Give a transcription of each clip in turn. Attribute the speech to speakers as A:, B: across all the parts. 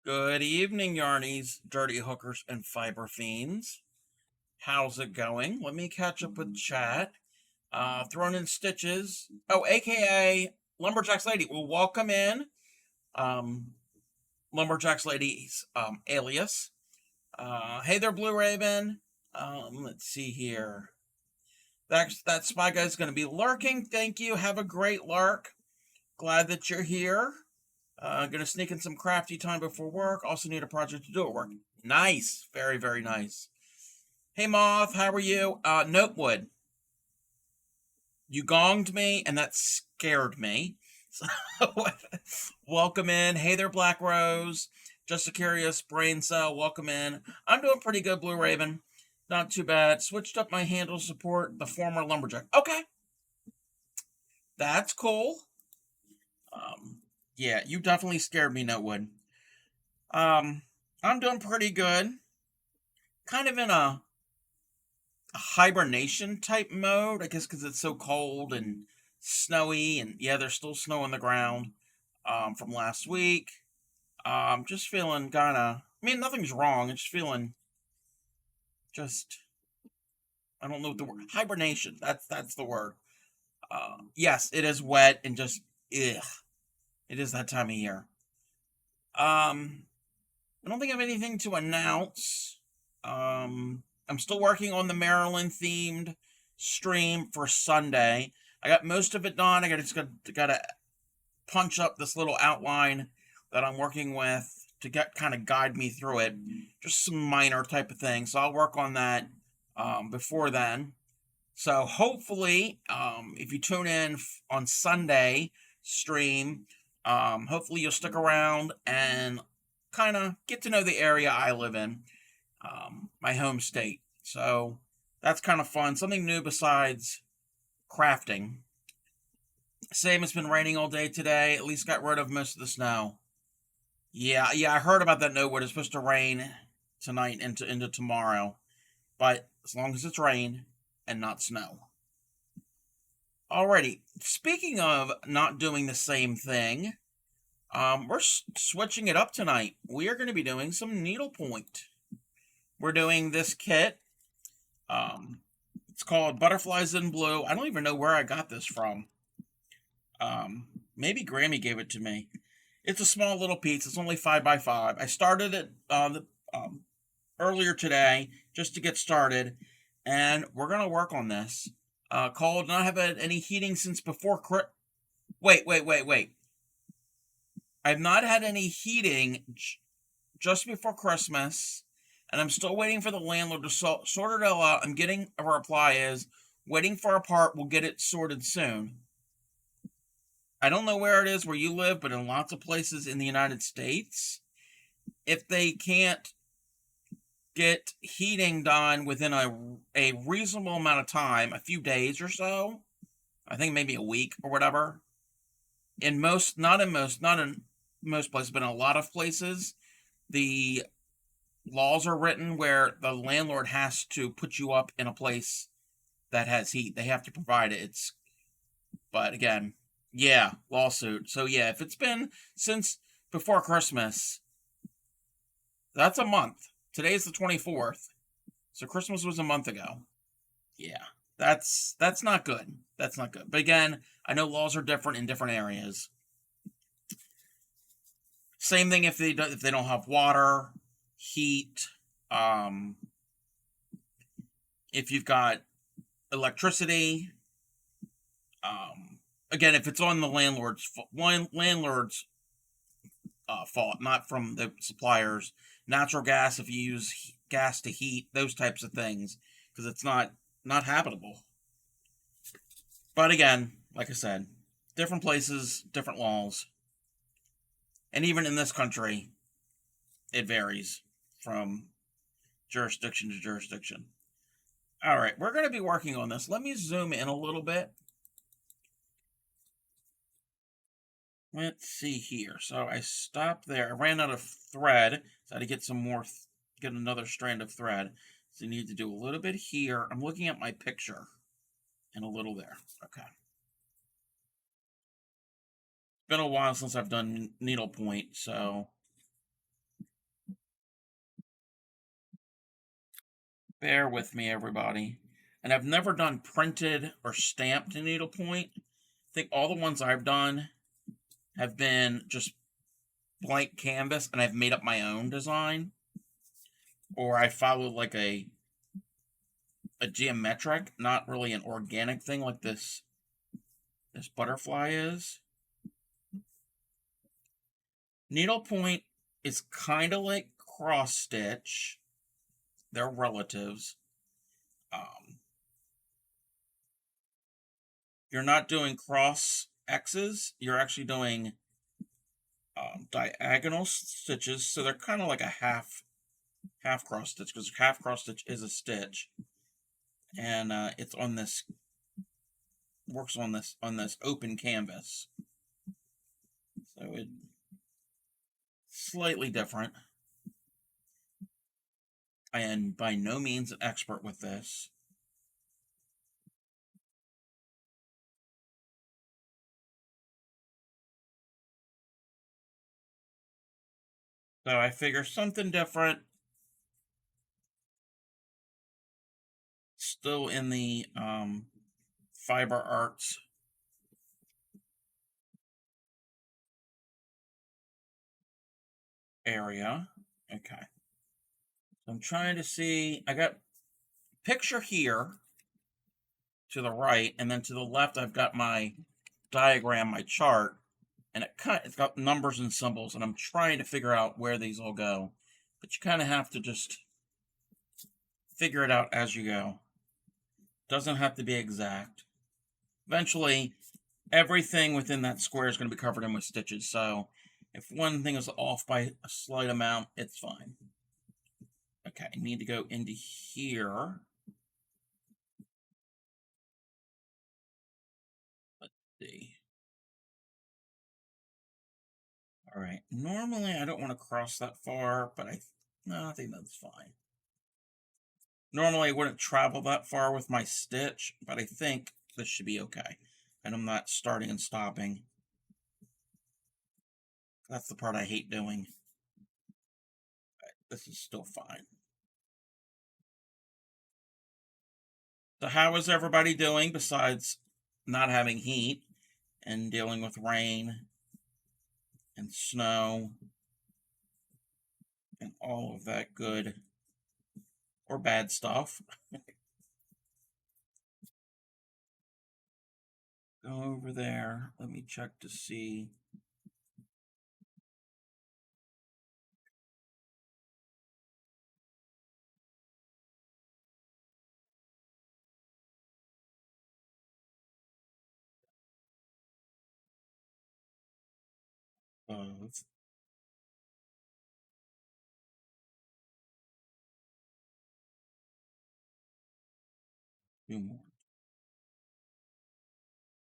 A: Good evening, Yarnies, dirty hookers, and fiber fiends. How's it going? Let me catch up with chat. Thrown in stitches. Oh, aka Lumberjacks Lady. Well, welcome in. Um, Lumberjacks Lady's alias. Hey there, Blue Raven. Let's see here. That spy guy's going to be lurking. Thank you. Have a great lurk. Glad that you're here. Gonna sneak in some crafty time before work. Also need a project to do at work. Nice. Very, very nice. Hey, Moth. How are you? Notewood. You gonged me, and that scared me. So, welcome in. Hey there, Black Rose. Just a curious brain cell. Welcome in. I'm doing pretty good, Blue Raven. Not too bad. Switched up my handle support, the former Lumberjack. Okay. That's cool. Yeah, you definitely scared me, Notewood. I'm doing pretty good. Kind of in a hibernation type mode, I guess, because it's so cold and snowy, and yeah, there's still snow on the ground from last week. Just feeling kind of. I mean, nothing's wrong. I'm just feeling just. I don't know what the word hibernation. That's the word. Yes, it is wet and just ugh. It is that time of year. I don't think I have anything to announce. I'm still working on the Maryland themed stream for Sunday. I got most of it done. I gotta punch up this little outline that I'm working with to get kind of guide me through it. Just some minor type of things. So I'll work on that before then. So hopefully, if you tune in on Sunday stream, hopefully you'll stick around and kind of get to know the area I live in, my home state. So that's kind of fun. Something new besides crafting. Same, it's been raining all day today. At least got rid of most of the snow. Yeah, I heard about that note where it's supposed to rain tonight into tomorrow. But as long as it's rain and not snow. Alrighty. Speaking of not doing the same thing, we're switching it up tonight. We are going to be doing some needlepoint. We're doing this kit. It's called Butterflies in Blue. I don't even know where I got this from. Maybe Grammy gave it to me. It's a small little piece. It's only 5x5. I started it earlier today just to get started, and we're gonna work on this. Cold. Not have had any heating since before. Wait. I've not had any heating just before Christmas, and I'm still waiting for the landlord to sort it all out. I'm getting a reply is waiting for a part. We'll get it sorted soon. I don't know where it is where you live, but in lots of places in the United States, if they can't get heating done within a reasonable amount of time, a few days or so, I think maybe a week or whatever. Not in most places, but in a lot of places, the laws are written where the landlord has to put you up in a place that has heat. They have to provide it. But again, yeah, lawsuit. So yeah, if it's been since before Christmas, that's a month. Today's the 24th. So Christmas was a month ago. Yeah. That's not good. That's not good. But again, I know laws are different in different areas. Same thing if they don't have water, heat, if you've got electricity, again, if it's on the landlord's fault, not from the suppliers. Natural gas, if you use gas to heat, those types of things, because it's not habitable. But again, like I said, different places, different laws, and even in this country, it varies from jurisdiction to jurisdiction. All right, we're going to be working on this. Let me zoom in a little bit. Let's see here. So I stopped there. I ran out of thread, so I had to get some more, get another strand of thread. So you need to do a little bit here. I'm looking at my picture and a little there. Okay. It's been a while since I've done needlepoint, so Bear with me, everybody. And I've never done printed or stamped needlepoint. I think all the ones I've done have been just blank canvas, and I've made up my own design, or I follow like a geometric, not really an organic thing like this butterfly is. Needlepoint is kind of like cross stitch. They're relatives. Um, you're not doing cross X's. You're actually doing diagonal stitches. So they're kind of like a half cross stitch, because half cross stitch is a stitch, and it's on this works on this open canvas. So it's slightly different. I am by no means an expert with this. So I figure something different, still in the fiber arts area. Okay. So I'm trying to see, I got picture here to the right, and then to the left I've got my diagram, my chart, and it's got numbers and symbols, and I'm trying to figure out where these all go. But you kind of have to just figure it out as you go. Doesn't have to be exact. Eventually, everything within that square is going to be covered in with stitches, so if one thing is off by a slight amount, it's fine. Okay, I need to go into here. Let's see. All right, normally I don't want to cross that far, but I think that's fine. Normally I wouldn't travel that far with my stitch, but I think this should be okay. And I'm not starting and stopping. That's the part I hate doing. This is still fine. So how is everybody doing besides not having heat and dealing with rain and snow and all of that good or bad stuff? Go over there. Let me check to see. Of two more.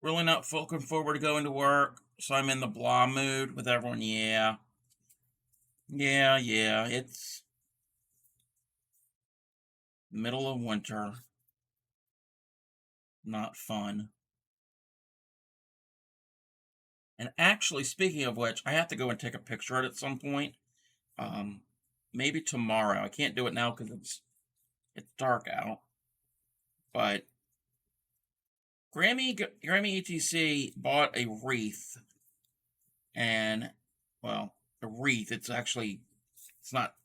A: Really not looking forward to going to work, so I'm in the blah mood with everyone. Yeah. Yeah, it's middle of winter. Not fun. And actually, speaking of which, I have to go and take a picture of it at some point. Um, maybe tomorrow. I can't do it now because it's dark out. But Grammy ETC bought a wreath, and well, a wreath. It's not.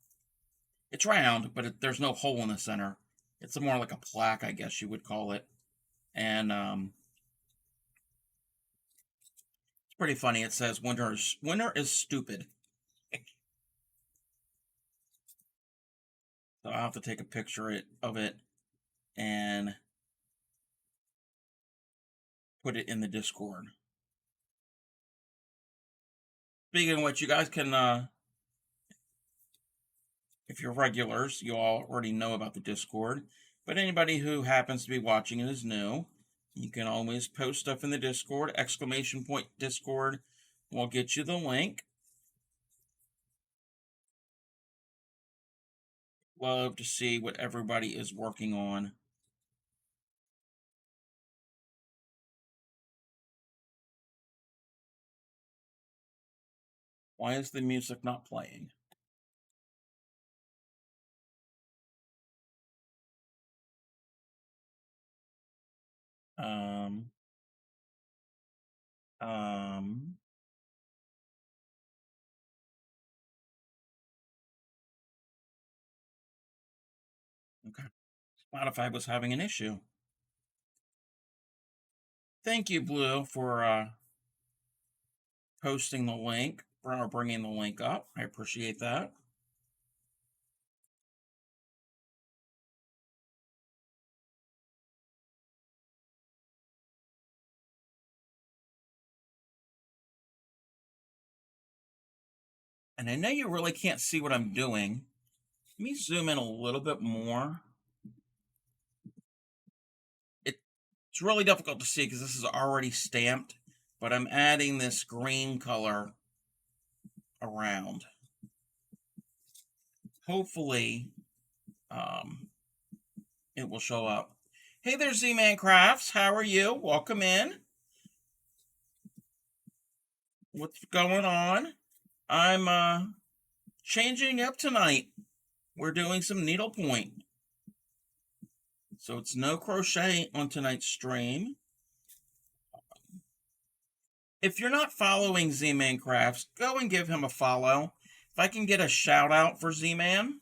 A: It's round, but there's no hole in the center. It's more like a plaque, I guess you would call it. And it's pretty funny. It says winter is stupid. So I'll have to take a picture of it and put it in the Discord. Speaking of which, you guys can, if you're regulars, you all already know about the Discord. But anybody who happens to be watching and is new, you can always post stuff in the Discord. Exclamation point Discord will get you the link. Love to see what everybody is working on. Why is the music not playing? Um, um, okay. Spotify was having an issue. Thank you, Blue, for posting the link or bringing the link up. I appreciate that. And I know you really can't see what I'm doing. Let me zoom in a little bit more. It's really difficult to see because this is already stamped, but I'm adding this green color around. Hopefully, um, it will show up. Hey there, Z-Man Crafts. How are you? Welcome in. What's going on? I'm changing up tonight. We're doing some needlepoint. So it's no crochet on tonight's stream. If you're not following Z-Man Crafts, go and give him a follow. If I can get a shout out for Z-Man.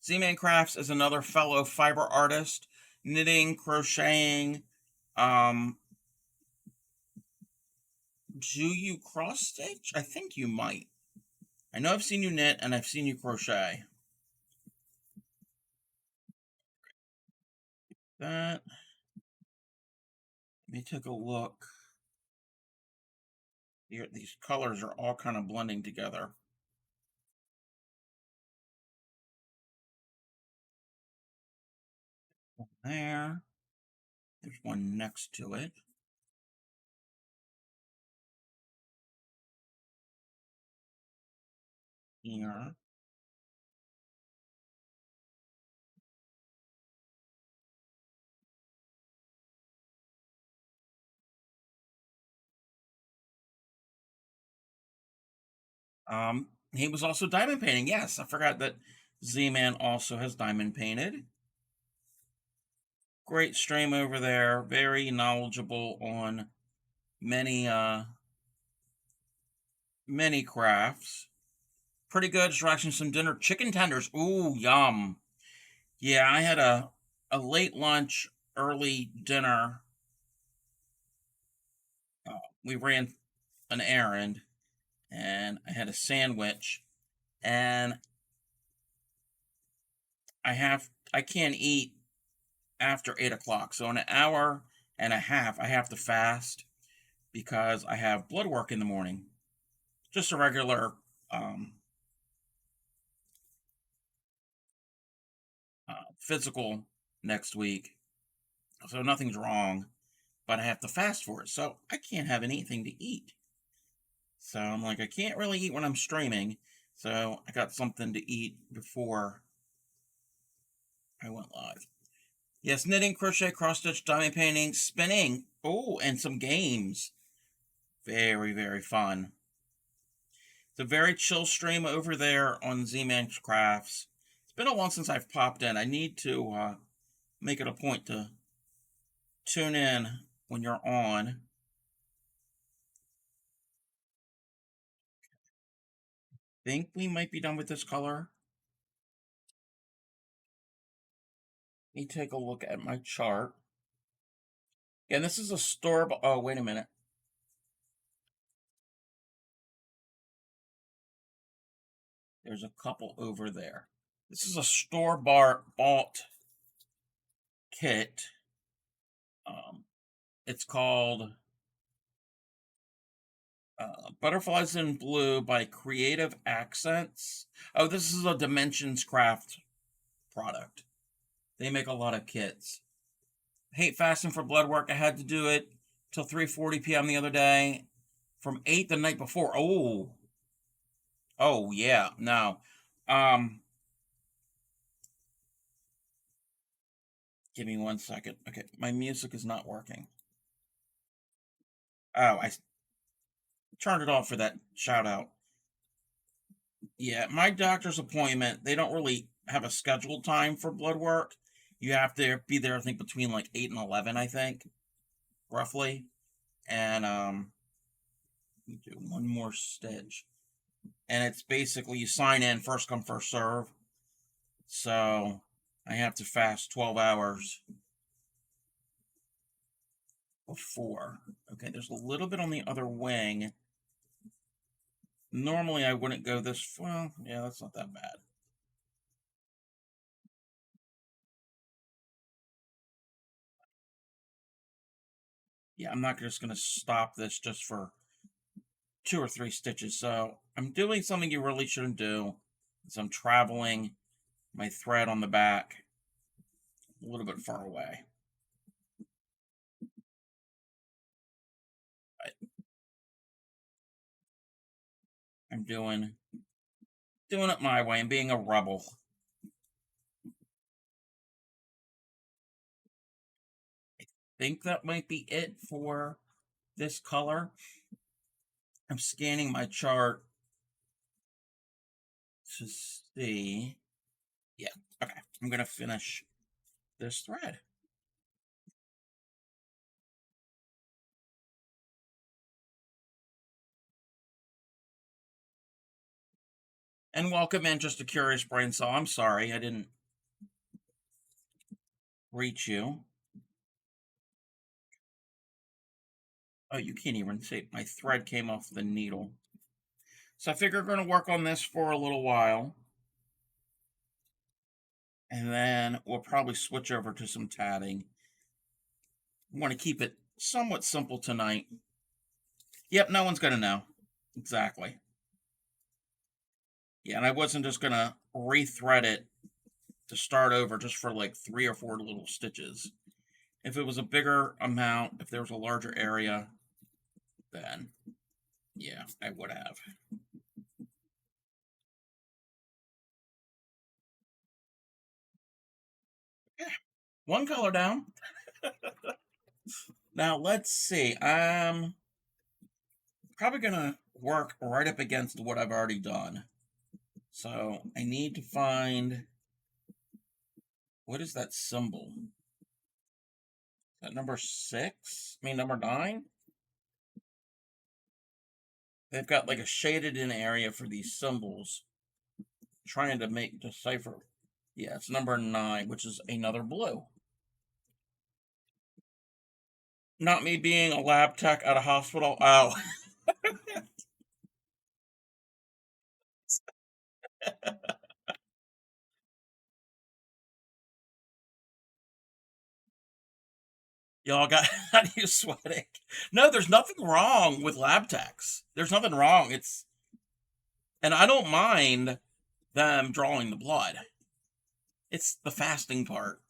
A: Z-Man Crafts is another fellow fiber artist, knitting, crocheting. Do you cross stitch? I think you might. I know I've seen you knit and I've seen you crochet. That. Let me take a look. Here, these colors are all kind of blending together. There. There's one next to it. Here. He was also diamond painting. Yes, I forgot that Z-Man also has diamond painted. Great stream over there. Very knowledgeable on many crafts. Pretty good. Just watching some dinner. Chicken tenders. Ooh, yum. Yeah, I had a late lunch, early dinner. We ran an errand, and I had a sandwich, and I can't eat after 8 o'clock. So in an hour and a half, I have to fast because I have blood work in the morning. Just a regular physical next week. So nothing's wrong, but I have to fast for it. So I can't have anything to eat. So I'm like, I can't really eat when I'm streaming. So I got something to eat before I went live. Yes, knitting, crochet, cross stitch, diamond painting, spinning. Oh, and some games. Very, very fun. It's a very chill stream over there on Z-Man Crafts. It's been a while since I've popped in. I need to make it a point to tune in when you're on. Think we might be done with this color. Let me take a look at my chart. And this is a store. Oh, wait a minute. There's a couple over there. This is a bought kit. Um, it's called Butterflies in Blue by Creative Accents. Oh, this is a Dimensions Craft product. They make a lot of kits. Hate fasting for blood work. I had to do it till 3:40 p.m. the other day, from 8 the night before. Oh yeah, no. Um, Give me 1 second. Okay, my music is not working. Oh, I turned it off for that shout out. Yeah, my doctor's appointment, they don't really have a scheduled time for blood work. You have to be there, I think, between like 8 and 11, I think, roughly. And do one more stitch. And it's basically you sign in first come, first serve. So I have to fast 12 hours before. Okay, there's a little bit on the other wing. Normally I wouldn't go this, well, yeah, that's not that bad. Yeah, I'm not just going to stop this just for 2 or 3 stitches. So I'm doing something you really shouldn't do. So I'm traveling my thread on the back a little bit far away. But I'm doing it my way. I'm being a rebel. I think that might be it for this color. I'm scanning my chart to see. Yeah, okay. I'm going to finish this thread. And welcome in, just a curious brain cell. I'm sorry I didn't reach you. Oh, you can't even see. My thread came off the needle. So I figure we're going to work on this for a little while. And then we'll probably switch over to some tatting. I want to keep it somewhat simple tonight. Yep, no one's going to know. Exactly. Yeah, and I wasn't just going to rethread it to start over just for like 3 or 4 little stitches. If it was a bigger amount, if there was a larger area, then yeah, I would have. Yeah, one color down. Now let's see. I'm probably gonna work right up against what I've already done. So I need to find, what is that symbol? Is that number 6? I mean number 9? They've got like a shaded in area for these symbols. Trying to make decipher. Yeah, it's number 9, which is another blue. Not me being a lab tech at a hospital. Oh. Y'all got you sweating. No, there's nothing wrong with lab techs. There's nothing wrong. And I don't mind them drawing the blood. It's the fasting part.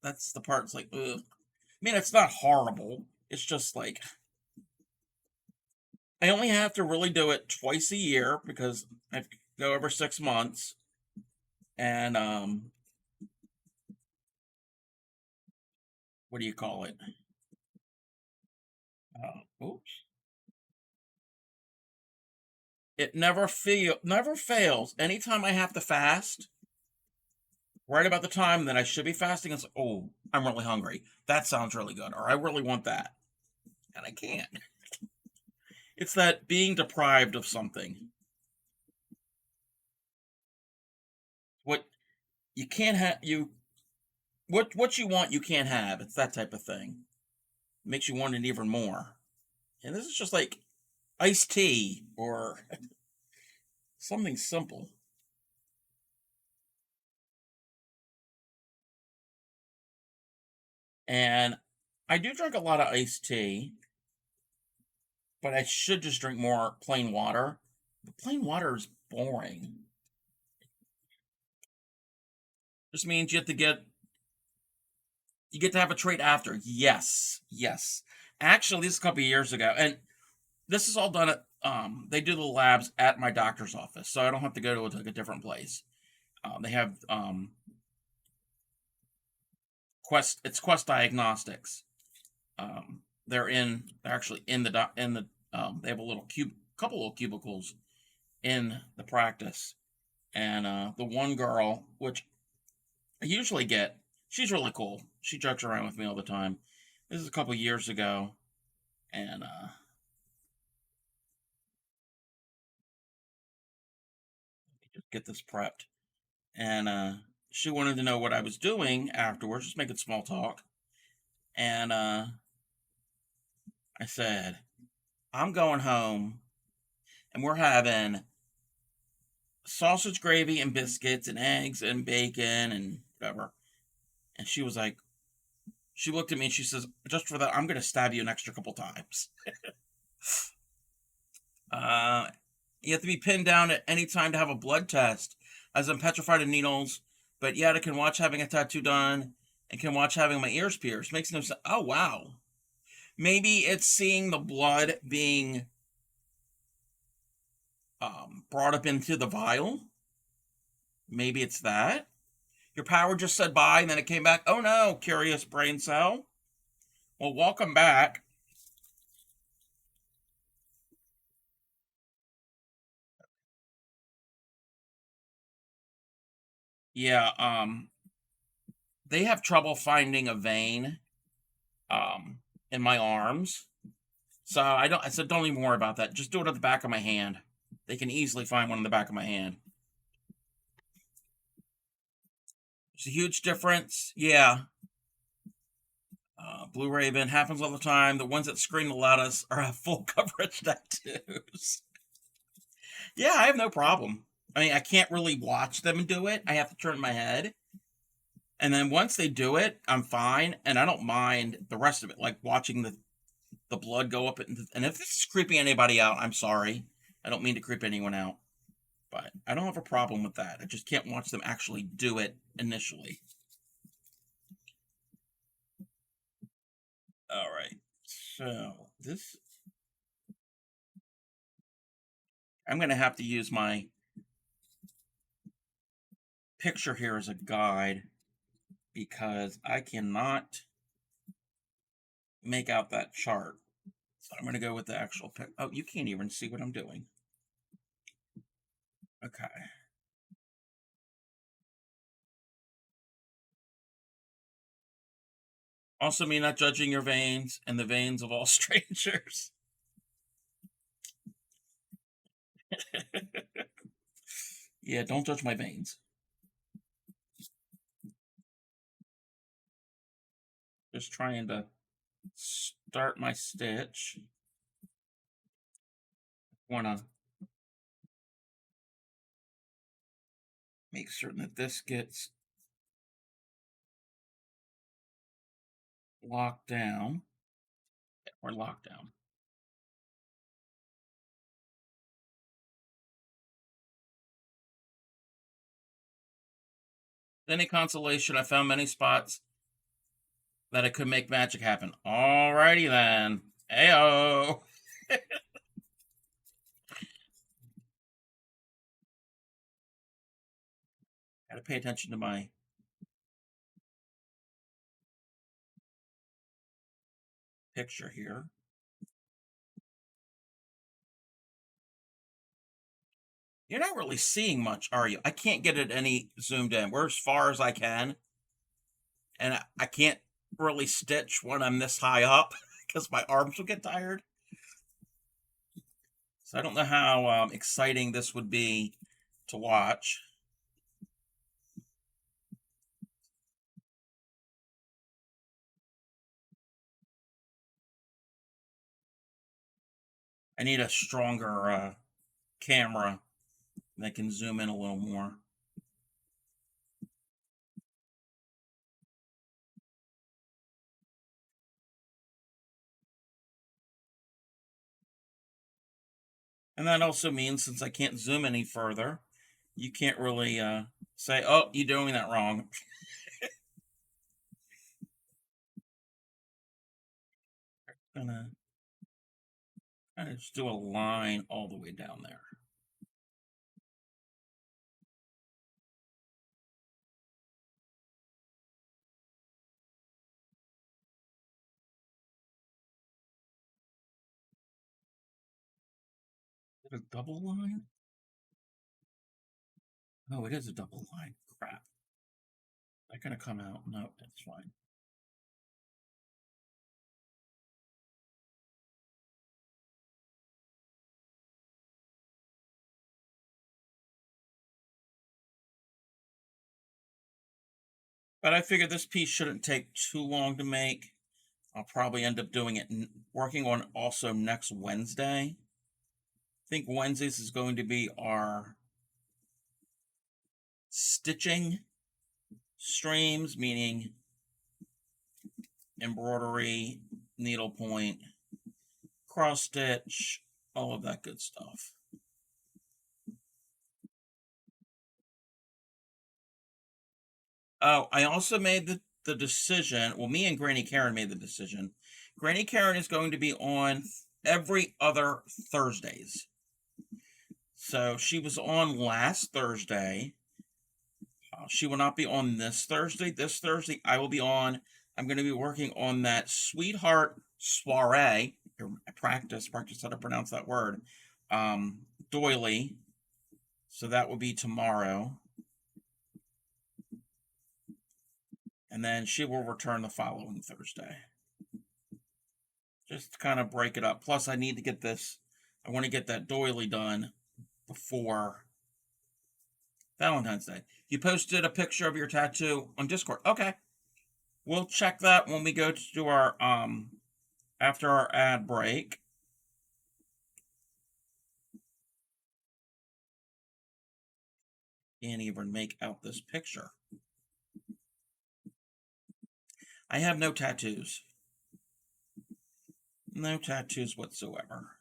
A: That's the part. It's like, ugh. I mean, it's not horrible. It's just like I only have to really do it twice a year because I go over 6 months, and what do you call it? Oops. It never fails. Anytime I have to fast, right about the time that I should be fasting, it's like, oh, I'm really hungry. That sounds really good, or I really want that, and I can't. It's that being deprived of something. What you can't have, what you want, you can't have. It's that type of thing. It makes you want it even more. And this is just like iced tea or something simple. And I do drink a lot of iced tea, but I should just drink more plain water. The plain water is boring. Just means you get to have a treat after. Yes, yes. Actually, this is a couple of years ago, and this is all done at they do the labs at my doctor's office, so I don't have to go to like a different place. They have Quest. It's Quest Diagnostics. They're actually in the they have a couple of cubicles in the practice, and the one girl, which I usually get She's really cool. She jokes around with me all the time. This is a couple years ago, and just get this prepped. And she wanted to know what I was doing afterwards, just making small talk. And I said, I'm going home, and we're having sausage gravy and biscuits and eggs and bacon and whatever. And she was like, she looked at me and she says, just for that, I'm going to stab you an extra couple times. Uh, you have to be pinned down at any time to have a blood test, as I'm petrified of needles, but yet I can watch having a tattoo done and can watch having my ears pierced. Makes no sense. Oh, wow. Maybe it's seeing the blood being brought up into the vial. Maybe it's that. Your power just said bye and then it came back. Oh no, curious brain cell. Well, welcome back. Yeah, they have trouble finding a vein in my arms. So I said don't even worry about that. Just do it at the back of my hand. They can easily find one in the back of my hand. It's a huge difference. Yeah. Blue Raven happens all the time. The ones that scream the loudest are have full coverage tattoos. Yeah, I have no problem. I mean, I can't really watch them do it. I have to turn my head. And then once they do it, I'm fine, and I don't mind the rest of it, like watching the blood go up. And if this is creeping anybody out, I'm sorry. I don't mean to creep anyone out, but I don't have a problem with that. I just can't watch them actually do it initially. All right. So this, I'm going to have to use my picture here as a guide because I cannot make out that chart. So I'm going to go with the actual pic. Oh, you can't even see what I'm doing. Okay. Also, me not judging your veins and the veins of all strangers. Yeah, don't judge my veins. Just trying to start my stitch. Want to make certain that this gets locked down or locked down. Any consolation, I found many spots that I could make magic happen. Alrighty then. Heyo. Gotta pay attention to my picture here. You're not really seeing much, are you? I can't get it any zoomed in. We're as far as I can, and I can't really stitch when I'm this high up because my arms will get tired. So I don't know how exciting this would be to watch. I need a stronger camera that can zoom in a little more. And that also means since I can't zoom any further, you can't really say, oh, you're doing that wrong. Gonna kind of just do a line all the way down there. Is it a double line? Oh, it is a double line. Crap. They're gonna come out. No, that's fine. But I figured this piece shouldn't take too long to make. I'll probably end up doing it, working on also next Wednesday. I think Wednesdays is going to be our stitching streams, meaning embroidery, needlepoint, cross stitch, all of that good stuff. Oh, I also made the decision. Well, me and Granny Karen made the decision. Granny Karen is going to be on every other Thursdays. So she was on last Thursday. She will not be on this Thursday. This Thursday, I will be on. I'm going to be working on that Sweetheart Soiree. Practice how to pronounce that word. Doily. So that will be tomorrow. And then she will return the following Thursday. Just to kind of break it up. Plus, I need to get this. I want to get that doily done before Valentine's Day. You posted a picture of your tattoo on Discord. Okay. We'll check that when we go to our after our ad break. Can't even make out this picture. I have no tattoos. No tattoos whatsoever.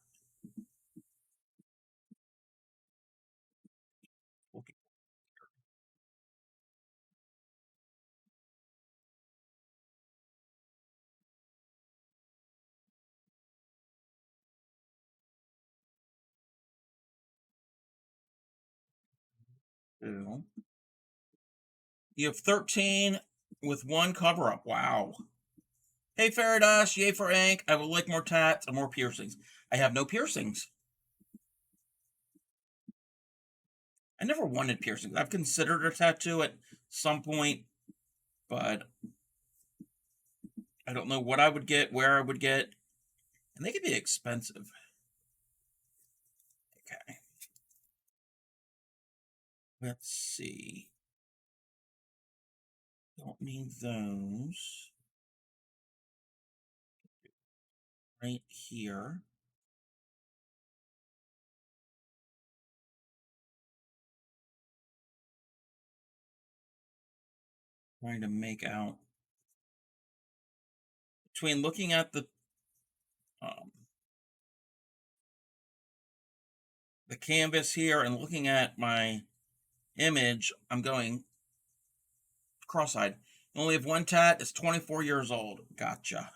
A: You have 13 with one cover up. Wow. Hey Faradas, yay for ink. I would like more tats and more piercings. I have no piercings. I never wanted piercings. I've considered a tattoo at some point, but I don't know what I would get, where I would get, and they could be expensive. Okay. Let's see. Don't need those. Right here. Trying to make out between looking at um, the canvas here and looking at my image, I'm going cross-eyed. I only have one tat. It's 24 years old. Gotcha.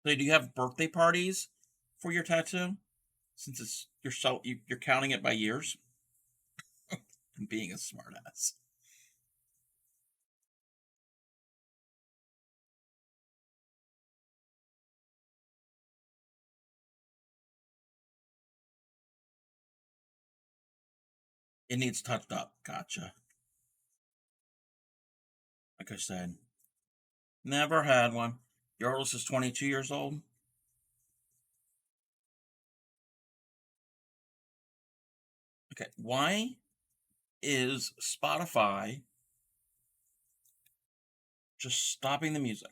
A: So do you have birthday parties for your tattoo? Since it's you're counting it by years. I'm being a smartass. It needs touched up. Gotcha. Like I said, never had one. Your oldest is 22 years old. Okay. Why is Spotify just stopping the music?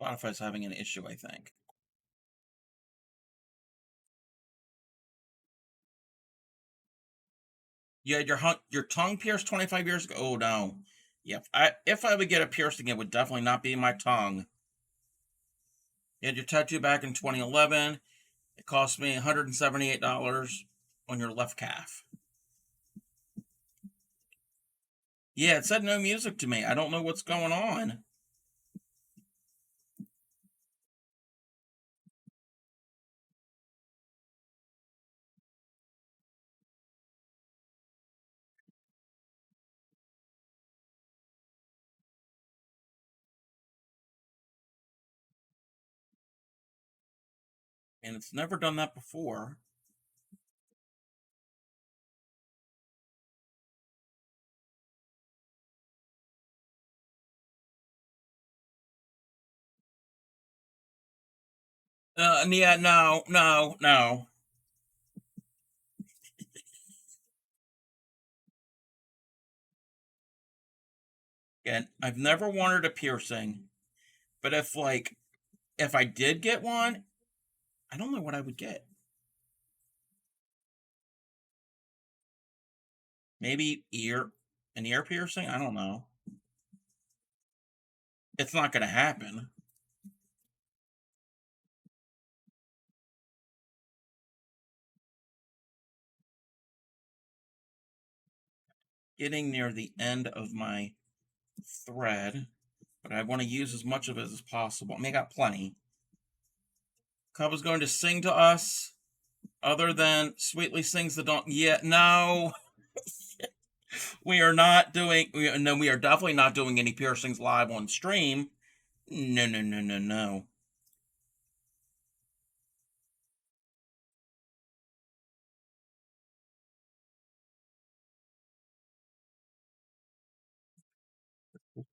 A: Spotify's having an issue, I think. You had your tongue pierced 25 years ago. Oh no. Yep. If I would get a piercing, it would definitely not be my tongue. You had your tattoo back in 2011. It cost me $178 on your left calf. Yeah, it said no music to me. I don't know what's going on. and it's never done that before. Yeah, no, no, no. Again, I've never wanted a piercing, but if I did get one, I don't know what I would get. Maybe an ear piercing. I don't know. It's not going to happen. Getting near the end of my thread, but I want to use as much of it as possible. I mean, I got plenty. Cub is going to sing to us, other than Sweetly Sings the Dawn. Yeah, no, we are not doing. No, we are definitely not doing any piercings live on stream. No, no, no, no, no.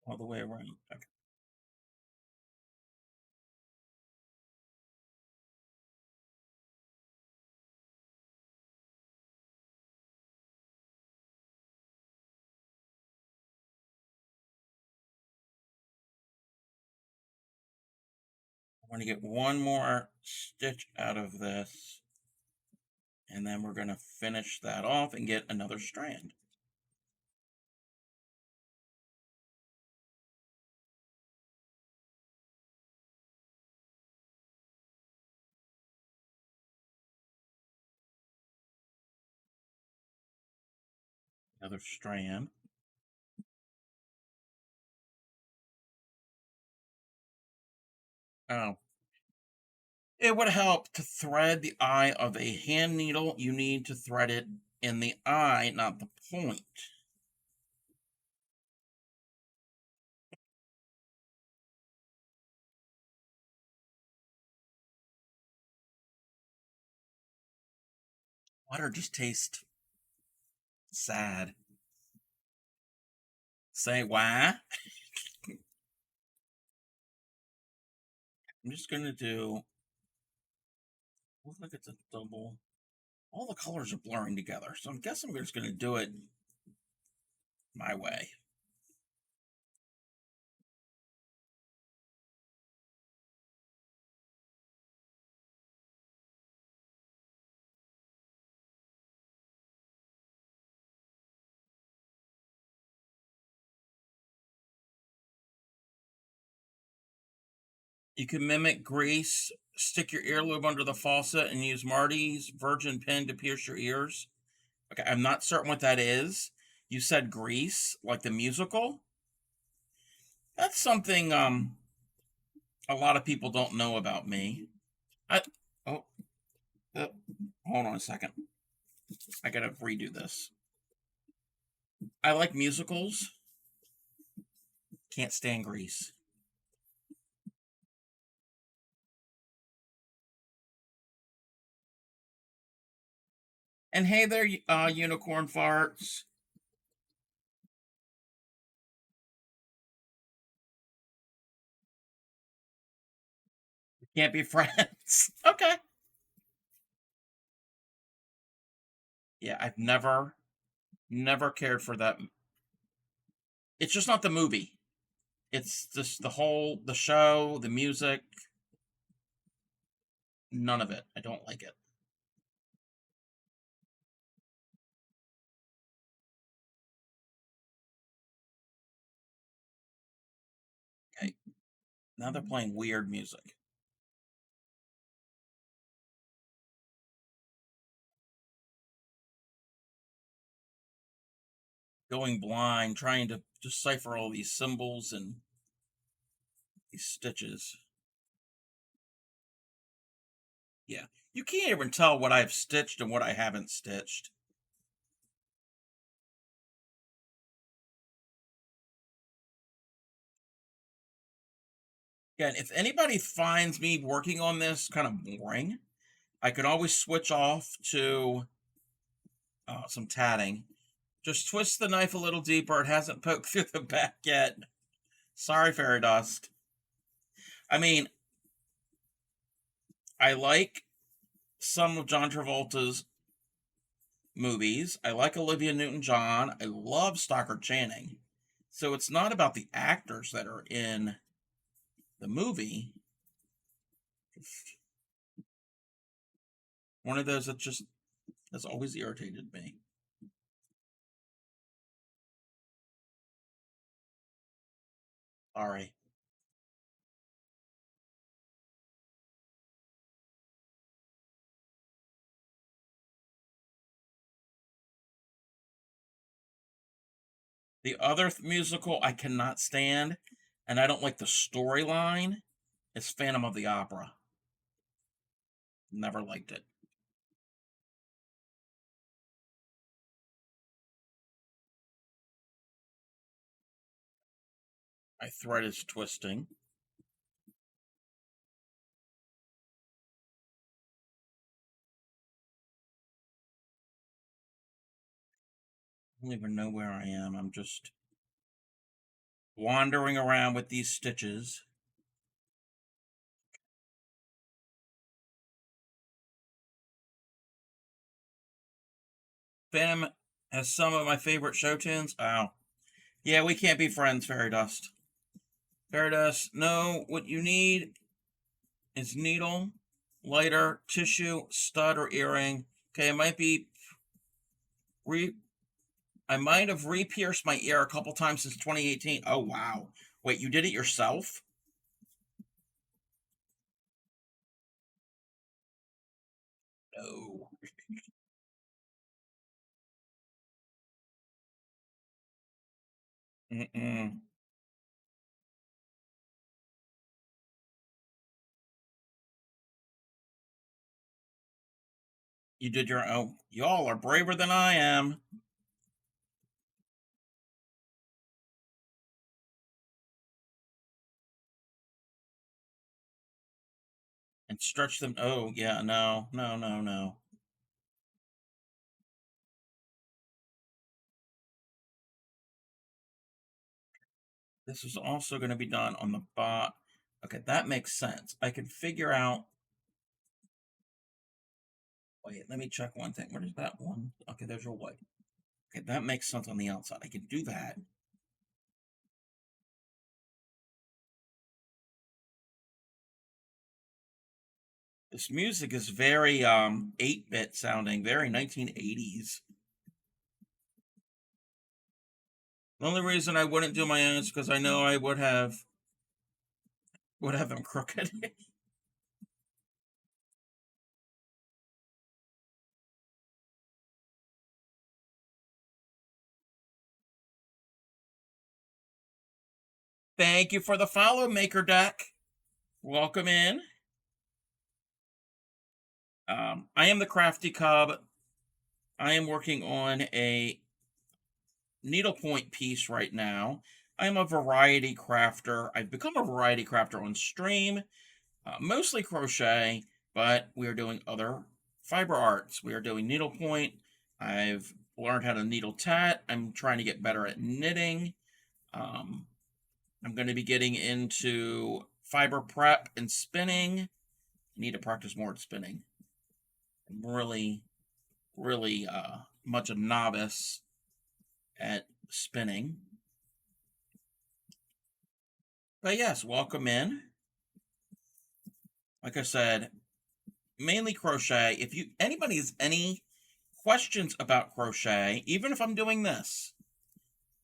A: All the way around. Okay. I want to get one more stitch out of this, and then we're going to finish that off and get another strand. Another strand. Oh, it would help to thread the eye of a hand needle. You need to thread it in the eye, not the point. Water just tastes sad. Say why? I'm just gonna do. Looks like it's a double. All the colors are blurring together, so I'm guessing we're just gonna do it my way. You can mimic grease, stick your earlobe under the faucet, and use Marty's virgin pen to pierce your ears. Okay, I'm not certain what that is. You said grease, like the musical. That's something a lot of people don't know about me. I oh, uh, hold on a second. I gotta redo this. I like musicals. Can't stand Grease. And hey there, unicorn farts. Can't be friends. Okay. Yeah, I've never cared for that. It's just not the movie. It's just the show, the music. None of it. I don't like it. Okay. Now they're playing weird music. Going blind, trying to decipher all these symbols and these stitches. Yeah. You can't even tell what I've stitched and what I haven't stitched. Again, if anybody finds me working on this kind of boring, I can always switch off to some tatting. Just twist the knife a little deeper. It hasn't poked through the back yet. Sorry, fairy dust. I mean, I like some of John Travolta's movies. I like Olivia Newton-John. I love Stockard Channing. So it's not about the actors that are in the movie. One of those that just has always irritated me. Sorry. The other musical I cannot stand, and I don't like the storyline, is Phantom of the Opera. Never liked it. My thread is twisting. I don't even know where I am. I'm just wandering around with these stitches. Phantom has some of my favorite show tunes. Oh. Yeah, we can't be friends, Fairy Dust. Fairy Dust, no, what you need is needle, lighter, tissue, stud, or earring. Okay, it might be re I might have re-pierced my ear a couple times since 2018. Oh wow. Wait, you did it yourself? No. Mm-mm. You did your own. Y'all are braver than I am. And stretch them. Oh, yeah, no, no, no, no. This is also going to be done on the bot. Okay, that makes sense. I can figure out. Wait, let me check one thing. Where is that one? Okay, there's your white. Okay, that makes sense on the outside. I can do that. This music is very 8-bit sounding, very 1980s. The only reason I wouldn't do my own is because I know I would have them crooked. Thank you for the follow, Maker Deck. Welcome in. I am the Crafty Cub. I am working on a needlepoint piece right now. I'm a variety crafter. I've become a variety crafter on stream, mostly crochet, but we are doing other fiber arts. We are doing needlepoint. I've learned how to needle tat. I'm trying to get better at knitting. Um, I'm going to be getting into fiber prep and spinning. I need to practice more at spinning. I'm really, really much a novice at spinning. But yes, welcome in. Like I said, mainly crochet. If you anybody has any questions about crochet, even if I'm doing this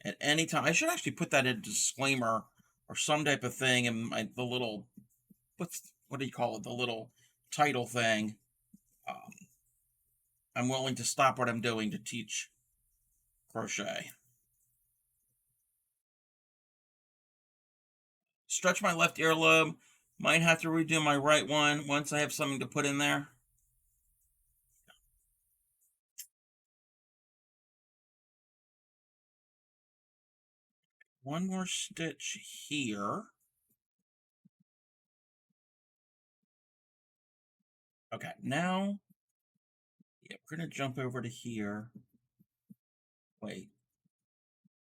A: at any time, I should actually put that in a disclaimer or some type of thing in the little what do you call it? The little title thing. Um, I'm willing to stop what I'm doing to teach crochet. Stretch my left earlobe. Might have to redo my right one once I have something to put in there. One more stitch here. Okay, now, yeah, we're gonna jump over to here. Wait,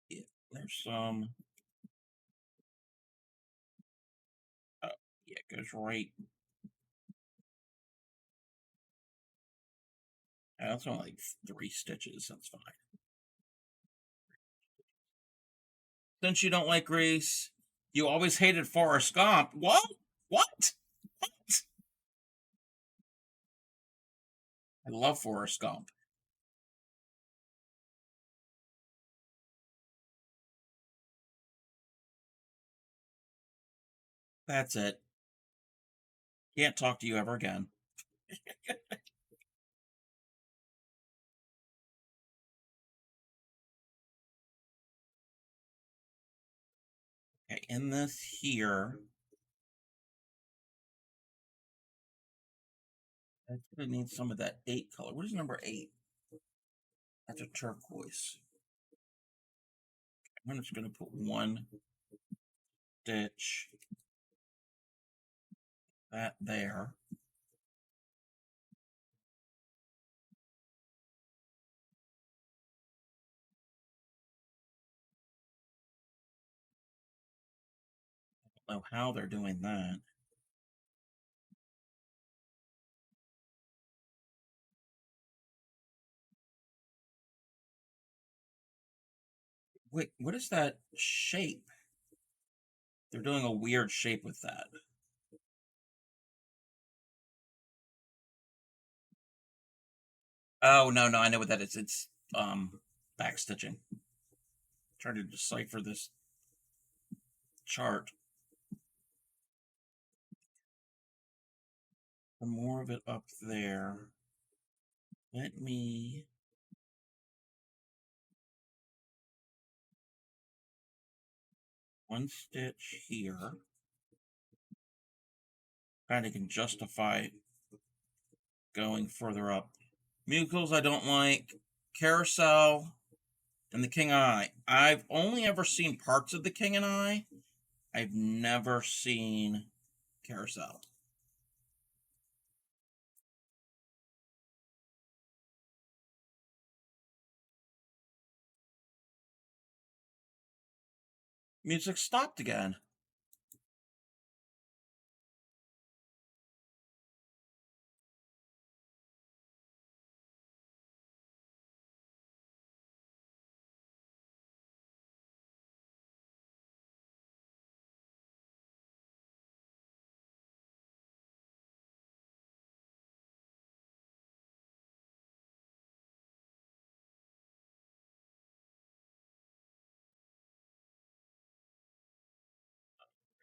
A: yeah, there's some. Oh, yeah, it goes right. That's only like 3 stitches. That's fine. Since you don't like Grease, you always hated Forrest Gump. What? What? What? I love Forrest Gump. That's it. Can't talk to you ever again. Okay, in this here, I'm gonna need some of that 8 color. What is number 8? That's a turquoise. I'm just gonna put 1 stitch that there. I don't know how they're doing that. Wait, what is that shape? They're doing a weird shape with that. Oh no, no, I know what that is. It's back stitching. Trying to decipher this chart. The more of it up there. Let me 1 stitch here. Kind of can justify going further up. Musicals I don't like. Carousel and The King and I. I've only ever seen parts of The King and I. I've never seen Carousel. Music stopped again.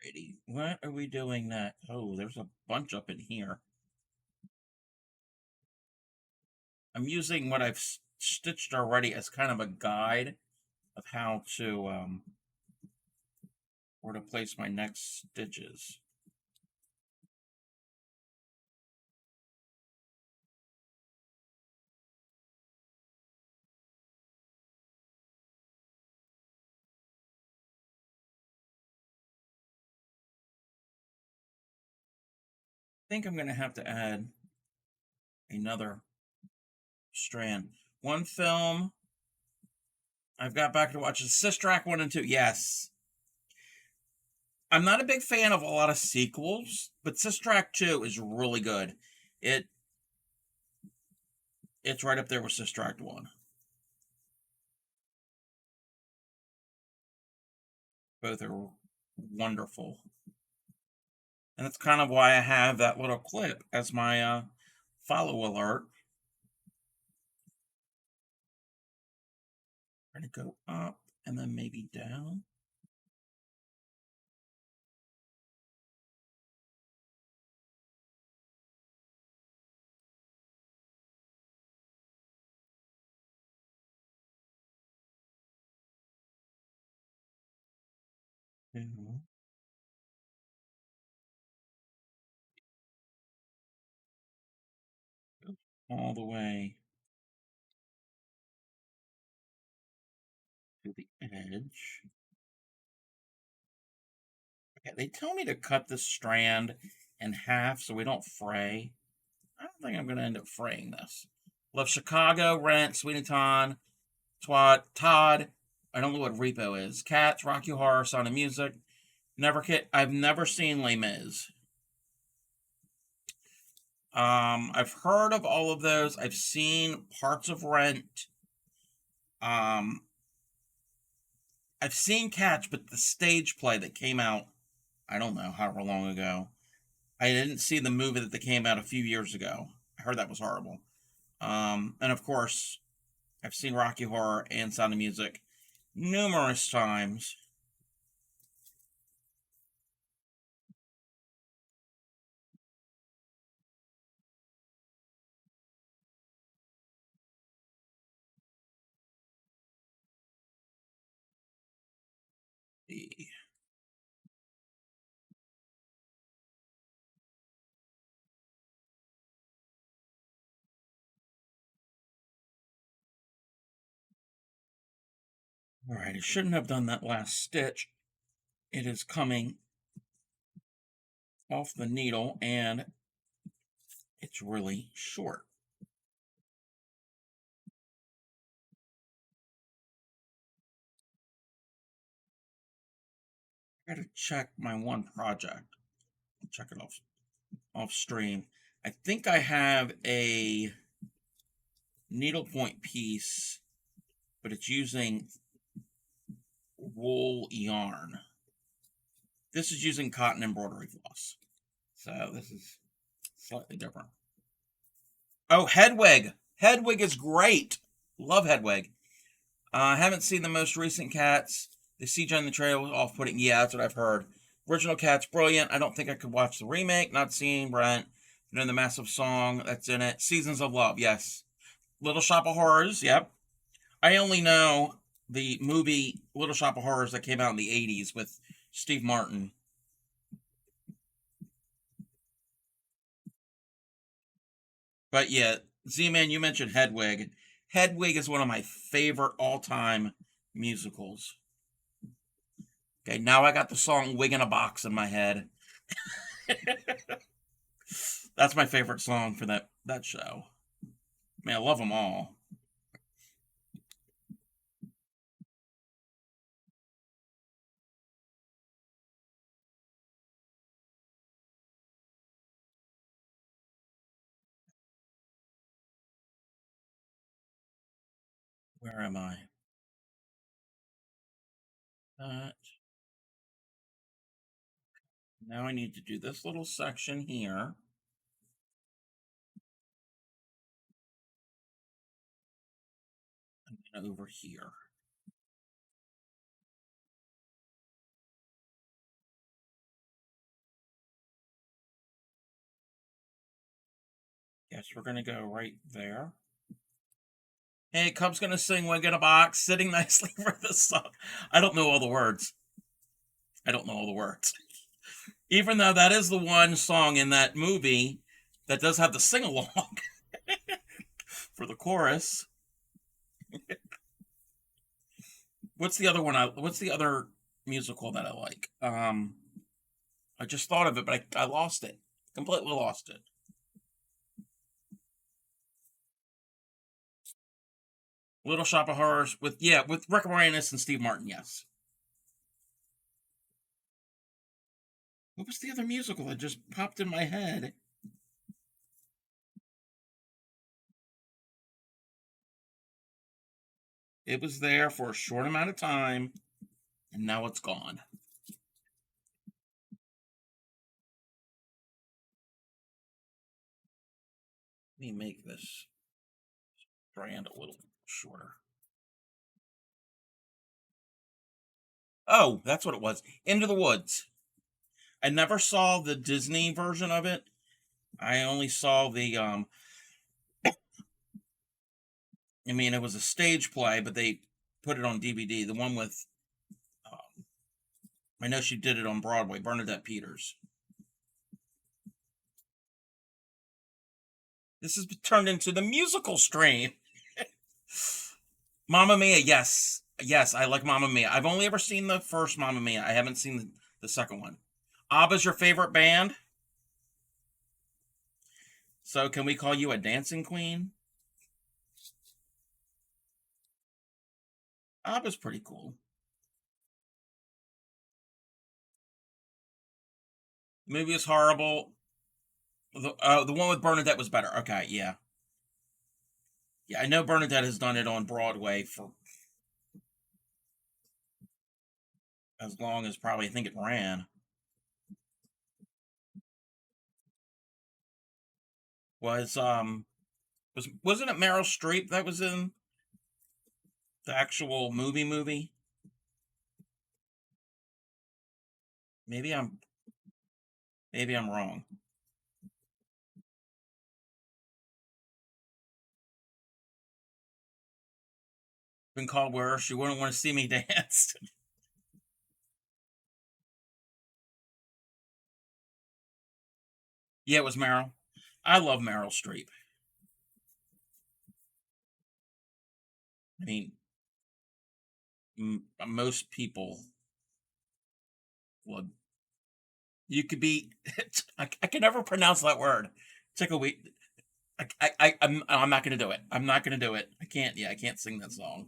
A: Alrighty. What are we doing next? Oh, there's a bunch up in here. I'm using what I've stitched already as kind of a guide of how to where to place my next stitches. I think I'm going to have to add another strand. One film I've got back to watch is Sister Act 1 and 2. Yes. I'm not a big fan of a lot of sequels, but Sister Act 2 is really good. It it's right up there with Sister Act 1. Both are wonderful. And that's kind of why I have that little clip as my follow alert. Try to go up and then maybe down. Two. Go all the way to the edge. Okay, they tell me to cut this strand in half so we don't fray. I don't think I'm going to end up fraying this. Love Chicago, Rent, Sweeney Todd, Todd. I don't know what Repo is. Cats, Rocky Horror, Sound of Music. I've never seen Les Mis. I've heard of all of those. I've seen parts of Rent. I've seen Cats, but the stage play that came out, I don't know however long ago. I didn't see the movie that came out a few years ago. I heard that was horrible. And of course, I've seen Rocky Horror and Sound of Music numerous times. All right, I shouldn't have done that last stitch. It is coming off the needle and it's really short. I gotta check my one project. I'll check it off stream. I think I have a needlepoint piece, but it's using wool yarn. This is using cotton embroidery floss. So this is slightly different. Oh, Hedwig. Hedwig is great. Love Hedwig. I haven't seen the most recent Cats. The CGI in the trailer was off-putting. Yeah, that's what I've heard. Original Cats, brilliant. I don't think I could watch the remake. Not seen Brent. You know, the massive song that's in it. Seasons of Love, yes. Little Shop of Horrors, yep. I only know the movie Little Shop of Horrors that came out in the 80s with Steve Martin. But yeah, Z-Man, you mentioned Hedwig. Hedwig is one of my favorite all-time musicals. Okay, now I got the song Wig in a Box in my head. That's my favorite song for that show. Man, I love them all. Where am I? That. Now I need to do this little section here. And then over here. Guess we're gonna go right there. Hey, Cub's gonna sing Wig in a Box, sitting nicely for this song. I don't know all the words. I don't know all the words. Even though that is the one song in that movie that does have the sing along for the chorus. What's the other one? What's the other musical that I like? I just thought of it, but I lost it. Completely lost it. Little Shop of Horrors with Rick Moranis and Steve Martin. Yes. What was the other musical that just popped in my head? It was there for a short amount of time, and now it's gone. Let me make this strand a little shorter. Oh, that's what it was. Into the Woods. I never saw the Disney version of it. I only saw the I mean, it was a stage play, but they put it on DVD. The one with I know she did it on Broadway, Bernadette Peters. This has turned into the musical stream. Mamma Mia, yes. Yes, I like Mamma Mia. I've only ever seen the first Mamma Mia. I haven't seen the second one. ABBA's your favorite band? So can we call you a dancing queen? ABBA's pretty cool. The movie is horrible. The one with Bernadette was better. Okay, yeah. Yeah, I know Bernadette has done it on Broadway for as long as probably I think it ran. Was wasn't it Meryl Streep that was in the actual movie? Maybe I'm maybe I'm wrong. Been called worse. She wouldn't want to see me dance. Yeah, it was Meryl. I love Meryl Streep. I mean, most people would. You could be. I can never pronounce that word. Tickleweed. I'm not going to do it. I'm not going to do it. I can't. Yeah, I can't sing that song.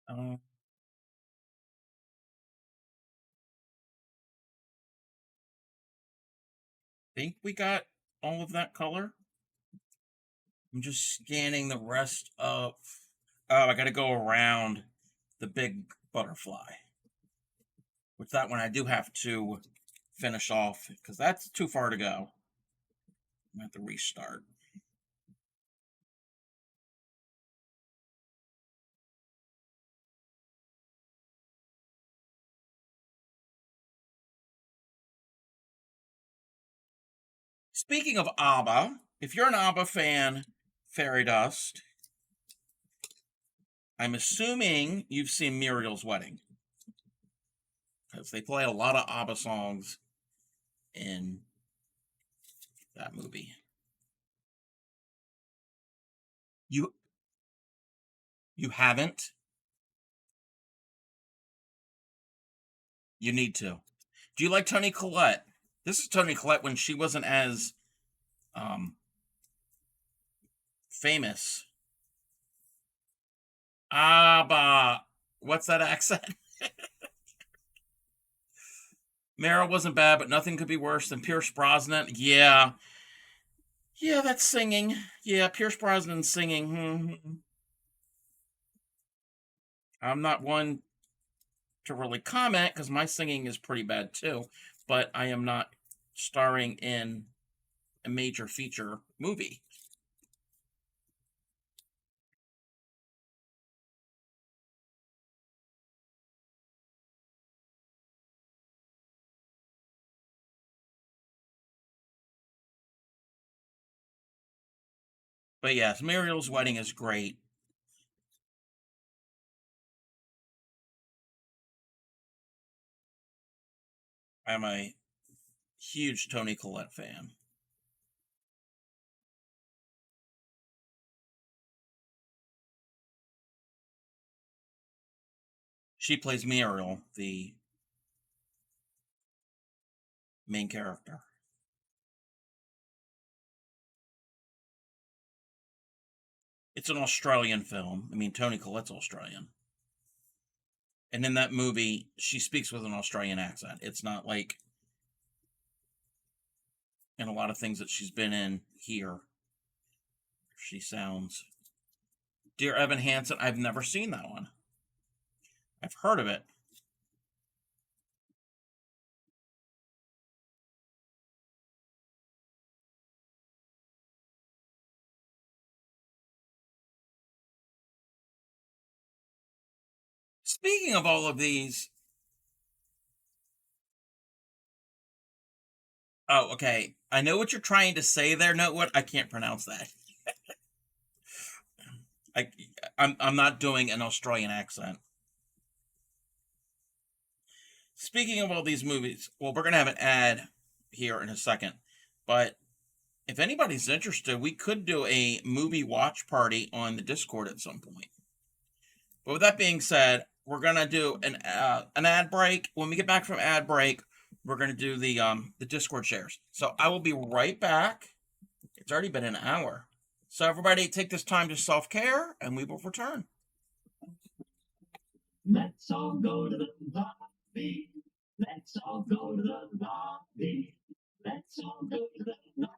A: I think we got all of that color. I'm just scanning the rest of. Oh, I got to go around the big butterfly. Which that one I do have to finish off because that's too far to go. I have to restart. Speaking of ABBA, if you're an ABBA fan, Fairy Dust, I'm assuming you've seen Muriel's Wedding because they play a lot of ABBA songs in that movie. You you haven't? You need to. Do you like Tony Collette? This is Tony Collette when she wasn't as um, famous. ABBA. What's that accent? Meryl wasn't bad, but nothing could be worse than Pierce Brosnan. Yeah, yeah, that's singing. Yeah, Pierce Brosnan singing. I'm not one to really comment because my singing is pretty bad too, but I am not starring in a major feature movie. But yes, Muriel's Wedding is great. I'm a huge Tony Collette fan. She plays Muriel, the main character. It's an Australian film. I mean, Tony Collette's Australian. And in that movie, she speaks with an Australian accent. It's not like in a lot of things that she's been in here. She sounds. Dear Evan Hansen, I've never seen that one. I've heard of it. Speaking of all of these, oh, okay. I know what you're trying to say there. No, what I can't pronounce that. I, I'm not doing an Australian accent. Speaking of all these movies, well, we're gonna have an ad here in a second, but if anybody's interested, we could do a movie watch party on the Discord at some point. But with that being said, we're gonna do an ad break. When we get back from ad break, we're gonna do the Discord shares. So I will be right back. It's already been an hour. So everybody take this time to self-care and we will return. Let's all go to the lobby. Let's all go to the lobby. Let's all go to the lobby.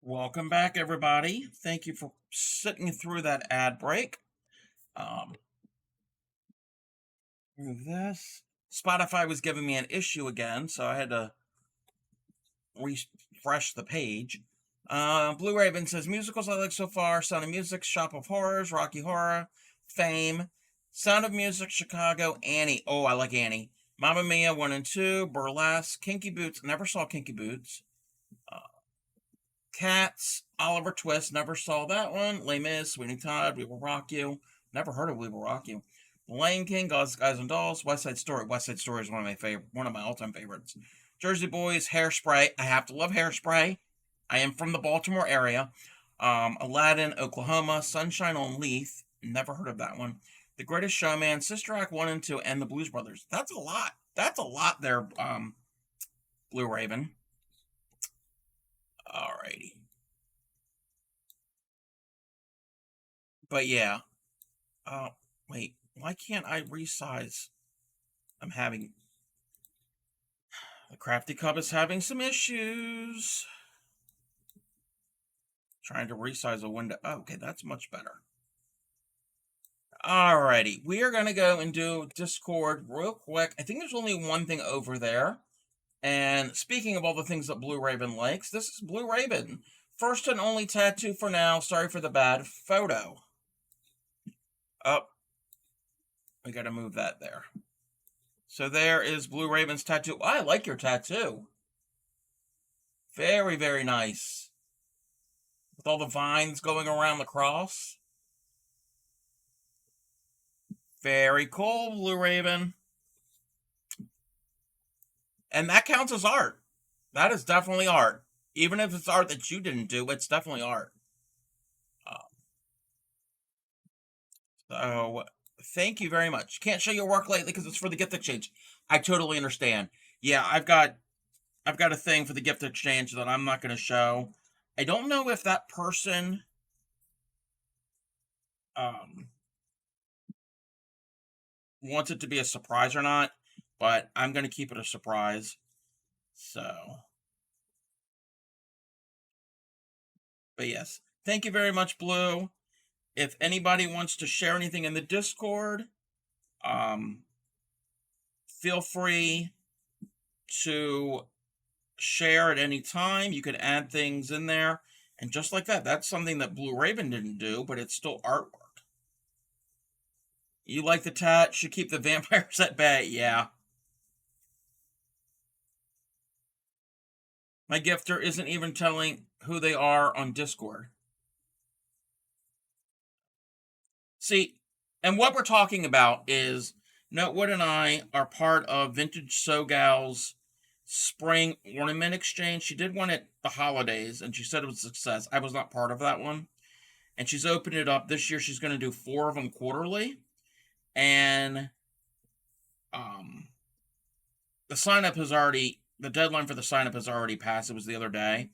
A: Welcome back, everybody. Thank you for sitting through that ad break. Um, this. Spotify was giving me an issue again, so I had to refresh the page. Blue Raven says musicals I like so far: Sound of Music, Shop of Horrors, Rocky Horror, Fame, Sound of Music, Chicago, Annie. Oh, I like Annie. Mamma Mia 1 and 2, Burlesque, Kinky Boots. Never saw Kinky Boots. Cats, Oliver Twist. Never saw that one. Les Mis, Sweeney Todd, We Will Rock You. Never heard of We Will Rock You. The Lion King, Guys and Dolls, West Side Story. West Side Story is one of my all-time favorites. Jersey Boys, Hairspray. I have to love Hairspray. I am from the Baltimore area. Aladdin, Oklahoma, Sunshine on Leith. Never heard of that one. The Greatest Showman, Sister Act 1 and 2, and The Blues Brothers. That's a lot. That's a lot there, Blue Raven. Alrighty. But yeah. Wait. Why can't I resize? I'm having... The Crafty Cub is having some issues. Trying to resize a window. Oh, okay, that's much better. Alrighty, we are going to go and do Discord real quick. I think there's only one thing over there. And speaking of all the things that Blue Raven likes, this is Blue Raven. First and only tattoo for now. Sorry for the bad photo. Oh, we got to move that there. So there is Blue Raven's tattoo. Oh, I like your tattoo. Very, very nice. With all the vines going around the cross. Very cool, Blue Raven. And that counts as art. That is definitely art. Even if it's art that you didn't do, it's definitely art. So, thank you very much. Can't show your work lately because it's for the gift exchange. I totally understand. Yeah, I've got a thing for the gift exchange that I'm not going to show. I don't know if that person wants it to be a surprise or not, but I'm going to keep it a surprise. So, but yes, thank you very much, Blue. If anybody wants to share anything in the Discord, feel free to share at any time. You can add things in there. And just like that, that's something that Blue Raven didn't do, but it's still artwork. You like the tat? Should keep the vampires at bay. Yeah. My gifter isn't even telling who they are on Discord. See, and what we're talking about is Notewood and I are part of Vintage Sogal's spring ornament exchange. She did one at the holidays, and she said it was a success. I was not part of that one. And she's opened it up. This year she's going to do 4 of them quarterly. And the deadline for the sign-up has already passed. It was the other day.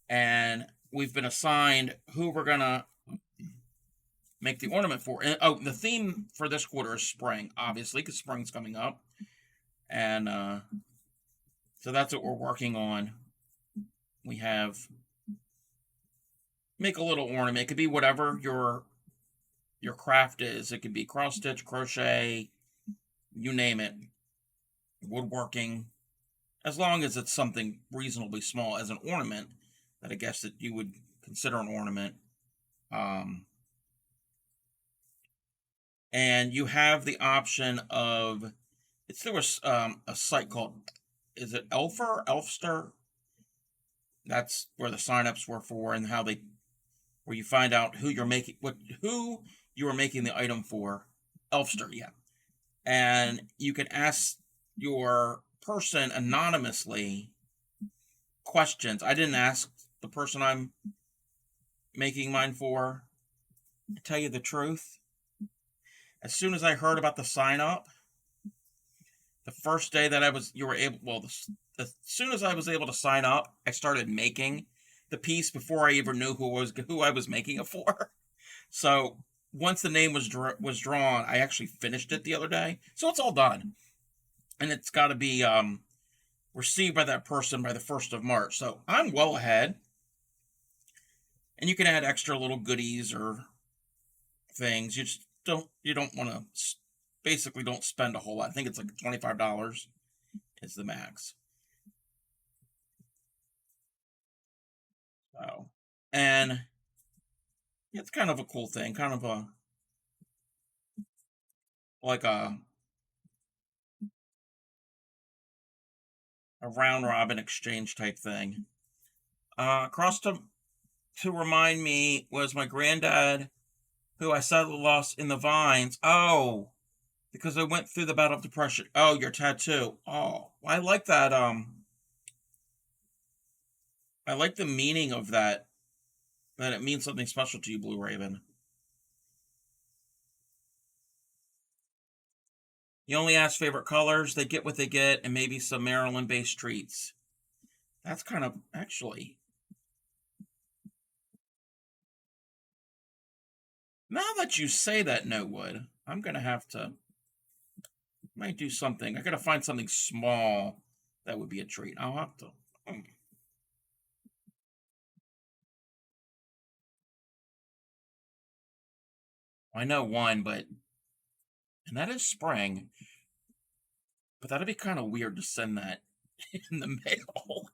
A: And we've been assigned who we're going to make the ornament for. And, the theme for this quarter is spring, obviously, because spring's coming up. And so that's what we're working on. We have... Make a little ornament. It could be whatever your craft is. It could be cross stitch, crochet, you name it. Woodworking. As long as it's something reasonably small as an ornament, that I guess that you would consider an ornament. And you have the option of... It's through a site called... Is it Elfster? That's where the signups were for, and how they... Where you find out who you're making... Who you are making the item for. Elfster, yeah. And you can ask your person anonymously questions. I didn't ask the person I'm making mine for. To tell you the truth, as soon as I heard about the sign up, the first day that as soon as I was able to sign up, I started making the piece before I even knew who I was making it for. So once the name was drawn, I actually finished it the other day. So it's all done. And it's got to be received by that person by the 1st of March. So I'm well ahead. And you can add extra little goodies or things. You don't want to basically don't spend a whole lot. I think it's like $25 is the max. So, and it's kind of a cool thing, kind of a like a round robin exchange type thing. Across to remind me was my granddad, who I sadly lost in the vines. Oh, because I went through the battle of depression. Oh, your tattoo. Oh, I like that. I like the meaning of that. That it means something special to you, Blue Raven. You only ask favorite colors. They get what they get, and maybe some Maryland-based treats. That's kind of actually. Now that you say that, Notewood, I'm gonna have to. Might do something. I gotta find something small that would be a treat. I'll have to. I know one, but and that is spring. But that'd be kind of weird to send that in the mail.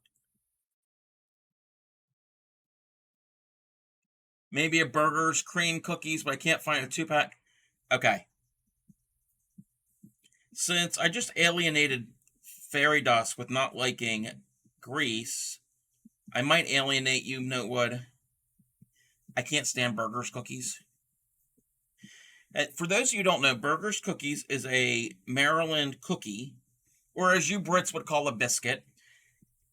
A: Maybe a burgers, cream cookies, but I can't find a 2-pack. Okay. Since I just alienated Fairy Dust with not liking Grease, I might alienate you, Notewood. I can't stand burgers cookies. For those of you who don't know, burgers cookies is a Maryland cookie, or as you Brits would call a biscuit.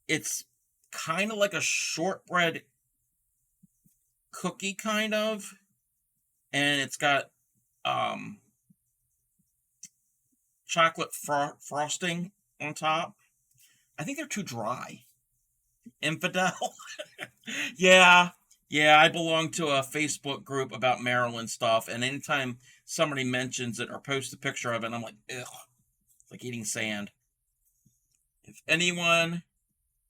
A: It's kind of like a shortbread cookie, kind of, and it's got um, chocolate frosting on top. I think they're too dry. Infidel. Yeah, yeah. I belong to a Facebook group about Maryland stuff, and anytime somebody mentions it or posts a picture of it, I'm like, ugh, it's like eating sand. If anyone,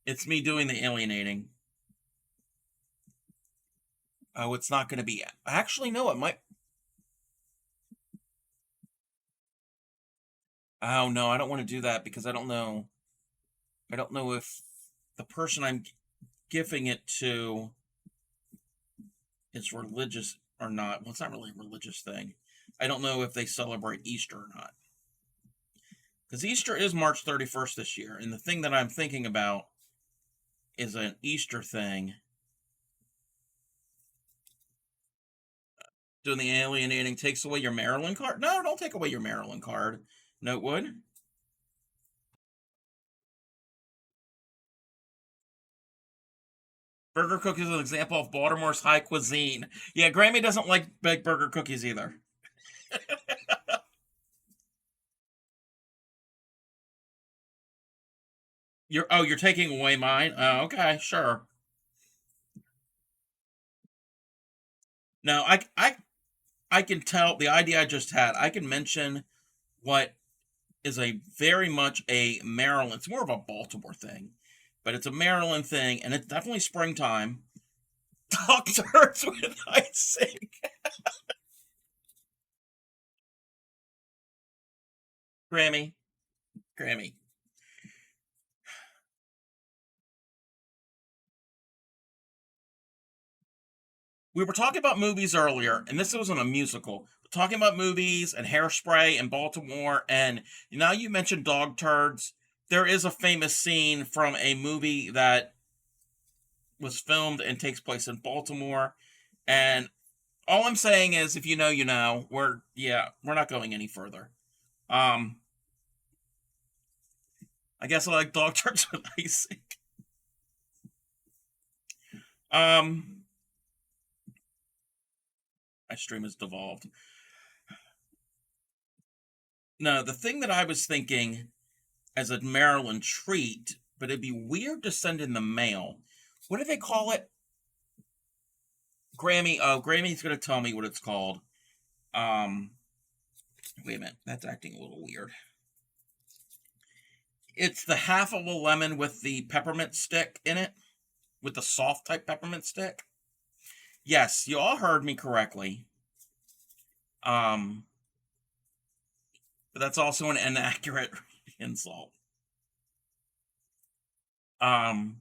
A: it's me doing the alienating. Oh, it's not going to be. Actually, no, it might. Oh no, I don't want to do that because I don't know. I don't know if the person I'm giving it to is religious or not. Well, it's not really a religious thing. I don't know if they celebrate Easter or not. Because Easter is March 31st this year. And the thing that I'm thinking about is an Easter thing. Doing the alienating takes away your Maryland card? No, don't take away your Maryland card. No, it would. Burger cookies is an example of Baltimore's high cuisine. Yeah, Grammy doesn't like big burger cookies either. You're taking away mine. Okay, sure. No, I can tell the idea I just had. I can mention what is a very much a Maryland. It's more of a Baltimore thing, but it's a Maryland thing, and it's definitely springtime. Doctors with icing. Grammy, Grammy. We were talking about movies earlier, and this wasn't a musical. We're talking about movies and Hairspray and Baltimore, and now you mentioned dog turds. There is a famous scene from a movie that was filmed and takes place in Baltimore, and all I'm saying is, if you know, you know. We're not going any further. Um, I guess I like dog turds with icing. Um, my stream has devolved. No, the thing that I was thinking as a Maryland treat, but it'd be weird to send in the mail. What do they call it? Grammy. Oh, Grammy's gonna tell me what it's called. Um, Wait a minute. That's acting a little weird. It's the half of a lemon with the peppermint stick in it, with the soft type peppermint stick. Yes, you all heard me correctly. Um, but that's also an inaccurate insult. Um,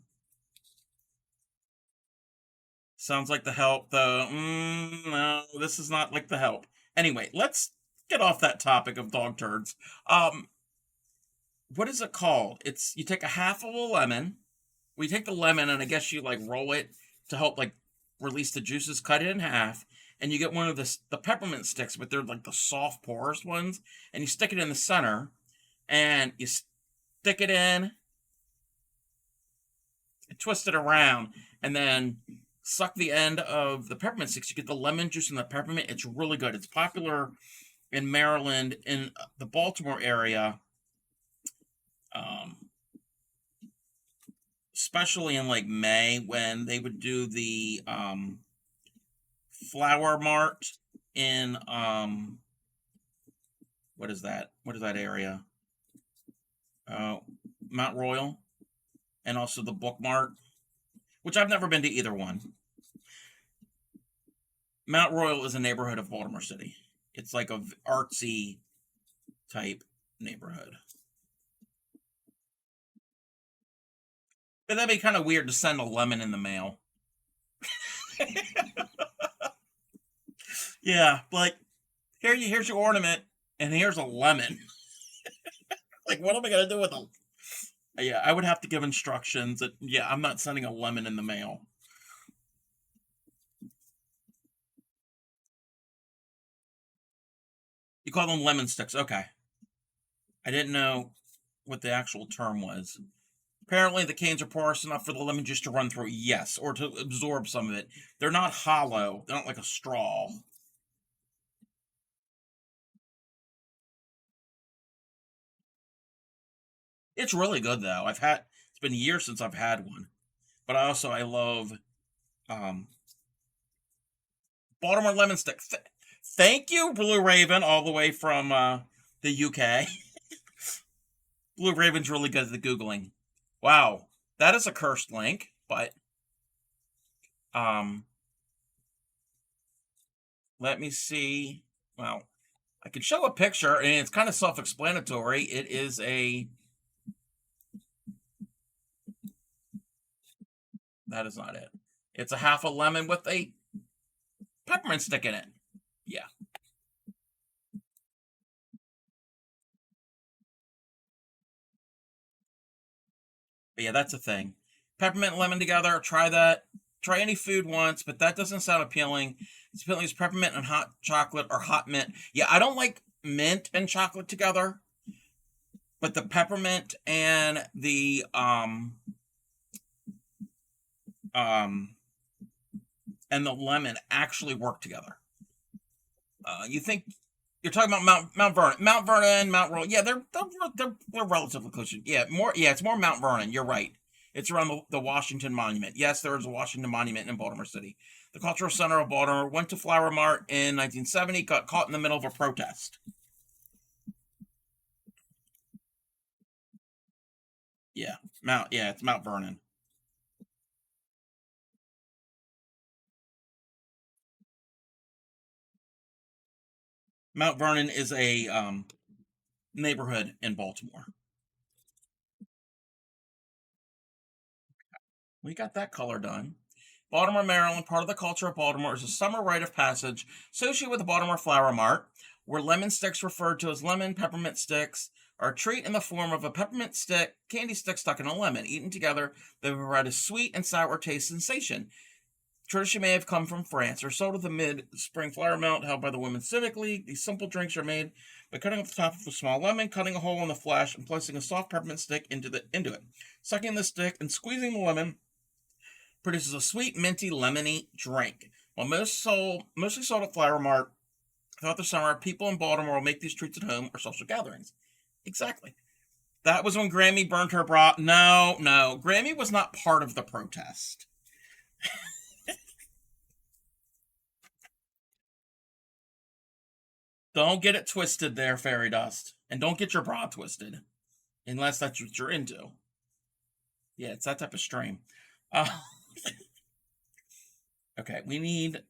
A: Sounds like the help, though. No, this is not like the help. Anyway, let's get off that topic of dog turds. Um, what is it called? It's you take a half of a lemon. We take the lemon and I guess you like roll it to help like release the juices. Cut it in half, and you get one of the peppermint sticks, but they're like the soft porous ones, and you stick it in the center, and you stick it in, and twist it around, and then suck the end of the peppermint sticks. You get the lemon juice and the peppermint. It's really good. It's popular in Maryland, in the Baltimore area, um, especially in like May when they would do the flower mart in what is that? What is that area? Uh, Mount Royal, and also the Book Mart, which I've never been to either one. Mount Royal is a neighborhood of Baltimore City. It's like a artsy type neighborhood. But that'd be kind of weird to send a lemon in the mail. Yeah, like here's your ornament, and here's a lemon. Like, what am I gonna do with a? Yeah, I would have to give instructions that yeah, I'm not sending a lemon in the mail. You call them lemon sticks, okay? I didn't know what the actual term was. Apparently, the canes are porous enough for the lemon juice to run through. Yes, or to absorb some of it. They're not hollow. They're not like a straw. It's really good though. It's been years since I've had one, but I love um, Baltimore lemon stick. Thank you, Blue Raven, all the way from the UK. Blue Raven's really good at the googling. Wow, that is a cursed link, but um, let me see. Well, I can show a picture, and it's kind of self-explanatory. It is a that is not it. It's a half a lemon with a peppermint stick in it. Yeah. But yeah, that's a thing. Peppermint and lemon together. Try that. Try any food once, but that doesn't sound appealing. It's appealing as peppermint and hot chocolate or hot mint. Yeah, I don't like mint and chocolate together, but the peppermint and the um and the lemon actually work together. You think you're talking about Mount Vernon, Mount Royal. Yeah, they're relatively close. Yeah, more. Yeah, it's more Mount Vernon. You're right. It's around the Washington Monument. Yes, there is a Washington Monument in Baltimore City. The cultural center of Baltimore went to Flower Mart in 1970. Got caught in the middle of a protest. Yeah, Mount. Yeah, it's Mount Vernon. Mount Vernon is a neighborhood in Baltimore. We got that color done. Baltimore, Maryland, part of the culture of Baltimore, is a summer rite of passage associated with the Baltimore Flower Mart, where lemon sticks, referred to as lemon peppermint sticks, are a treat in the form of a peppermint stick, candy stick stuck in a lemon. Eaten together, they provide a sweet and sour taste sensation. Tradition may have come from France or sold at the mid-spring flower melt held by the Women's Civic League. These simple drinks are made by cutting off the top of a small lemon, cutting a hole in the flesh, and placing a soft peppermint stick into it. Sucking the stick and squeezing the lemon produces a sweet, minty, lemony drink. While mostly sold at Flower Mart throughout the summer, people in Baltimore will make these treats at home or social gatherings. Exactly. That was when Grammy burned her bra. No, no. Grammy was not part of the protest. Don't get it twisted there, Fairy Dust. And don't get your bra twisted. Unless that's what you're into. Yeah, it's that type of stream. Uh, okay, we need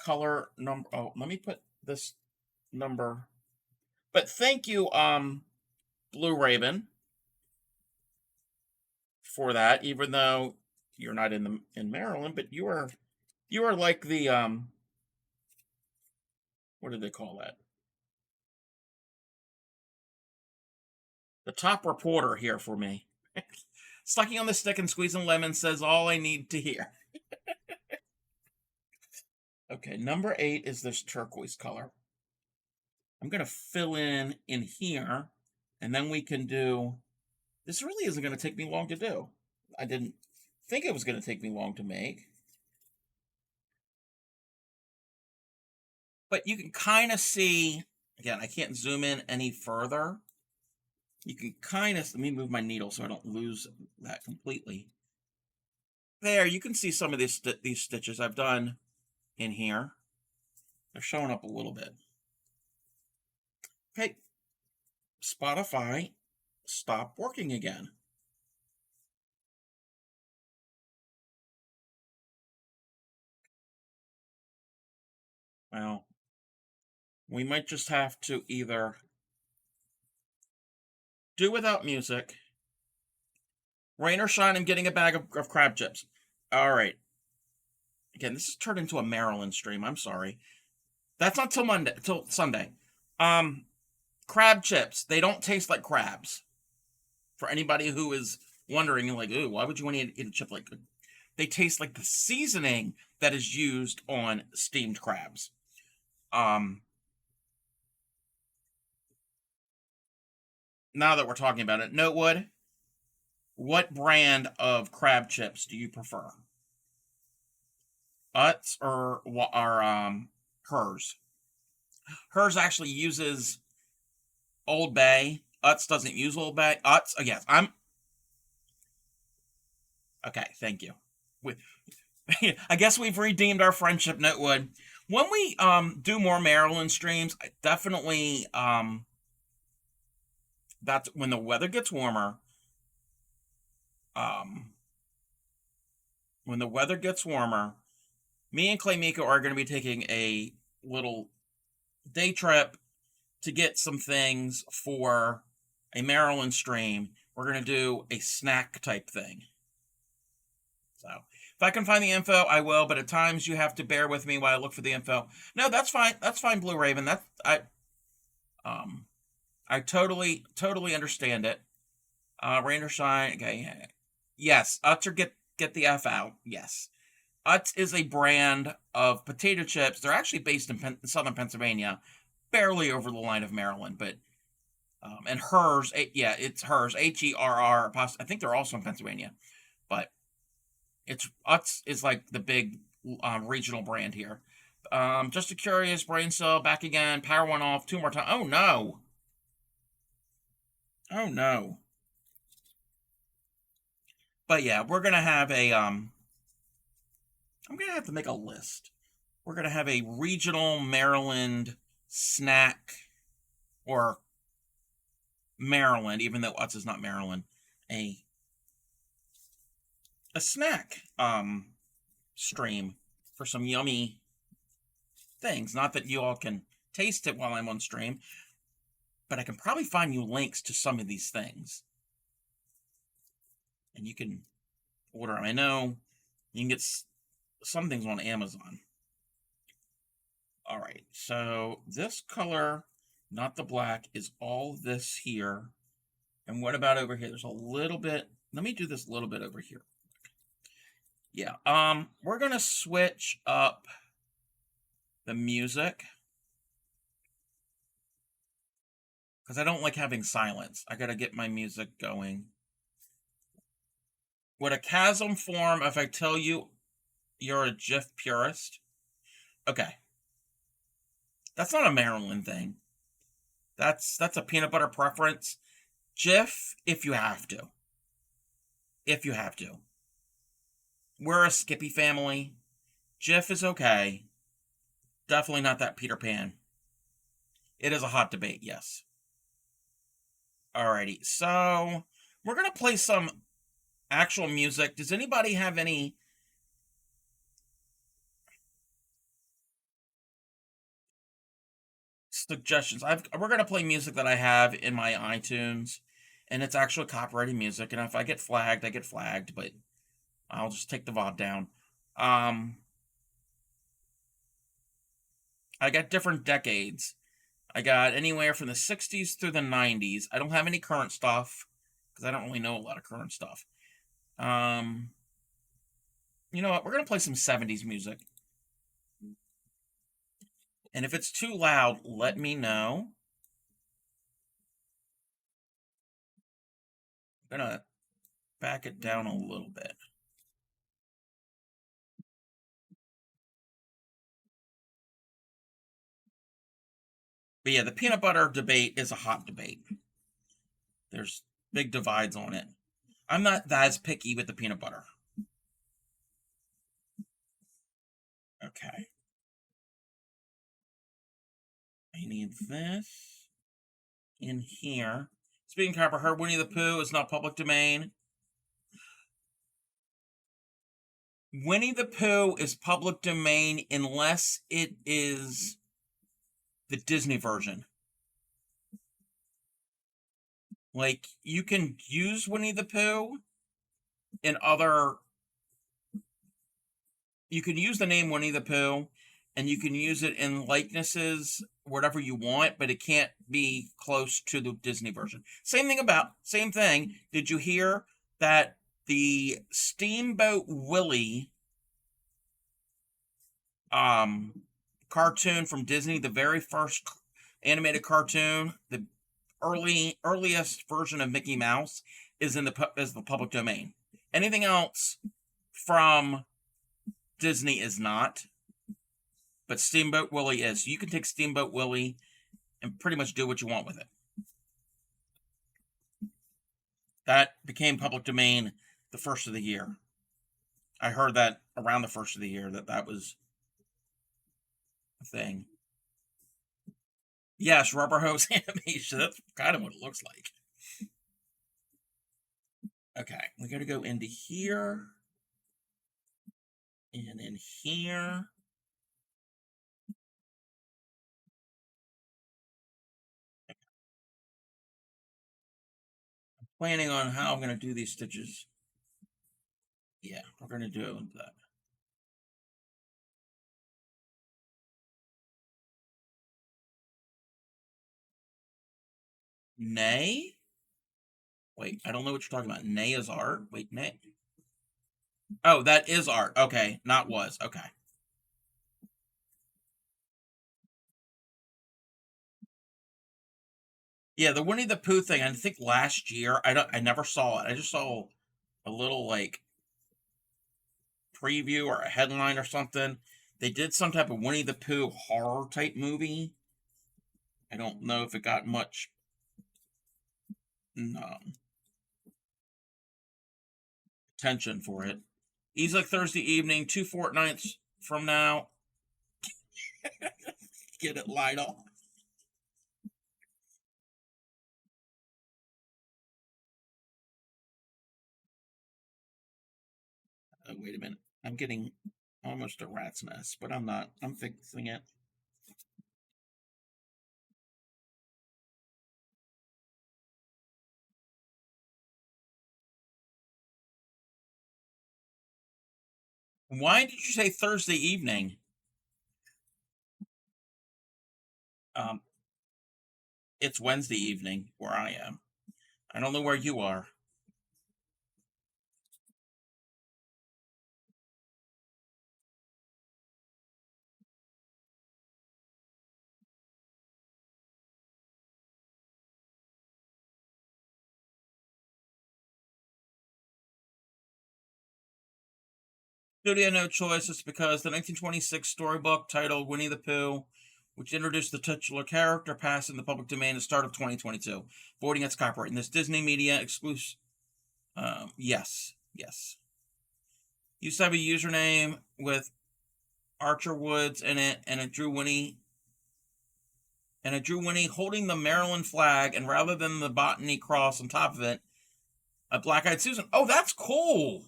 A: color number. Oh, let me put this number. But thank you, Blue Raven, for that. Even though you're not in Maryland, but you are like the what do they call that? The top reporter here for me. Sucking on the stick and squeezing lemon says all I need to hear. Okay, number 8 is this turquoise color. I'm going to fill in here, and then we can do... This really isn't going to take me long to do. I didn't think it was going to take me long to make. But you can kind of see... Again, I can't zoom in any further. You can kind of... Let me move my needle so I don't lose that completely. There, you can see some of these stitches I've done in here. They're showing up a little bit. Okay, Spotify, stop working again. Well, we might just have to either do without music, rain or shine, I'm getting a bag of crab chips. All right. Again, this has turned into a Maryland stream. I'm sorry. That's not till Sunday. Crab chips. They don't taste like crabs. For anybody who is wondering, like, ooh, why would you want to eat a chip like that? They taste like the seasoning that is used on steamed crabs. Now that we're talking about it, Notewood, what brand of crab chips do you prefer? Utz or Hers? Hers actually uses Old Bay. Utz doesn't use Old Bay. Utz, yes, okay. Thank you. I guess we've redeemed our friendship, Notewood. When we do more Maryland streams, I definitely that's when the weather gets warmer. When the weather gets warmer, me and Clay Miko are going to be taking a little day trip to get some things for a Maryland stream. We're going to do a snack type thing. So if I can find the info, I will. But at times you have to bear with me while I look for the info. No, that's fine. That's fine, Blue Raven. I totally understand it. Rain or shine. Okay. Yes, Utz or get the F out. Yes. Utz is a brand of potato chips. They're actually based in southern Pennsylvania, barely over the line of Maryland. But and Hers, it's Hers, Herr. I think they're also in Pennsylvania, but it's Utz is like the big regional brand here. Just a curious brain cell back again. Power went off 2 more times. Oh no! Oh no! But yeah, we're gonna have a I'm gonna have to make a list. We're gonna have a regional Maryland snack, or Maryland, even though Utz is not Maryland, a snack stream for some yummy things. Not that you all can taste it while I'm on stream, but I can probably find you links to some of these things, and you can order them. I know you can get some things on Amazon. All right, so this color, not the black, is all this here. And what about over here? There's a little bit. Let me do this little bit over here. Yeah, we're gonna switch up the music because I don't like having silence. I gotta get my music going. Would a chasm form if I tell you you're a Jif purist? Okay. That's not a Maryland thing. That's a peanut butter preference. Jif, if you have to. If you have to. We're a Skippy family. Jif is okay. Definitely not that Peter Pan. It is a hot debate, yes. Alrighty, so we're going to play some actual music. Does anybody have any... suggestions. We're gonna play music that I have in my iTunes, and it's actually copyrighted music. And if I get flagged, I get flagged. But I'll just take the VOD down. Um, I got different decades. I got anywhere from the '60s through the '90s. I don't have any current stuff because I don't really know a lot of current stuff. Um, you know what? We're gonna play some '70s music, and if it's too loud, let me know. I'm gonna back it down a little bit. But yeah, the peanut butter debate is a hot debate. There's big divides on it. I'm not as picky with the peanut butter. Okay. I need this in here. Speaking of copper, heard Winnie the Pooh is not public domain. Winnie the Pooh is public domain unless it is the Disney version. Like, you can use Winnie the Pooh in other. You can use the name Winnie the Pooh, and you can use it in likenesses, whatever you want, but it can't be close to the Disney version. Same thing. Did you hear that the Steamboat Willie cartoon from Disney, the very first animated cartoon, the earliest version of Mickey Mouse, is the public domain. Anything else from Disney is not, but Steamboat Willie is. You can take Steamboat Willie and pretty much do what you want with it. That became public domain the first of the year. I heard that around the first of the year that was a thing. Yes, rubber hose animation. That's kind of what it looks like. Okay, we got to go into here and in here. I'm planning on how I'm going to do these stitches. Yeah, we're going to do that. Nay? Wait, I don't know what you're talking about. Nay is art? Wait, nay. Oh, that is art. Okay, not was. Okay. Yeah, the Winnie the Pooh thing, I think last year, I never saw it. I just saw a little like preview or a headline or something. They did some type of Winnie the Pooh horror type movie. I don't know if it got much attention for it. Easy like Thursday evening, 2 fortnights from now. Get it light off. Wait a minute. I'm getting almost a rat's nest, but I'm not. I'm fixing it. Why did you say Thursday evening? Um, it's Wednesday evening where I am. I don't know where you are. Studio No Choice is because the 1926 storybook titled Winnie the Pooh, which introduced the titular character, passed in the public domain at the start of 2022, voiding its copyright. And this Disney media exclusive. Yes. Used to have a username with Archer Woods in it, and it drew Winnie. And it drew Winnie holding the Maryland flag, and rather than the botany cross on top of it, a black-eyed Susan. Oh, that's cool.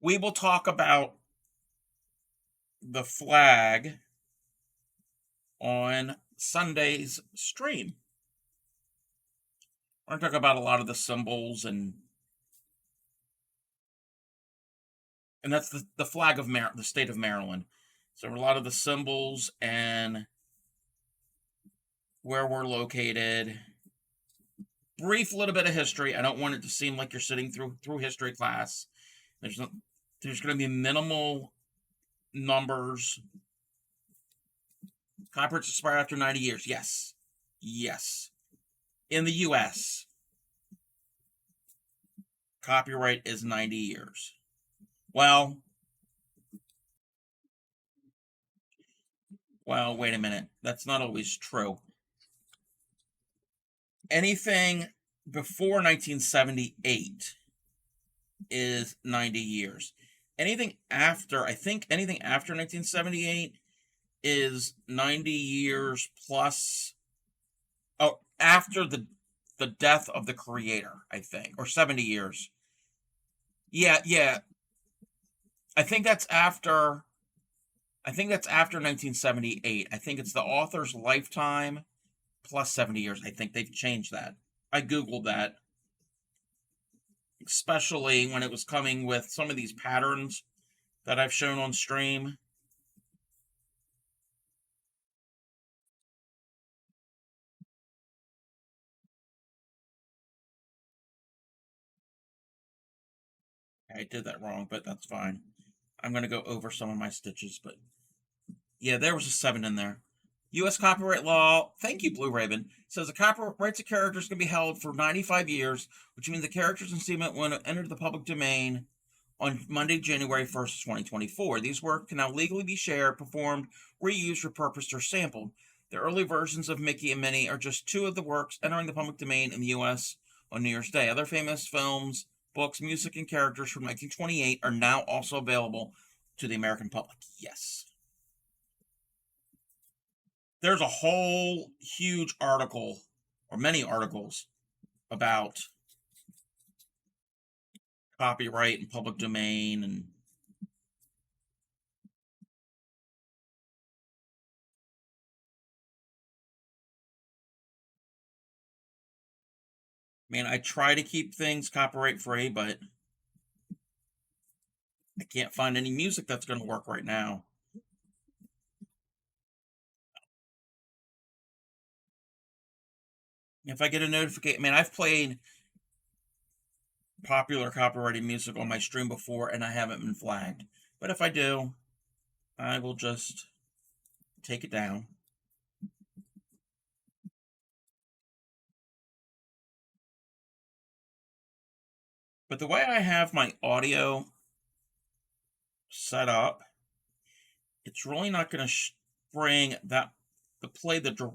A: We will talk about the flag on Sunday's stream. We're going to talk about a lot of the symbols, and that's the flag of the state of Maryland. So a lot of the symbols and where we're located. Brief little bit of history. I don't want it to seem like you're sitting through history class. There's going to be minimal numbers. Copyrights expire after 90 years. Yes. Yes. In the US, copyright is 90 years. Well, wait a minute. That's not always true. Anything before 1978 is 90 years. Anything after 1978 is 90 years plus. Oh, after the death of the creator, I think, or 70 years. Yeah. I think that's after 1978. I think it's the author's lifetime plus 70 years. I think they've changed that. I Googled that, especially when it was coming with some of these patterns that I've shown on stream. I did that wrong, but that's fine. I'm going to go over some of my stitches, but yeah, there was a 7 in there. U.S. copyright law, thank you, Blue Raven, says the copyrights of characters can be held for 95 years, which means the characters in statement when it entered the public domain on Monday, January 1st, 2024. These works can now legally be shared, performed, reused, repurposed, or sampled. The early versions of Mickey and Minnie are just 2 of the works entering the public domain in the U.S. on New Year's Day. Other famous films, books, music, and characters from 1928 are now also available to the American public. Yes. There's a whole huge article, or many articles, about copyright and public domain, and man, I try to keep things copyright free, but I can't find any music that's going to work right now. If I get a notification, man, I've played popular copyrighted music on my stream before and I haven't been flagged. But if I do, I will just take it down. But the way I have my audio set up, it's really not going to bring that to play the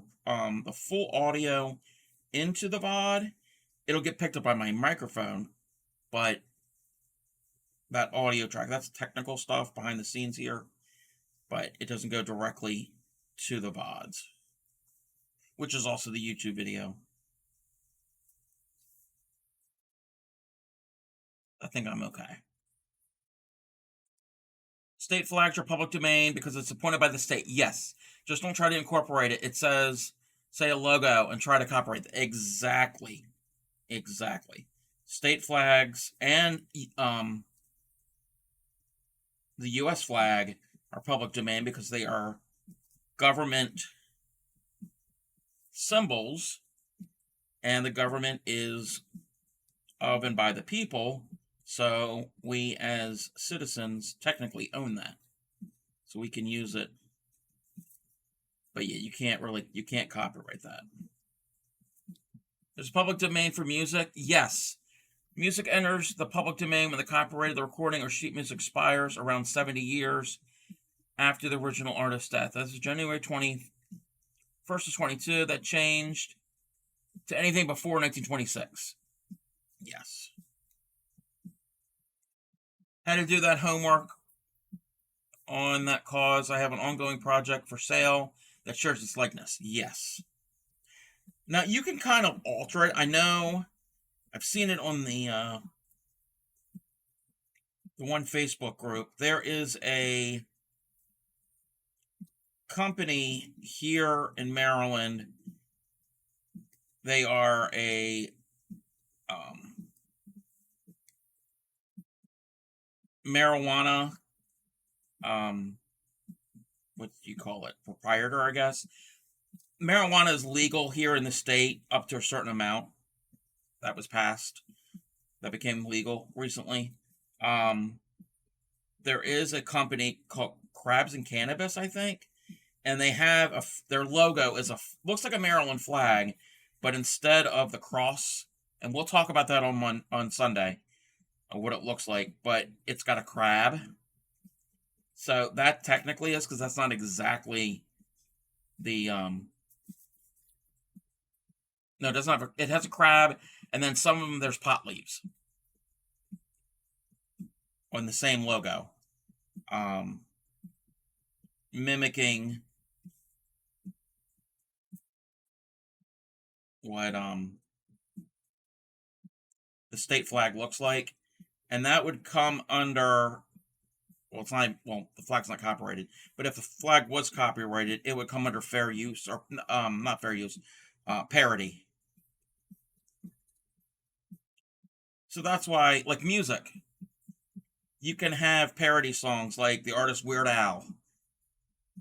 A: full audio into the VOD. It'll get picked up by my microphone, but that audio track, that's technical stuff behind the scenes here, but it doesn't go directly to the VODs, which is also the YouTube video. I think I'm okay. State flags are public domain because it's appointed by the state. Yes. Just don't try to incorporate it. It says, say, a logo and try to copyright it. Exactly. State flags and the U.S. flag are public domain because they are government symbols, and the government is of and by the people. So we as citizens technically own that. So we can use it. But yeah, you can't copyright that. There's public domain for music. Yes. Music enters the public domain when the copyright of the recording or sheet music expires around 70 years after the original artist's death. That's January 21st of 22. That changed to anything before 1926. Yes. Had to do that homework on that cause. I have an ongoing project for sale that shares its likeness. Yes. Now you can kind of alter it. I know I've seen it on the one Facebook group. There is a company here in Maryland. They are a um, marijuana, um, what do you call it? Proprietor, I guess. Marijuana is legal here in the state up to a certain amount that was passed, that became legal recently. Um, there is a company called Crabs and Cannabis, I think, and they have their logo is looks like a Maryland flag, but instead of the cross, and we'll talk about that on Sunday, what it looks like, but it's got a crab. So that technically is because that's not exactly the no, it doesn't have it has a crab, and then some of them there's pot leaves on the same logo, um, mimicking what the state flag looks like, and that would come under. Well, it's not. Well, the flag's not copyrighted, but if the flag was copyrighted, it would come under fair use or not fair use, parody. So that's why, like music, you can have parody songs like the artist Weird Al.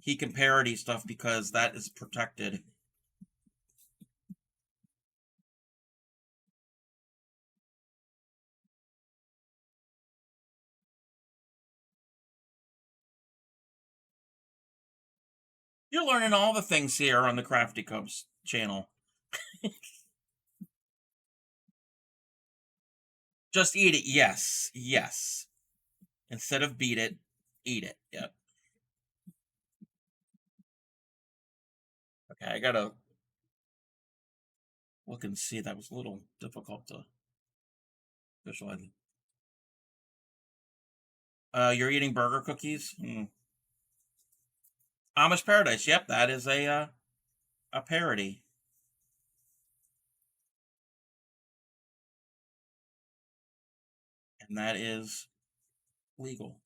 A: He can parody stuff because that is protected. You're learning all the things here on the Crafty Cubs channel. Just eat it. Yes. Yes. Instead of beat it, eat it. Yep. Okay, I gotta look and see. That was a little difficult to visualize. You're eating burger cookies? Amish Paradise. Yep, that is a parody, and that is legal.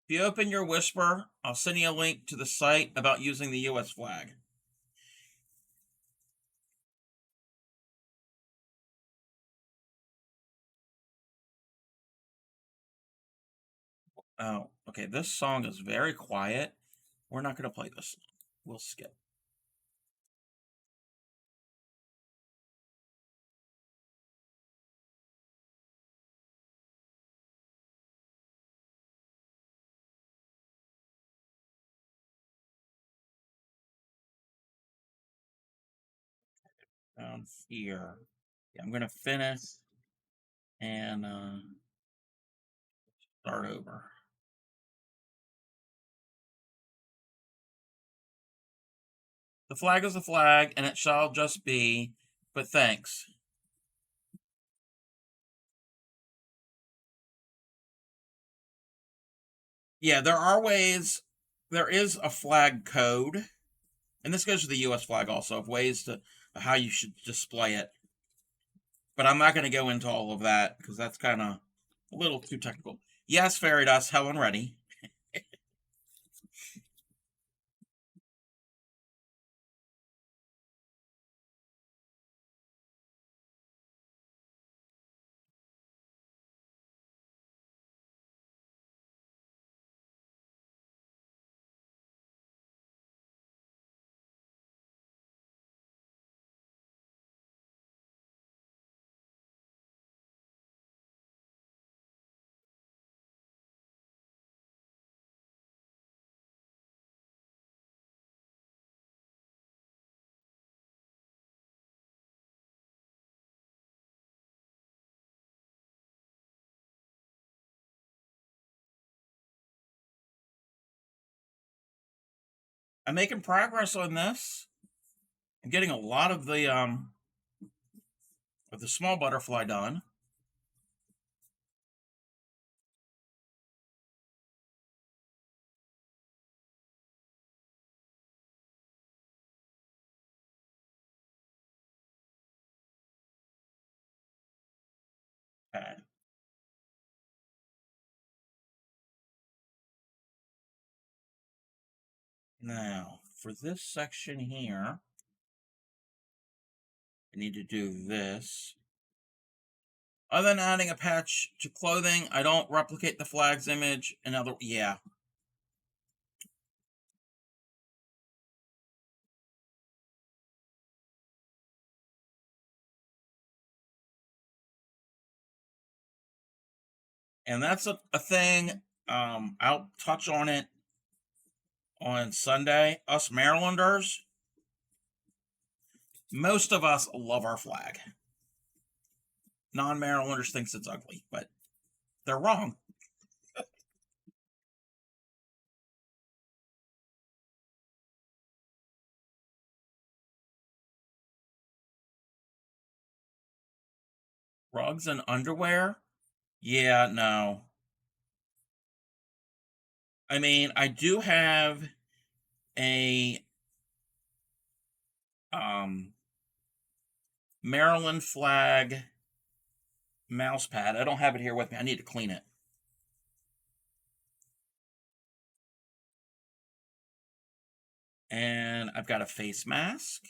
A: If you open your Whisper, I'll send you a link to the site about using the U.S. flag. Oh, okay. This song is very quiet. We're not going to play this. We'll skip. Down here. Yeah, I'm going to finish and start over. The flag is a flag, and it shall just be, but thanks. Yeah, there are ways. There is a flag code, and this goes to the U.S. flag also, of ways to how you should display it. But I'm not going to go into all of that because that's kind of a little too technical. Yes, fairy dust, Helen ready. I'm making progress on this. I'm getting a lot of the small butterfly done. Okay. Now, for this section here, I need to do this. Other than adding a patch to clothing, I don't replicate the flag's image. Yeah. And that's a thing. I'll touch on it on Sunday. Us Marylanders, most of us love our flag. Non-Marylanders thinks it's ugly, but they're wrong. Rugs and underwear? Yeah, no. I mean, I do have a um Maryland flag mouse pad. I don't have it here with me. I need to clean it. And I've got a face mask.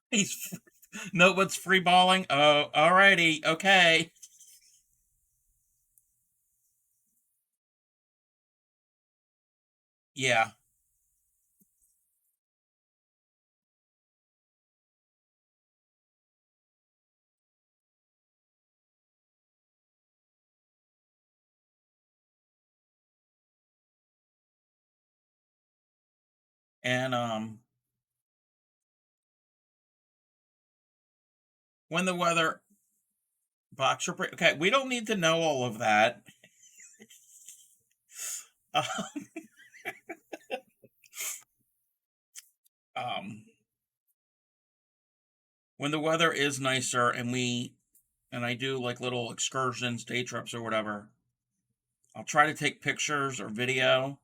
A: He's no one's free balling. Oh, alrighty, okay. Yeah. And when the weather boxer break. Okay, we don't need to know all of that. Uh, um, when the weather is nicer and I do like little excursions, day trips or whatever, I'll try to take pictures or video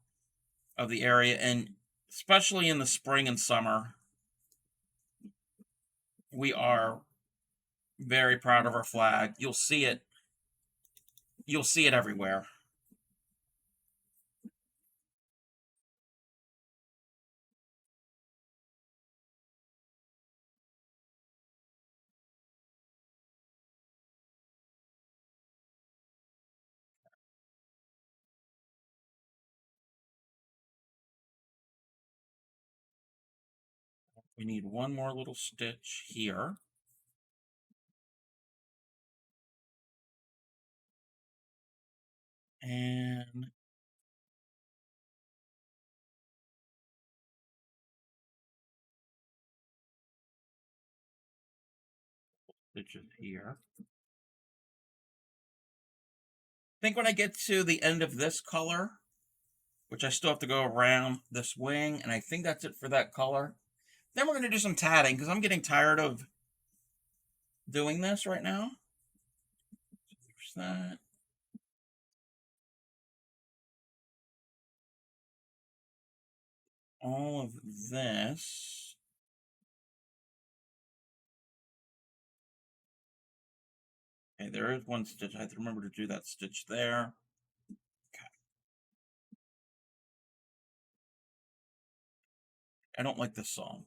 A: of the area, and especially in the spring and summer, we are very proud of our flag. You'll see it. You'll see it everywhere. We need one more little stitch here. And stitches here. I think when I get to the end of this color, which I still have to go around this wing, and I think that's it for that color. Then we're going to do some tatting because I'm getting tired of doing this right now. There's that. All of this. Okay, there is one stitch. I have to remember to do that stitch there. Okay. I don't like this song.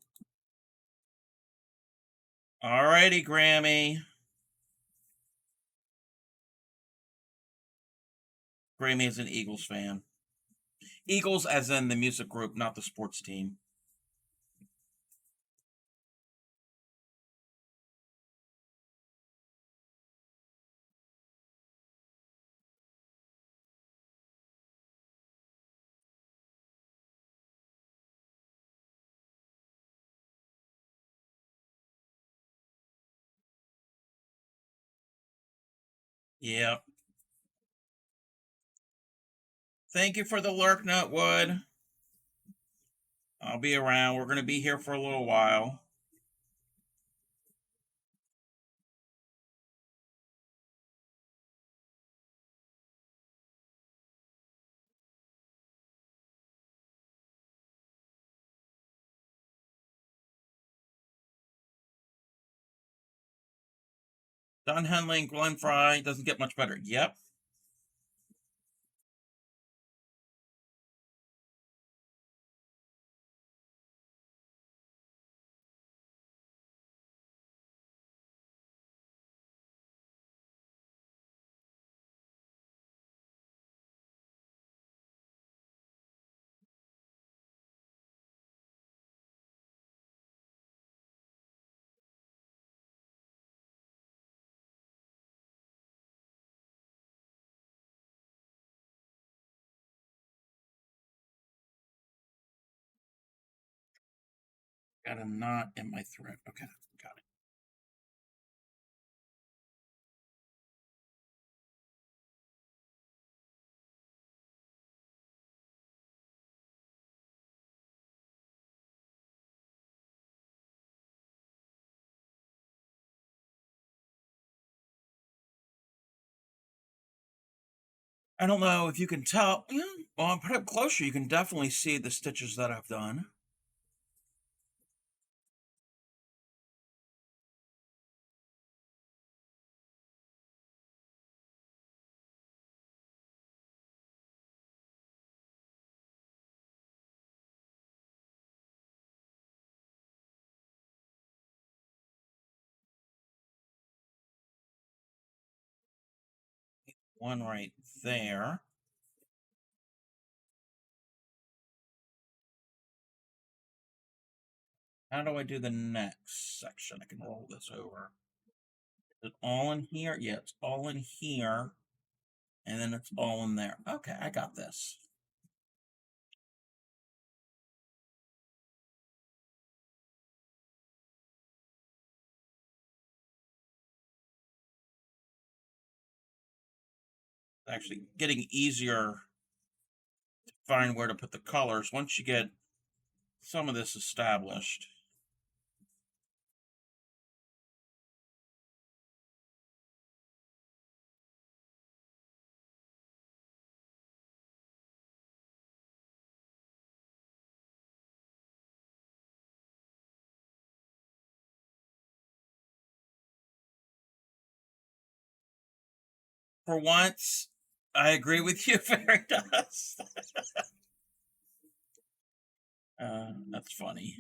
A: Alrighty, Grammy. Grammy is an Eagles fan. Eagles as in the music group, not the sports team. Yeah. Thank you for the lurk, Nutwood. I'll be around. We're going to be here for a little while. Don Henley and Glenn Fry doesn't get much better. Yep. Got a knot in my thread. Okay, got it. I don't know if you can tell. Yeah, well, I'll put it closer. You can definitely see the stitches that I've done. One right there. How do I do the next section? I can roll this over. Is it all in here? Yeah, it's all in here. And then it's all in there. Okay, I got this. It's actually getting easier to find where to put the colors once you get some of this established. For once, I agree with you, Fairy Dust. That's funny.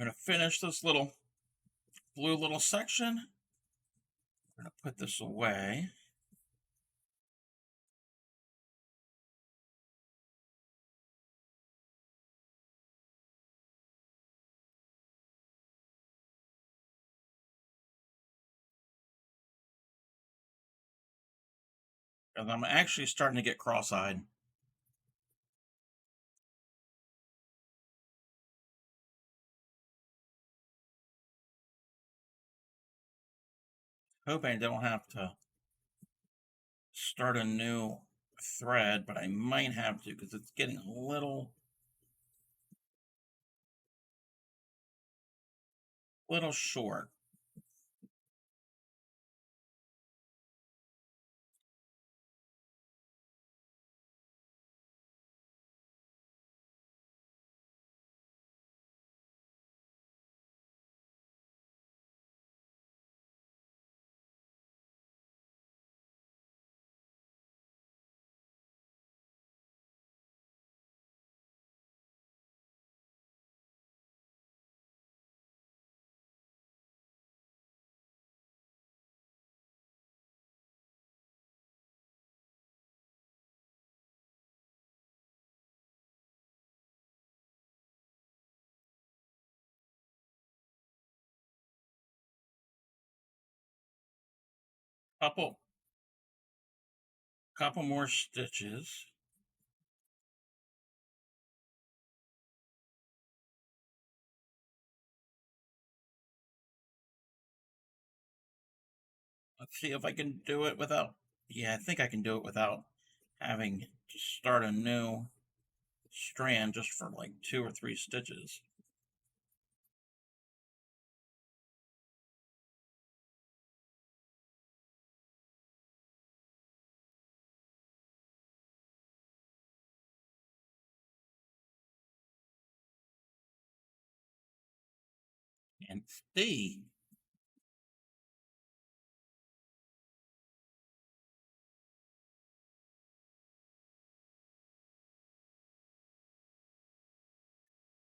A: I'm going to finish this little blue little section. I'm going to put this away. Because I'm actually starting to get cross-eyed. Hoping I don't have to start a new thread, but I might have to because it's getting a little short. couple couple more stitches. Let's see if I can do it without, yeah, I think I can do it without having to start a new strand just for like 2 or 3 stitches. And see,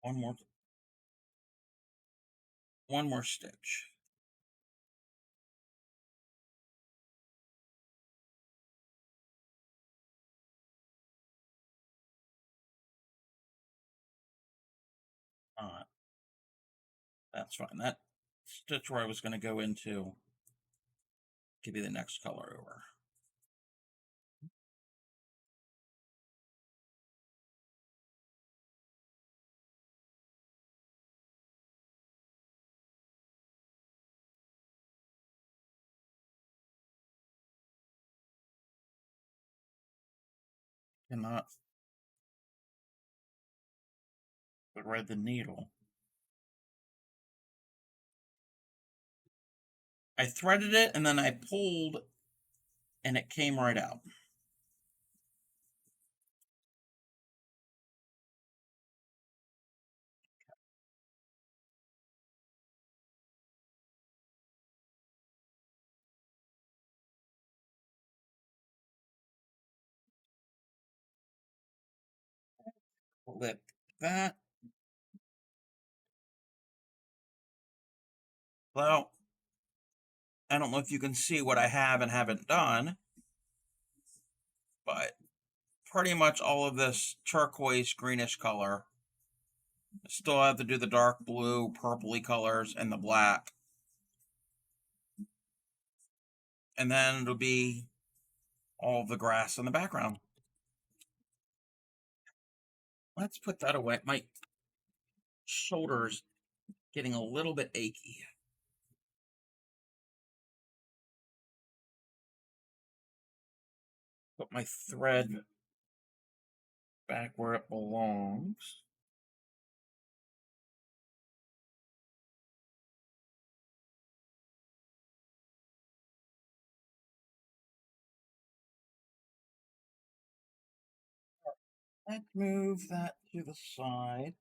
A: one more one more stitch. Uh, that's fine. That stitch where I was going to go into to be the next color over. Cannot thread the needle. I threaded it and then I pulled and it came right out. Flip that. Well, I don't know if you can see what I have and haven't done, but pretty much all of this turquoise greenish color. I still have to do the dark blue, purpley colors and the black. And then it'll be all of the grass in the background. Let's put that away. My shoulder's getting a little bit achy. Put my thread back where it belongs. Let's move that to the side.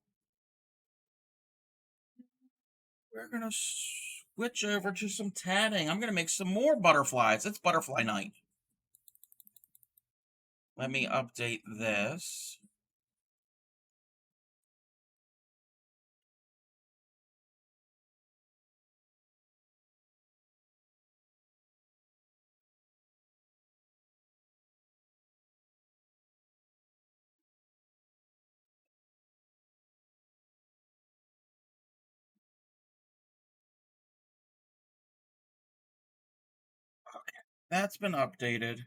A: We're gonna switch over to some tatting. I'm gonna make some more butterflies. It's butterfly night. Let me update this. Okay, that's been updated.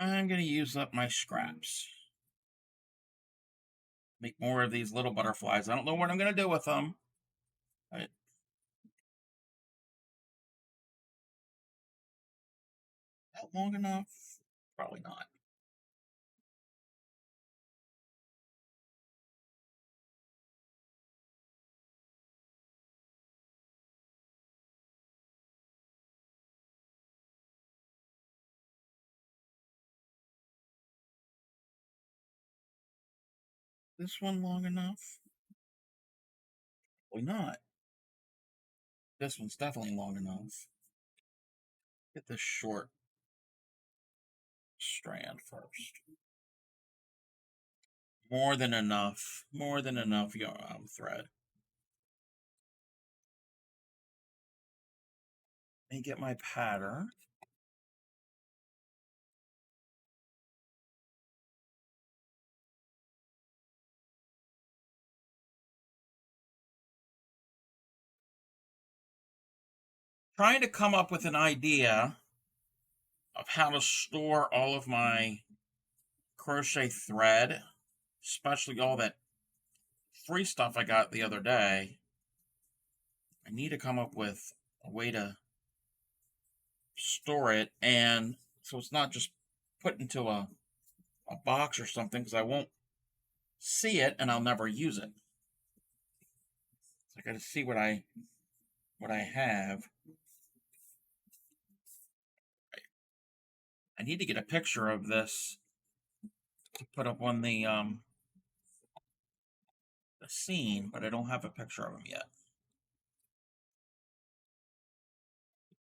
A: I'm gonna use up my scraps. Make more of these little butterflies. I don't know what I'm gonna do with them. But that long enough? Probably not. This one long enough? Probably not. This one's definitely long enough. Get this short strand first. More than enough. More than enough thread. Let me get my pattern. Trying to come up with an idea of how to store all of my crochet thread, especially all that free stuff I got the other day. I need to come up with a way to store it, and so it's not just put into a box or something, because I won't see it and I'll never use it. So I got to see what I have. I need to get a picture of this to put up on the scene, but I don't have a picture of him yet.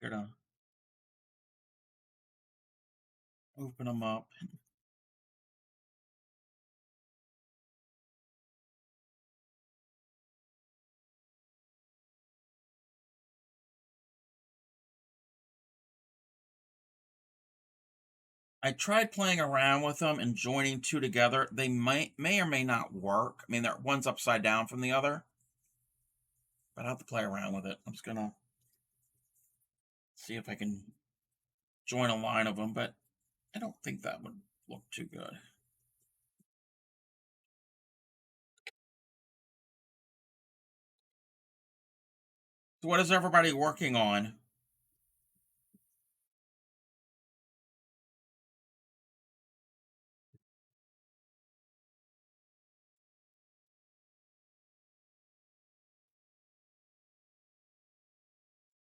A: I'm gonna open them up. I tried playing around with them and joining two together. They may or may not work. I mean, one's upside down from the other, but I'll have to play around with it. I'm just gonna see if I can join a line of them, but I don't think that would look too good. So what is everybody working on?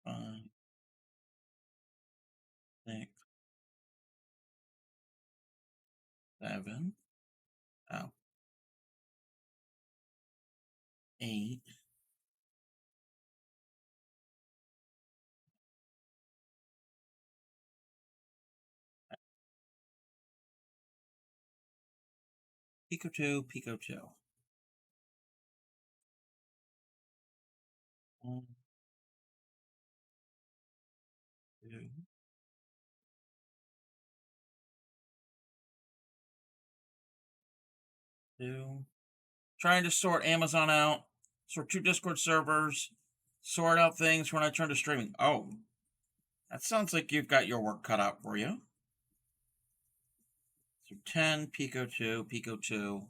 A: Five, 6, 7, oh, 8, Pico 2, Pico 2. 1, 2, 2. Trying to sort Amazon out, sort 2 Discord servers, sort out things when I turn to streaming. Oh, that sounds like you've got your work cut out for you. So 10, Pico 2, Pico 2,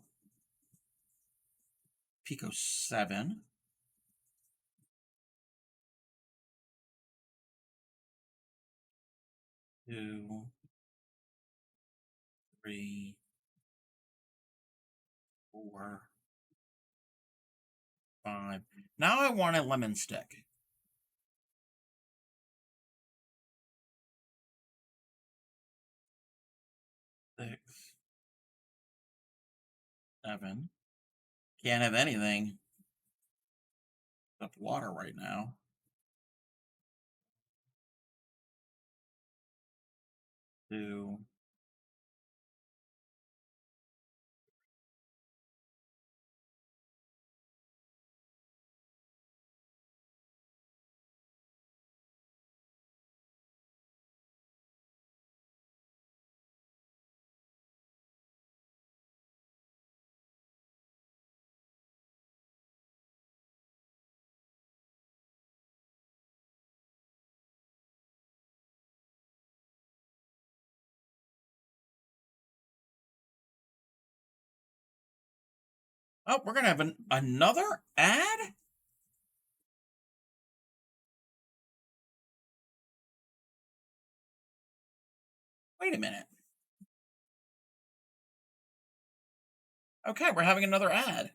A: Pico 7. 2, 3, 4, 5. Now I want a lemon stick. 6, 7. Can't have anything except water right now. 2. Oh, we're gonna have another ad? Wait a minute. Okay, we're having another ad.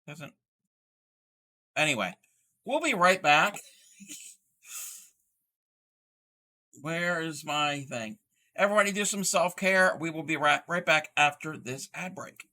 A: Doesn't. Anyway, we'll be right back. Where is my thing? Everybody do some self-care. We will be right back after this ad break.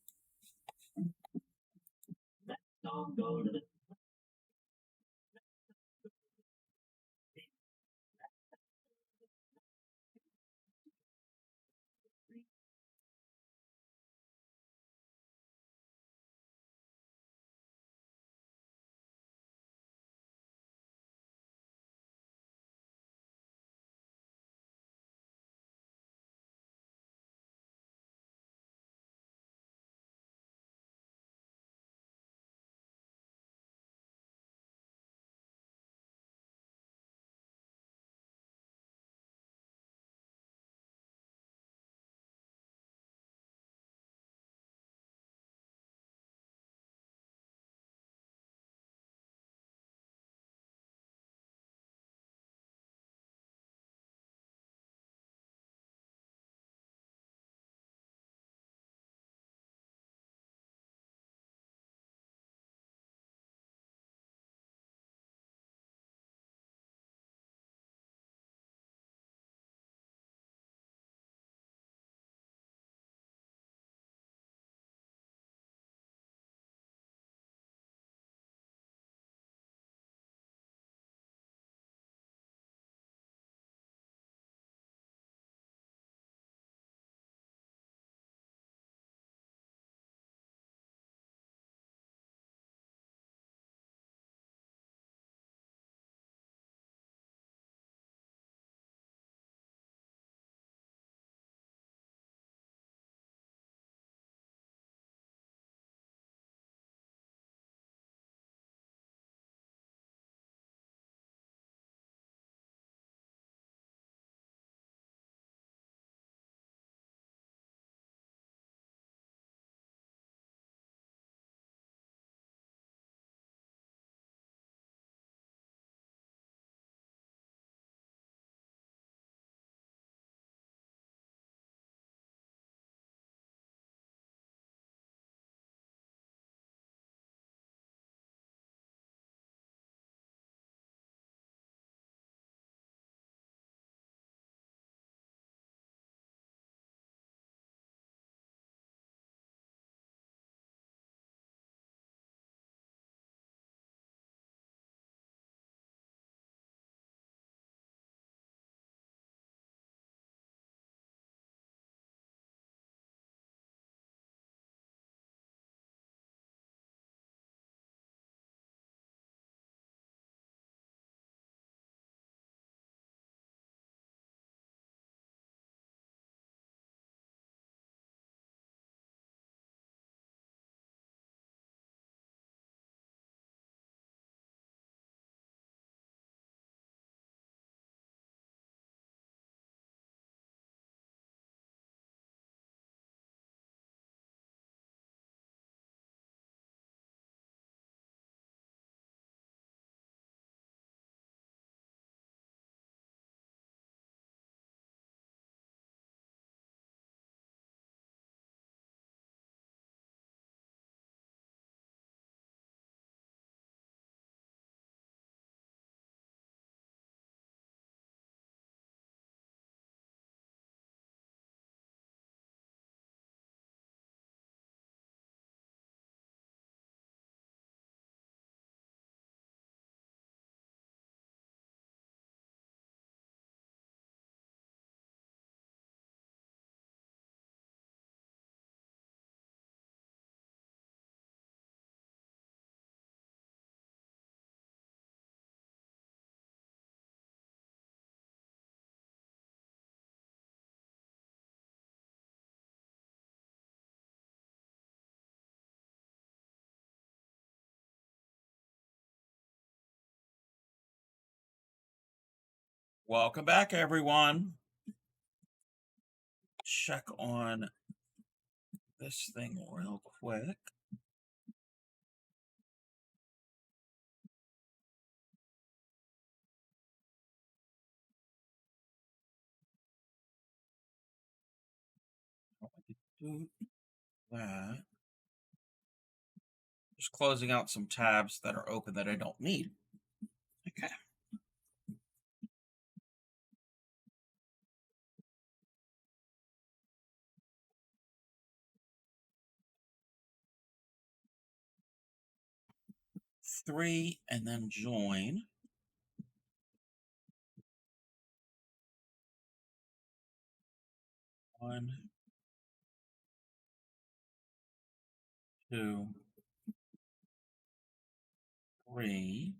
A: Welcome back, everyone. Check on this thing real quick. Do that. Just closing out some tabs that are open that I don't need. Okay. Three and then join. One, two, three.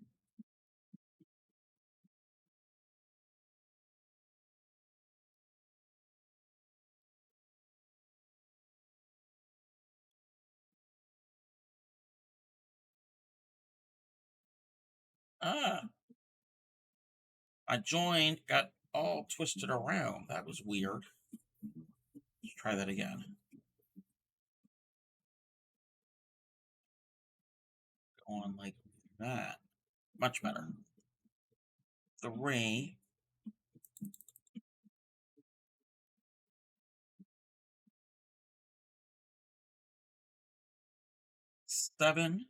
A: Ah, I joined, got all twisted around. That was weird. Let's try that again. Go on like that. Much better. Three, 7,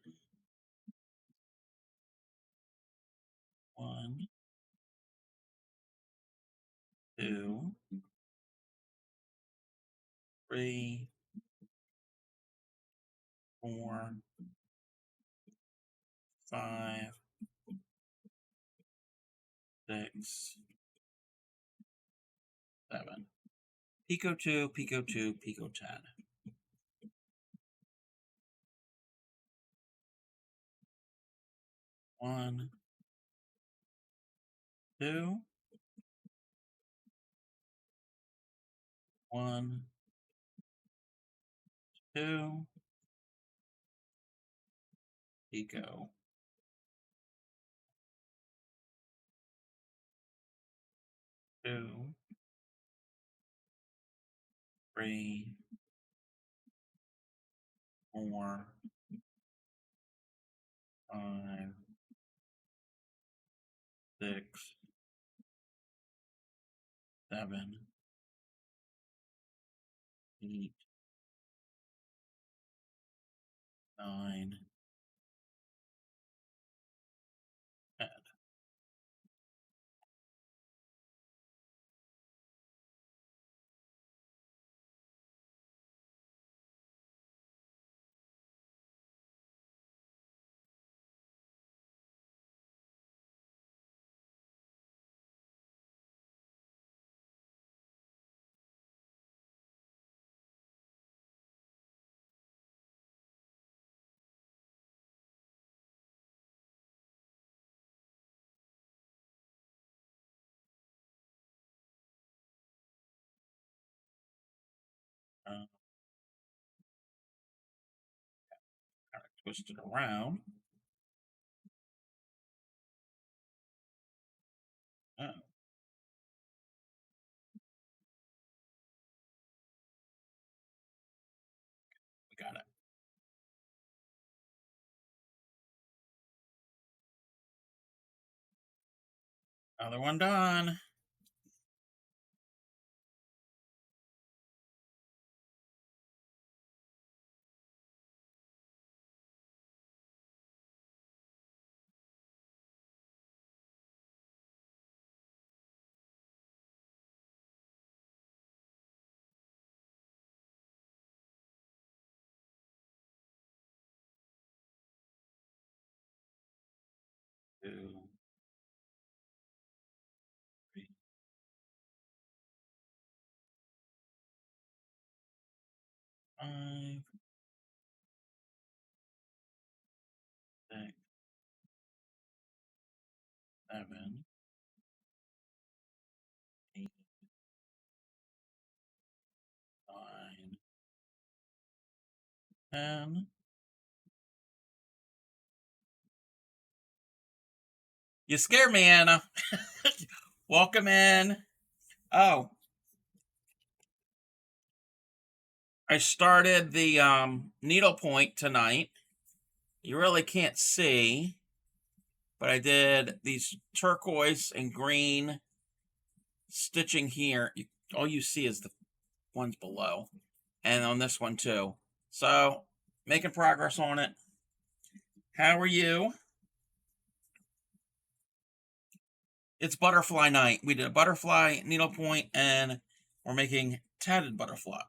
A: 1, 2, 3, 4, 5, 6, 7. Pico 2, Pico 2, Pico 10. 1, 2, 1, 2, Pico. 2, 3, 4, 5, 6, 7, 8, 9, 10. Kind of twist it around. Oh, we got it. Another one done. Two, 3, 5, 6, 7, 8, 9, 10. You scare me, Anna. Welcome in. Oh, I started the needlepoint tonight. You really can't see, but I did these turquoise and green stitching here. All you see is the ones below, and on this one too. So, making progress on it. How are you? It's butterfly night. We did a butterfly needlepoint, and we're making tatted butterflies.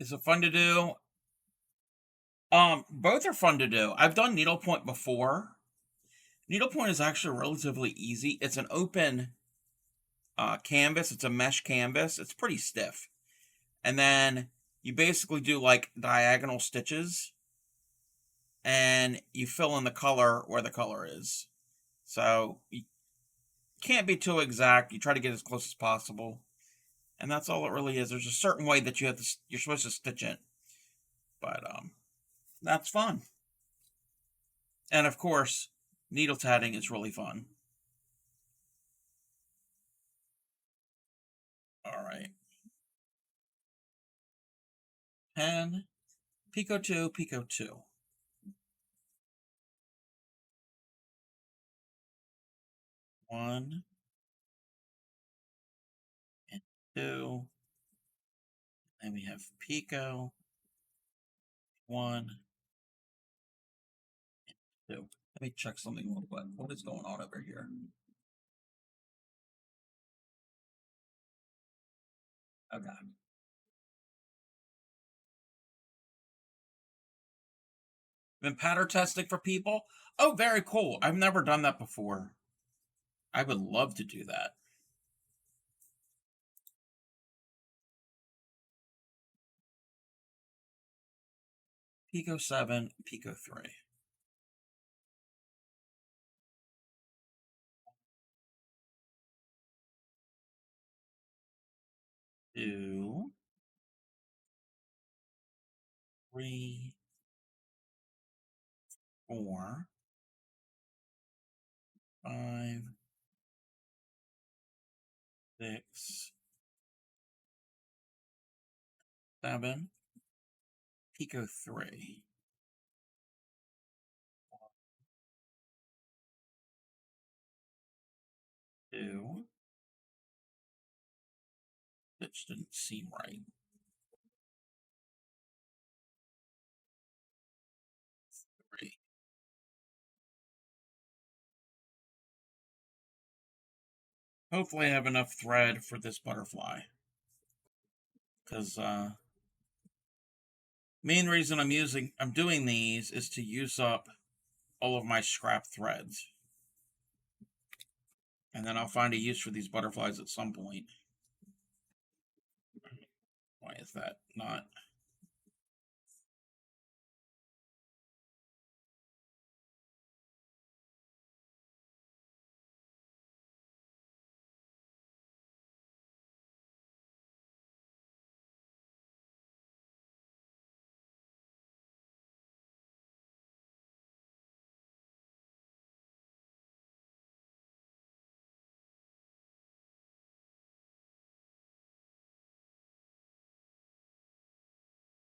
A: Is it fun to do? Both are fun to do. I've done needlepoint before. Needlepoint is actually relatively easy. It's an open canvas. It's a mesh canvas. It's pretty stiff, and then you basically do like diagonal stitches, and you fill in the color where the color is. So you can't be too exact. You try to get as close as possible, and that's all it really is. There's a certain way that you're supposed to stitch it, but that's fun. And of course, needle tatting is really fun. All right. 10, Pico 2, Pico 2. 1 and 2. Then we have Pico 1, 2. Let me check something real quick. What is going on over here? Okay. Been pattern testing for people? Oh, very cool. I've never done that before. I would love to do that. Pico 7, Pico 3. 2, 3, 4, 5, 6, 7, Pico 3. 2. That didn't seem right. 3. Hopefully I have enough thread for this butterfly. Because main reason I'm doing these is to use up all of my scrap threads. And then I'll find a use for these butterflies at some point. Why is that not?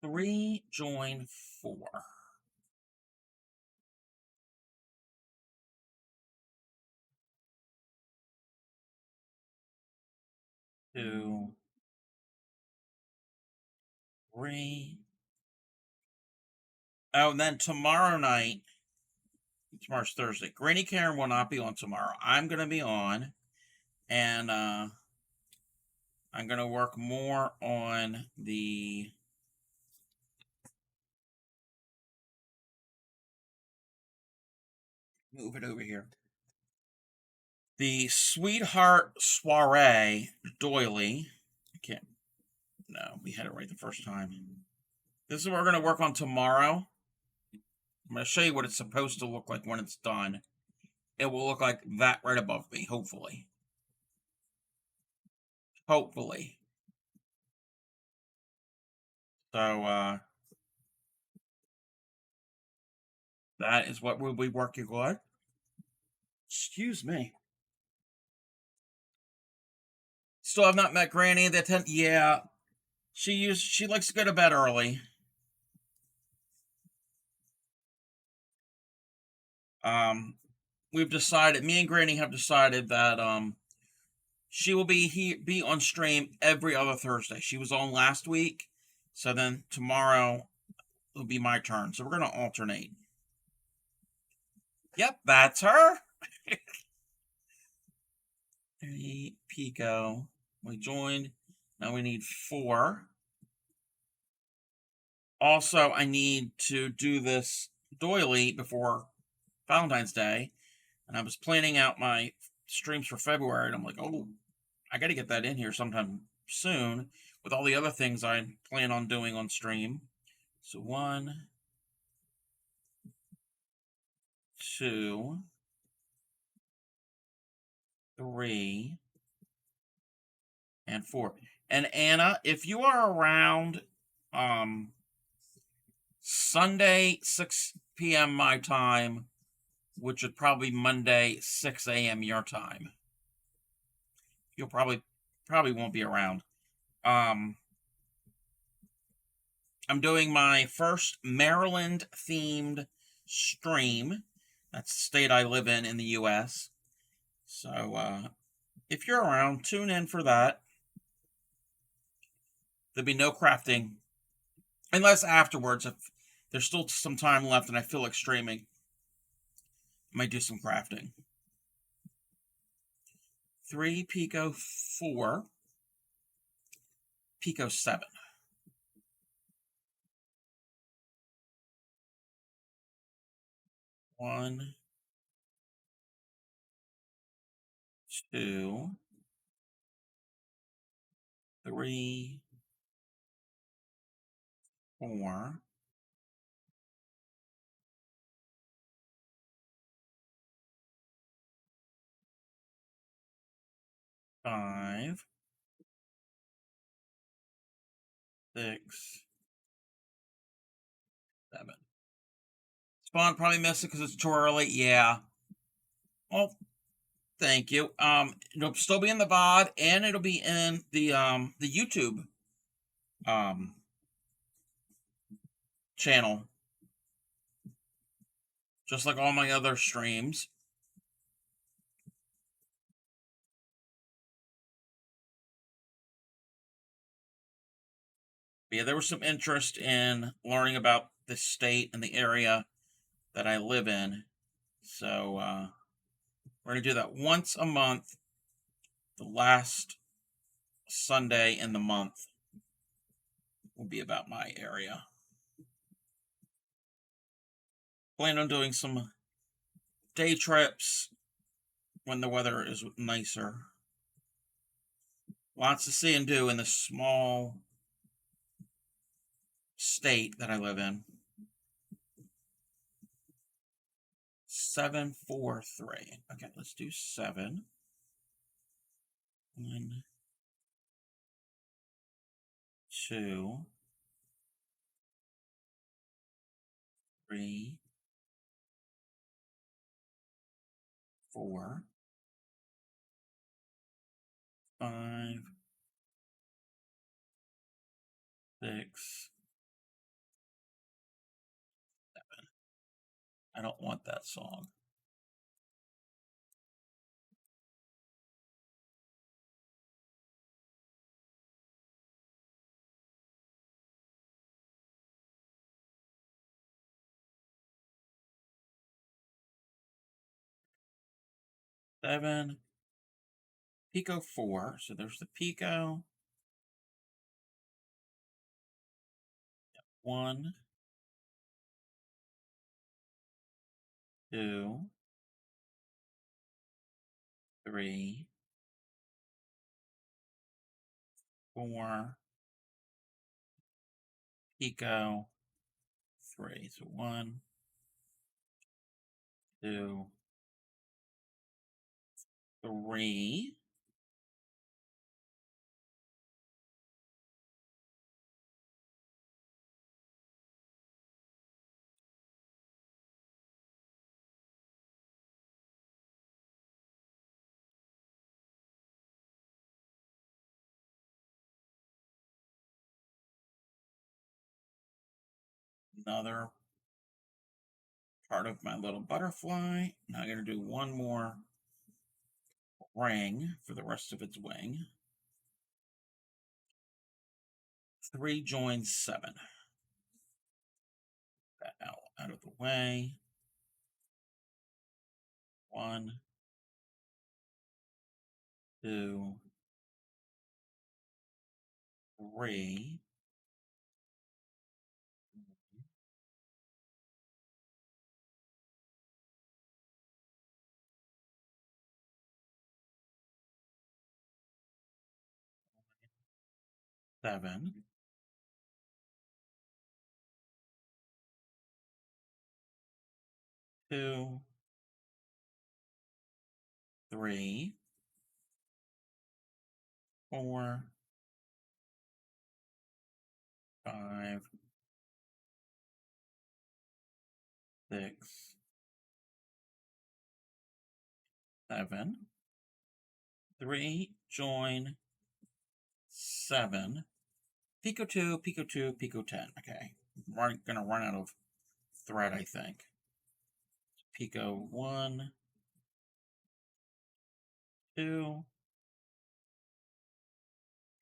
A: Three join 4. 2, 3. Oh, and then tomorrow's Thursday. Granny Karen will not be on tomorrow. I'm gonna be on, and I'm gonna work more on the move it over here. The Sweetheart Soiree doily. I can't. No, we had it right the first time. This is what we're going to work on tomorrow. I'm going to show you what it's supposed to look like when it's done. It will look like that right above me, hopefully. Hopefully. So, That is what we'll be working on. Excuse me. Still have not met Granny. The 10th. Yeah, she likes to go to bed early. Um, we've decided. Me and Granny have decided that she will be on stream every other Thursday. She was on last week, so then tomorrow it'll be my turn. So we're gonna alternate. Yep, that's her. 3 Pico. We joined. Now we need 4. Also, I need to do this doily before Valentine's Day, and I was planning out my streams for February, and I'm like, oh, I got to get that in here sometime soon with all the other things I plan on doing on stream. So 1, 2, 3, and 4. And Anna, if you are around Sunday 6 p.m. my time, which would probably Monday 6 a.m. your time, you'll probably won't be around. I'm doing my first Maryland themed stream. That's the state I live in the US. So if you're around, tune in for that. There'll be no crafting. Unless afterwards, if there's still some time left and I feel like streaming, I might do some crafting. 3 Pico 4, Pico 7. 1, 2, 3, 4, 5, 6, 7. Spawn probably missed it because it's too early. Yeah. Well, thank you. It'll still be in the VOD and it'll be in the YouTube channel, just like all my other streams. But yeah, there was some interest in learning about the state and the area that I live in. So we're gonna do that once a month, the last Sunday in the month will be about my area. Plan on doing some day trips when the weather is nicer. Lots to see and do in this small state that I live in. 7, 4, 3. Okay, let's do 7. 1, 2, 3, 4, 5, 6. I don't want that song. Seven, Pico 4. So there's the Pico. 1, 2, 3, 4, Pico 3. So 1, 2, 3. another part of my little butterfly. Now I'm going to do one more ring for the rest of its wing. 3 joins 7. That out of the way. 1, 2, 3. 7. 2, 3, 4, 5, 6, 7. 3, join 7. Pico 2, Pico 2, Pico 10. Okay. I'm going to run out of thread, I think. Pico 1, 2,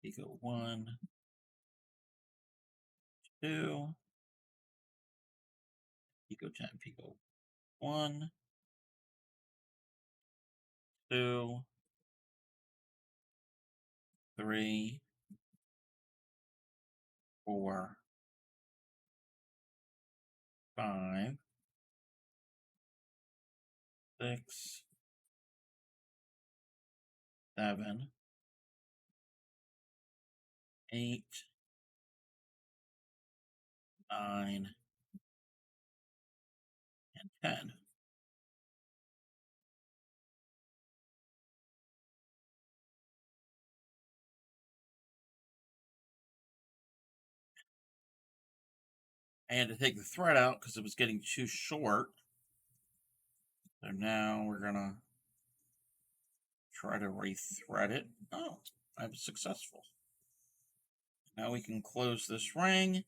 A: Pico 1, 2, Pico 10, Pico 1, 2, 3, 4, 5, 6, 7, 8, 9, and 10. I had to take the thread out because it was getting too short. So now we're going to try to rethread it. Oh, I was successful. Now we can close this ring,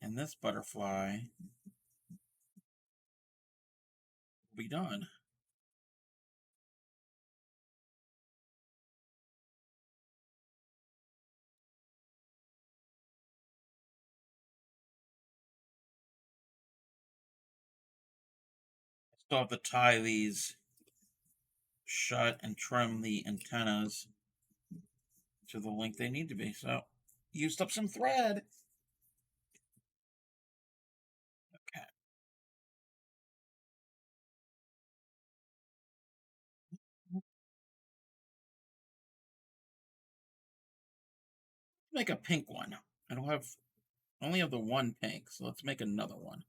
A: and this butterfly will be done. I still have to tie these shut and trim the antennas to the length they need to be. So, used up some thread. Okay. Make a pink one. I don't have only have the one pink, so let's make another one.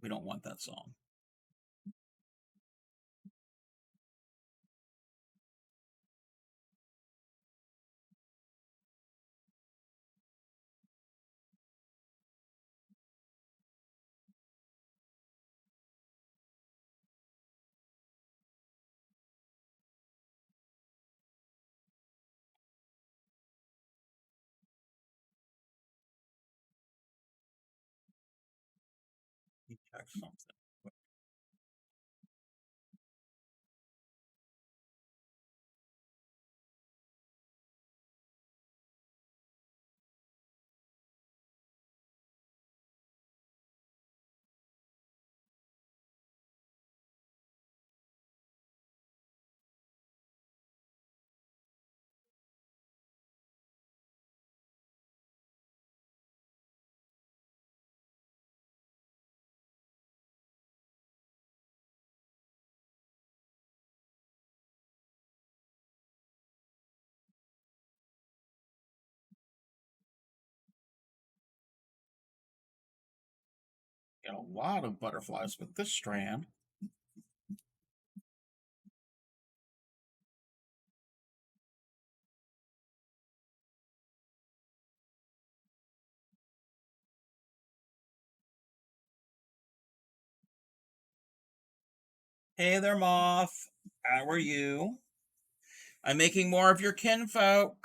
A: We don't want that song. Let me check something. Got a lot of butterflies with this strand. Hey there, moth. How are you? I'm making more of your kinfolk.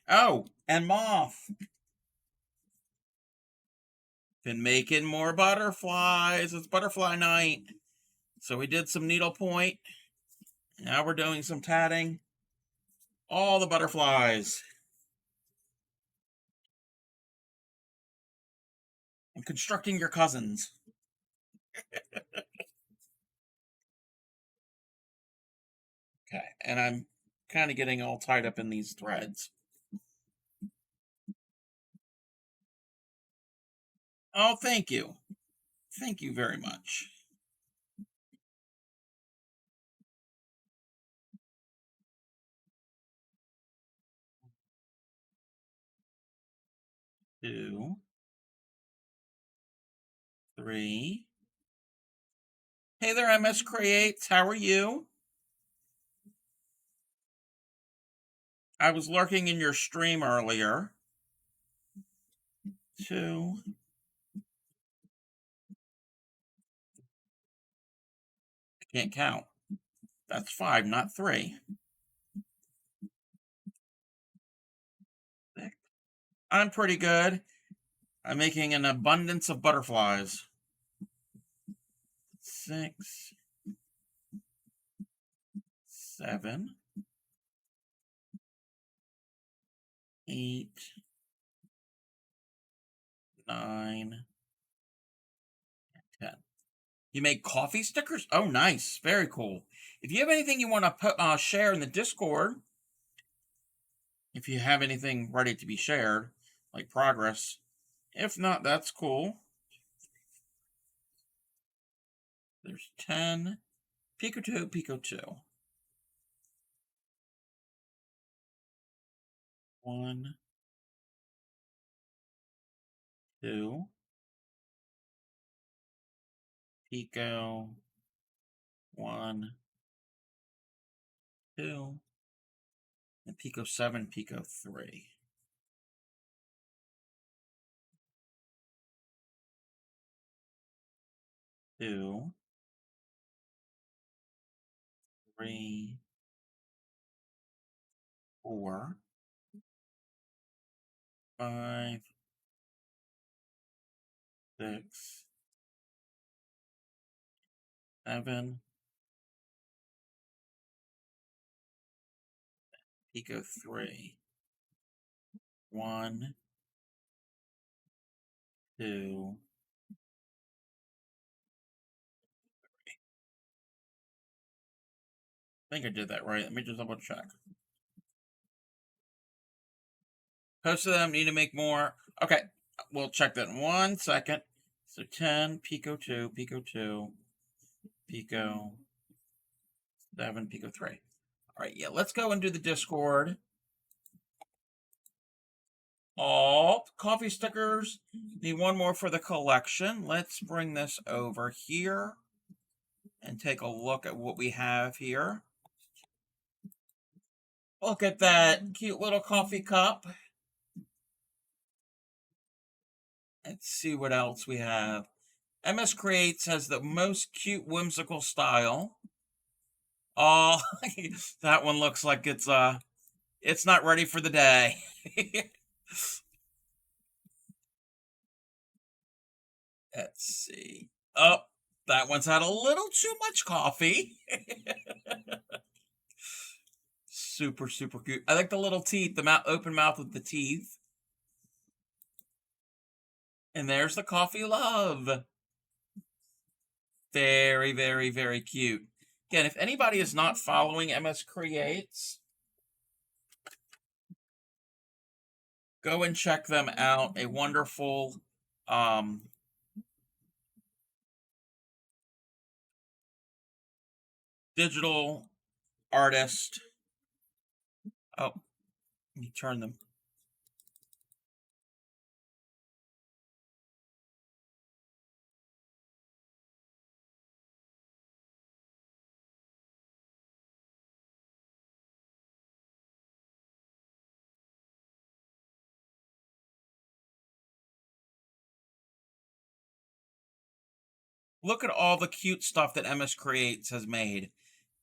A: Oh, and moth. Been making more butterflies. It's butterfly night. So we did some needlepoint. Now we're doing some tatting. All the butterflies. I'm constructing your cousins. Okay, and I'm kind of getting all tied up in these threads. Oh, thank you. Thank you very much. Two, three. Hey there, MS Creates. How are you? I was lurking in your stream earlier. Two. I can't count. That's five, not three. Six. I'm pretty good. I'm making an abundance of butterflies. Six, seven, eight, nine, 10. You make coffee stickers? Oh, nice. Very cool. If you have anything you want to share in the Discord, if you have anything ready to be shared, like progress. If not, that's cool. There's 10. Pico 2, Pico 2. 1, 2, Pico, 1, 2, and Pico 7, Pico 3. 2, 3, 4, 5, 6, 7, Pico 3. 1, 2, I think I did that right. Let me just double check. Most of them need to make more. Okay, we'll check that in 1 second. So 10, Pico 2, Pico 2, Pico 7, Pico 3. All right, yeah, let's go and do the Discord. Oh, coffee stickers. Need one more for the collection. Let's bring this over here and take a look at what we have here. Look at that cute little coffee cup. Let's see what else we have. MS Creates has the most cute whimsical style. Oh, that one looks like it's not ready for the day. Let's see. Oh, that one's had a little too much coffee. Super, super cute. I like the little teeth, the open mouth with the teeth. And there's the coffee love. Very, very, very cute. Again, if anybody is not following MS Creates, go and check them out. A wonderful digital artist. Oh, let me turn them. Look at all the cute stuff that MS Creates has made.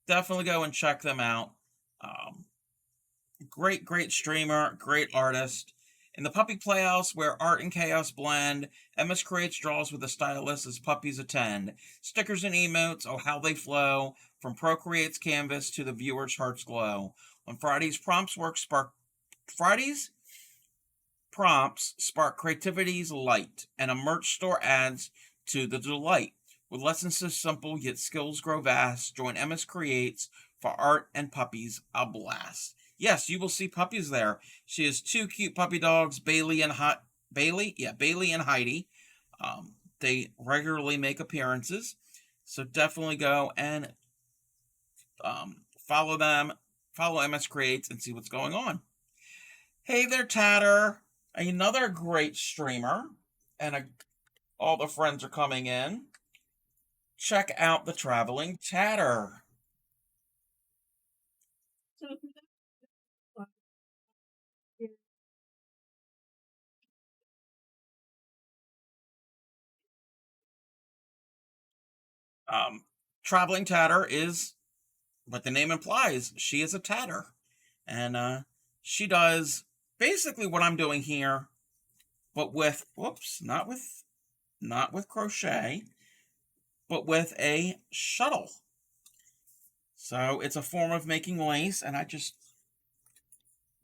A: Definitely go and check them out. Great, great streamer, great artist. In the puppy playhouse where art and chaos blend, MS creates draws with a stylist as puppies attend. Stickers and emotes, oh how they flow, from Procreate's canvas to the viewer's heart's glow. On Friday's Fridays prompts spark creativity's light, and a merch store adds to the delight. With lessons so simple, yet skills grow vast, join MS Creates for art and puppies a blast. Yes, you will see puppies there. She has two cute puppy dogs, Bailey and Heidi. They regularly make appearances, so definitely go and follow them, follow MS Creates, and see what's going on. Hey there, Tatter, another great streamer, and all the friends are coming in. Check out the traveling Tatter. Traveling Tatter is what the name implies. She is a tatter, and she does basically what I'm doing here, but with not with crochet, but with a shuttle. So it's a form of making lace, and I just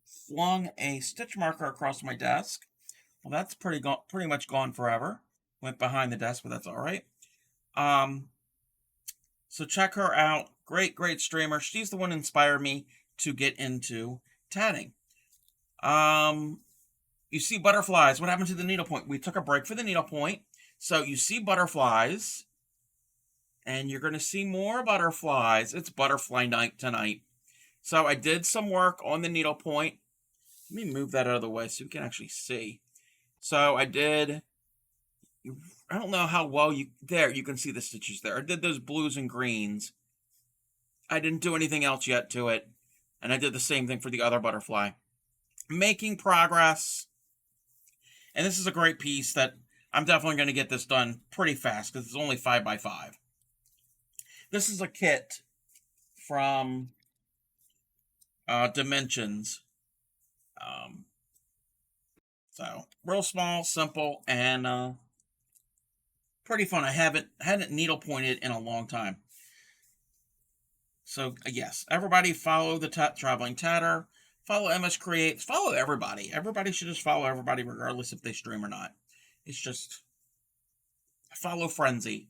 A: flung a stitch marker across my desk. Well, that's pretty much gone forever. Went behind the desk, but that's all right. So check her out. Great streamer. She's the one who inspired me to get into tatting. You see butterflies. What happened to the needlepoint? We took a break for the needlepoint. So you see butterflies, and you're going to see more butterflies. It's butterfly night tonight. So I did some work on the needlepoint. Let me move that out of the way so you can actually see. So I did, I don't know how well you can see the stitches there. I did those blues and greens. I didn't do anything else yet to it. And I did the same thing for the other butterfly. Making progress. And this is a great piece that I'm definitely going to get this done pretty fast because it's only 5x5. This is a kit from Dimensions. So real small, simple, and pretty fun. I hadn't needle pointed in a long time. So yes, everybody follow the Traveling Tatter. Follow MS Creates. Follow everybody. Everybody should just follow everybody regardless if they stream or not. It's just follow Frenzy.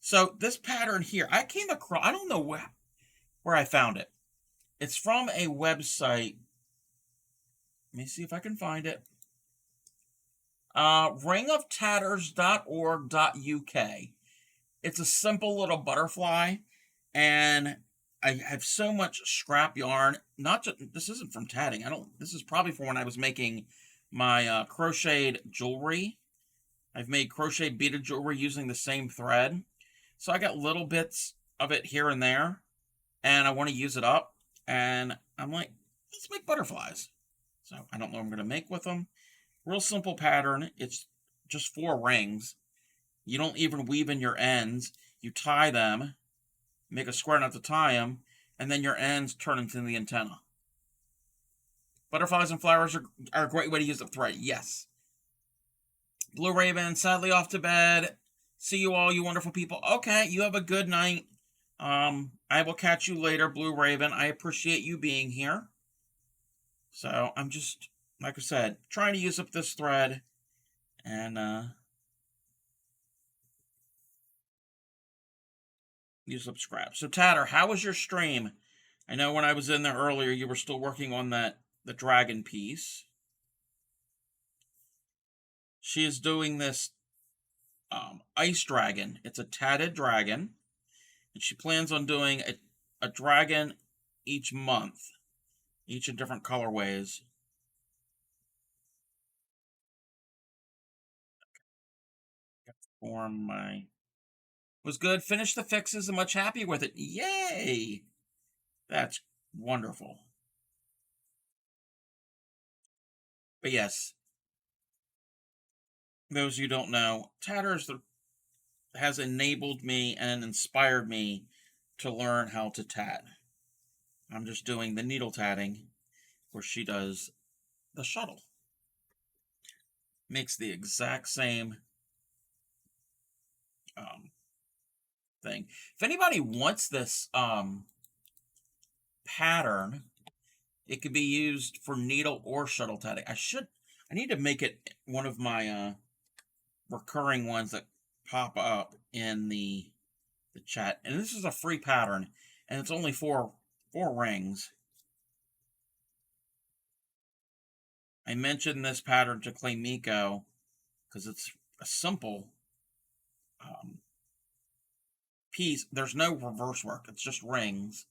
A: So this pattern here, I came across, I don't know where I found it. It's from a website. Let me see if I can find it. ringoftatters.org.uk. It's a simple little butterfly, and I have so much scrap yarn. Not just, this isn't from tatting. This is probably from when I was making my crocheted jewelry. I've made crocheted beaded jewelry using the same thread. So I got little bits of it here and there, and I want to use it up. And I'm like, let's make butterflies. So I don't know what I'm going to make with them. Real simple pattern. It's just 4 rings. You don't even weave in your ends. You tie them, make a square knot to tie them, and then your ends turn into the antenna. Butterflies and flowers are a great way to use the thread. Yes. Blue Raven, sadly off to bed. See you all, you wonderful people. Okay, you have a good night. I will catch you later, Blue Raven. I appreciate you being here. So I'm just, like I said, trying to use up this thread and use up scraps. So Tatter, how was your stream? I know when I was in there earlier, you were still working on the dragon piece. She is doing this ice dragon. It's a tatted dragon, and she plans on doing a dragon each month, each in different colorways. Form my was good. Finished the fixes and much happy with it. Yay! That's wonderful. But yes, those you don't know, Tatters has enabled me and inspired me to learn how to tat. I'm just doing the needle tatting where she does the shuttle. makes the exact same thing. If anybody wants this pattern, it could be used for needle or shuttle tatting. I need to make it one of my recurring ones that pop up in the chat. And this is a free pattern, and it's only four rings. I mentioned this pattern to Clay Miko because it's a simple piece. There's no reverse work. It's just rings.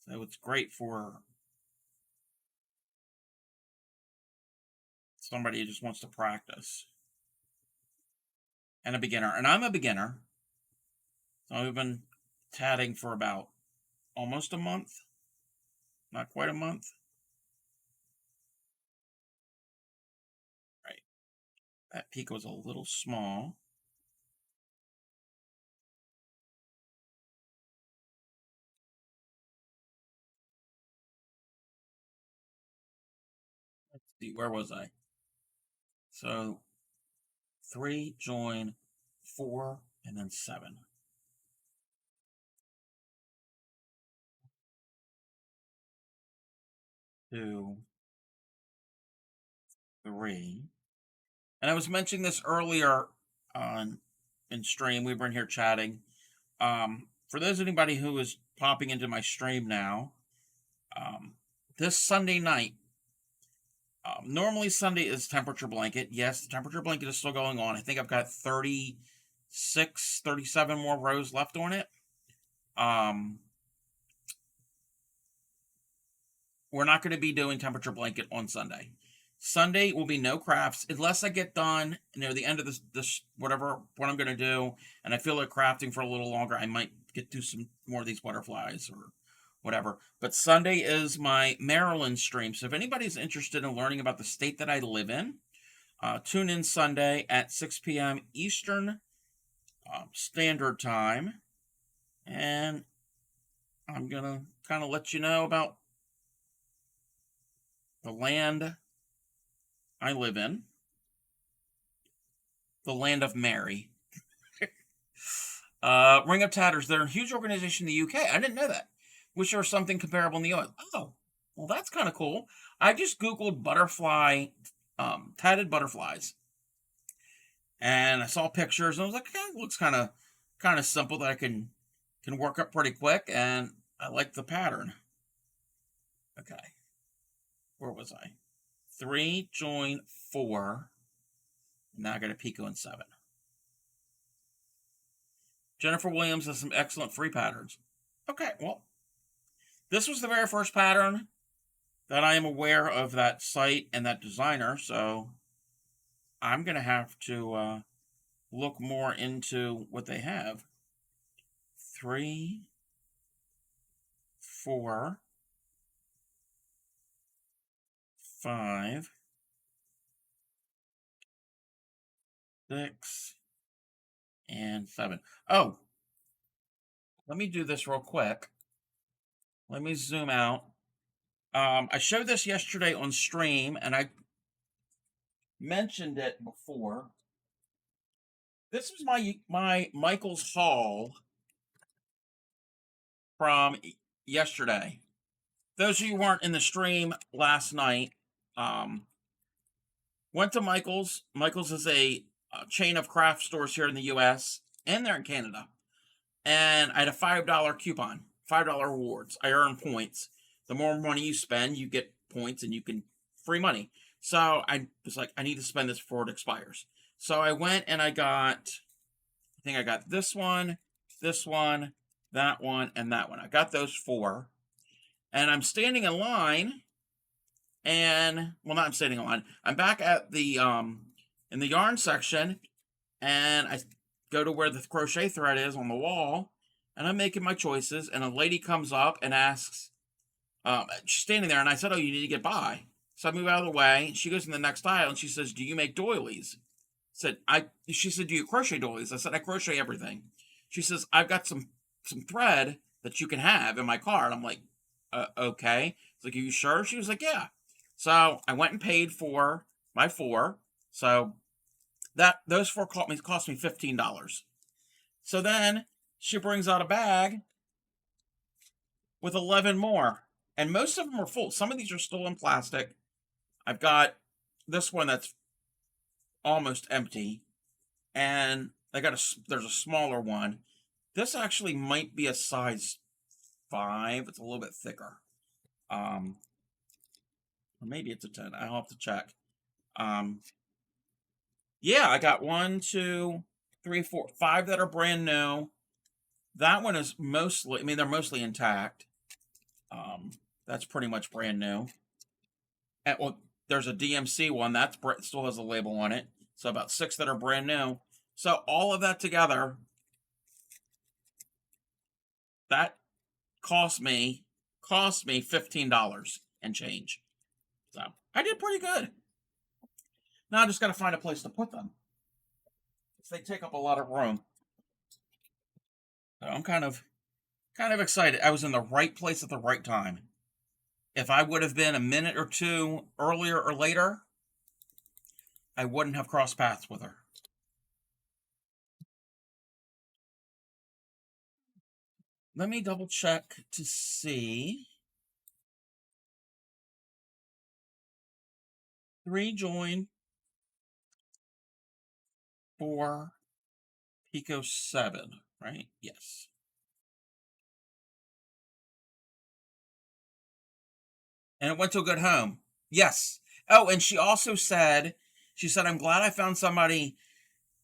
A: So it's great for somebody who just wants to practice. And a beginner. And I'm a beginner. So I've been tatting for about almost a month. Not quite a month. Right. That peak was a little small. Let's see, where was I? So 3, join 4, and then 7. 2, 3. And I was mentioning this earlier on in stream. We were in here chatting. For those anybody who is popping into my stream now, this Sunday night, normally Sunday is temperature blanket. Yes, the temperature blanket is still going on. I think I've got 36, 37 more rows left on it. We're not going to be doing temperature blanket on Sunday. Sunday will be no crafts unless I get done near the end of this what I'm going to do, and I feel like crafting for a little longer. I might get to some more of these butterflies or whatever. But Sunday is my Maryland stream. So if anybody's interested in learning about the state that I live in, tune in Sunday at 6 p.m. Eastern Standard Time, and I'm going to kind of let you know about the land I live in, the land of Mary. Ring of Tatters, they're a huge organization in the UK. I didn't know that. Wish there was something comparable in the US. Oh, well, that's kind of cool. I just Googled butterfly, tatted butterflies. And I saw pictures, and I was like, it looks kind of simple that I can work up pretty quick, and I like the pattern. Okay. Where was I? 3, join 4. Now I got a Pico and 7. Jennifer Williams has some excellent free patterns. Okay, well, this was the very first pattern that I am aware of that site and that designer, so I'm going to have to look more into what they have. 3, 4, 5, 6, and 7. Oh, let me do this real quick. Let me zoom out. I showed this yesterday on stream, and I mentioned it before. This was my Michael's haul from yesterday. Those of you who weren't in the stream last night, went to Michael's. Michael's is a chain of craft stores here in the U.S. and they're in Canada. And I had a $5 coupon, $5 rewards. I earn points. The more money you spend, you get points and you can free money. So I was like, I need to spend this before it expires. So I went and I got this one, that one, and that one. I got those 4. And I'm standing in line, and well, not I'm standing in line. I'm back at the in the yarn section, and I go to where the crochet thread is on the wall, and I'm making my choices. And a lady comes up and asks, she's standing there, and I said, "Oh, you need to get by." So I move out of the way. She goes in the next aisle, and she says, "Do you make doilies?" She said, "Do you crochet doilies?" I said, "I crochet everything." She says, "I've got some thread that you can have in my car." And I'm like, okay. It's like, "Are you sure?" She was like, "Yeah." So I went and paid for my four. So that those four cost me $15. So then she brings out a bag with 11 more, and most of them are full. Some of these are still in plastic. I've got this one that's almost empty, and there's a smaller one. This actually might be a size 5. It's a little bit thicker. Or maybe it's a 10. I'll have to check. Um, yeah, I got 1, 2, 3, 4, 5 that are brand new. That one is mostly, I mean, they're mostly intact. That's pretty much brand new. And well, there's a DMC one that still has a label on it. So about 6 that are brand new. So all of that together, that cost me $15 and change. So I did pretty good. Now I just got to find a place to put them. They take up a lot of room. So I'm kind of excited. I was in the right place at the right time. If I would have been a minute or two earlier or later, I wouldn't have crossed paths with her. Let me double check to see. 3 join, 4 Pico 7, right? Yes. And it went to a good home. Yes. Oh, and she also said, I'm glad I found somebody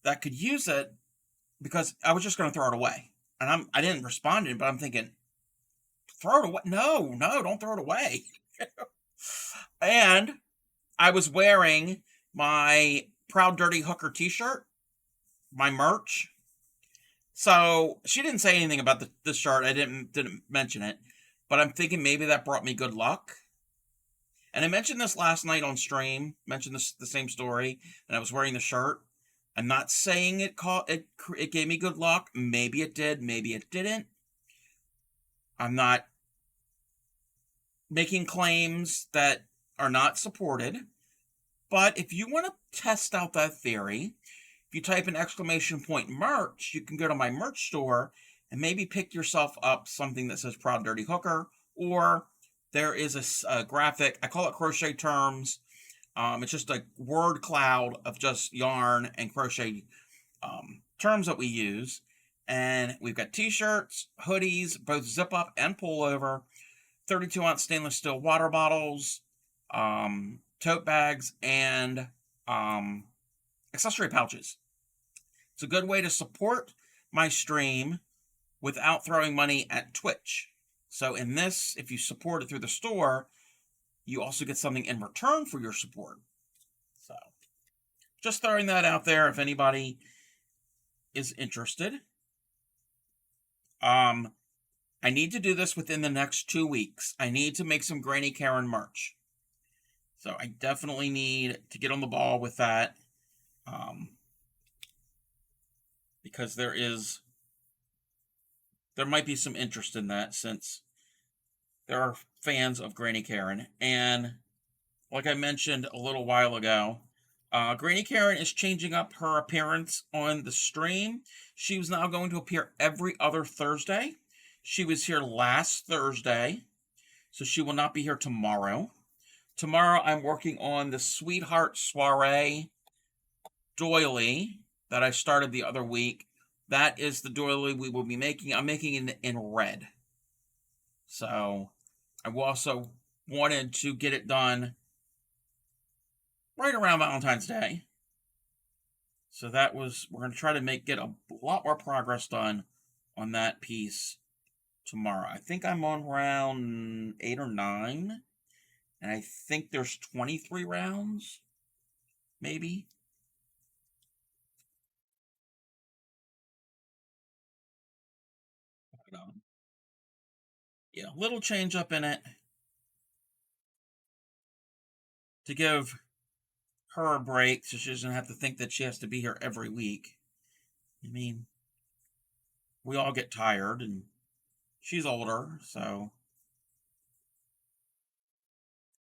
A: that could use it because I was just going to throw it away. And I didn't respond to it, but I'm thinking, throw it away. No, don't throw it away. And I was wearing my Proud Dirty Hooker t-shirt, my merch. So she didn't say anything about the shirt. I didn't mention it, but I'm thinking maybe that brought me good luck. And I mentioned this last night on stream. Mentioned the same story, and I was wearing the shirt. I'm not saying it gave me good luck. Maybe it did. Maybe it didn't. I'm not making claims that are not supported. But if you want to test out that theory, if you type in ! merch, you can go to my merch store and maybe pick yourself up something that says Proud Dirty Hooker, or there is a graphic. I call it crochet terms. It's just a word cloud of just yarn and crochet terms that we use. And we've got t-shirts, hoodies, both zip up and pull over, 32-ounce stainless steel water bottles, tote bags, and accessory pouches. It's a good way to support my stream without throwing money at Twitch. So in this, if you support it through the store, you also get something in return for your support. So just throwing that out there if anybody is interested. I need to do this within the next 2 weeks. I need to make some Granny Karen merch. So I definitely need to get on the ball with that. Because there might be some interest in that, since there are fans of Granny Karen. And like I mentioned a little while ago, Granny Karen is changing up her appearance on the stream. She was now going to appear every other Thursday. She was here last Thursday, so she will not be here tomorrow. Tomorrow I'm working on the Sweetheart Soiree doily that I started the other week. That is the doily we will be making. I'm making it in red. So I also wanted to get it done right around Valentine's Day. So we're going to try to get a lot more progress done on that piece tomorrow. I think I'm on round 8 or 9. And I think there's 23 rounds, maybe. Yeah, little change up in it to give her a break so she doesn't have to think that she has to be here every week. I mean, we all get tired, and she's older, so.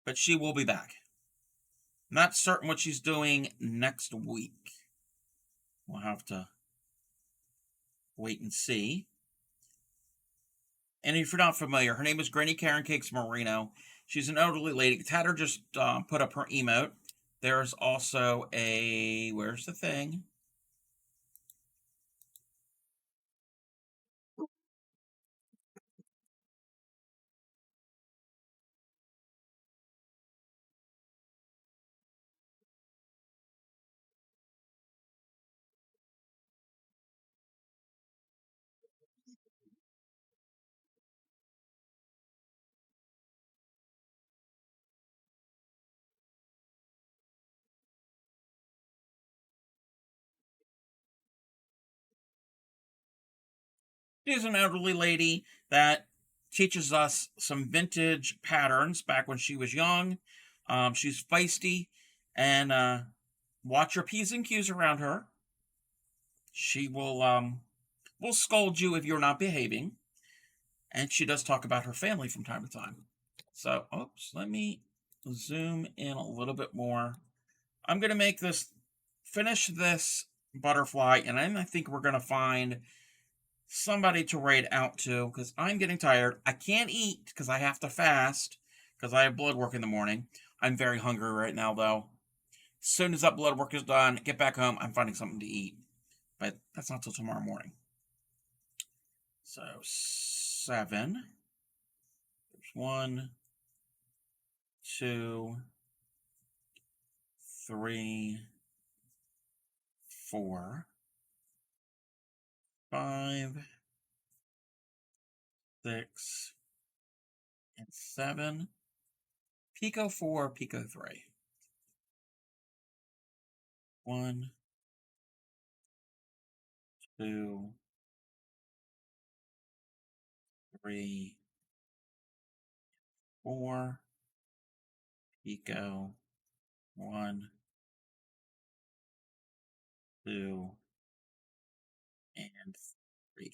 A: But she will be back. not certain what she's doing next week. We'll have to wait and see. And if you're not familiar, her name is Granny Karen Cakes Marino. She's an elderly lady. Tatter just put up her emote. There's also a, where's the thing? She's an elderly lady that teaches us some vintage patterns back when she was young. She's feisty, and watch your P's and Q's around her. She will scold you if you're not behaving, and she does talk about her family from time to time. So, oops, let me zoom in a little bit more. I'm gonna finish this butterfly, and then I think we're gonna find somebody to raid out to because I'm getting tired. I can't eat because I have to fast because I have blood work in the morning. I'm very hungry right now, though. As soon as that blood work is done, get back home, I'm finding something to eat. But that's not till tomorrow morning. So 7. There's 1, 2, 3, 4, 5, 6, and 7. Pico 4, Pico 3. 1, 2, 3, 4, Pico 1, 2, and 3.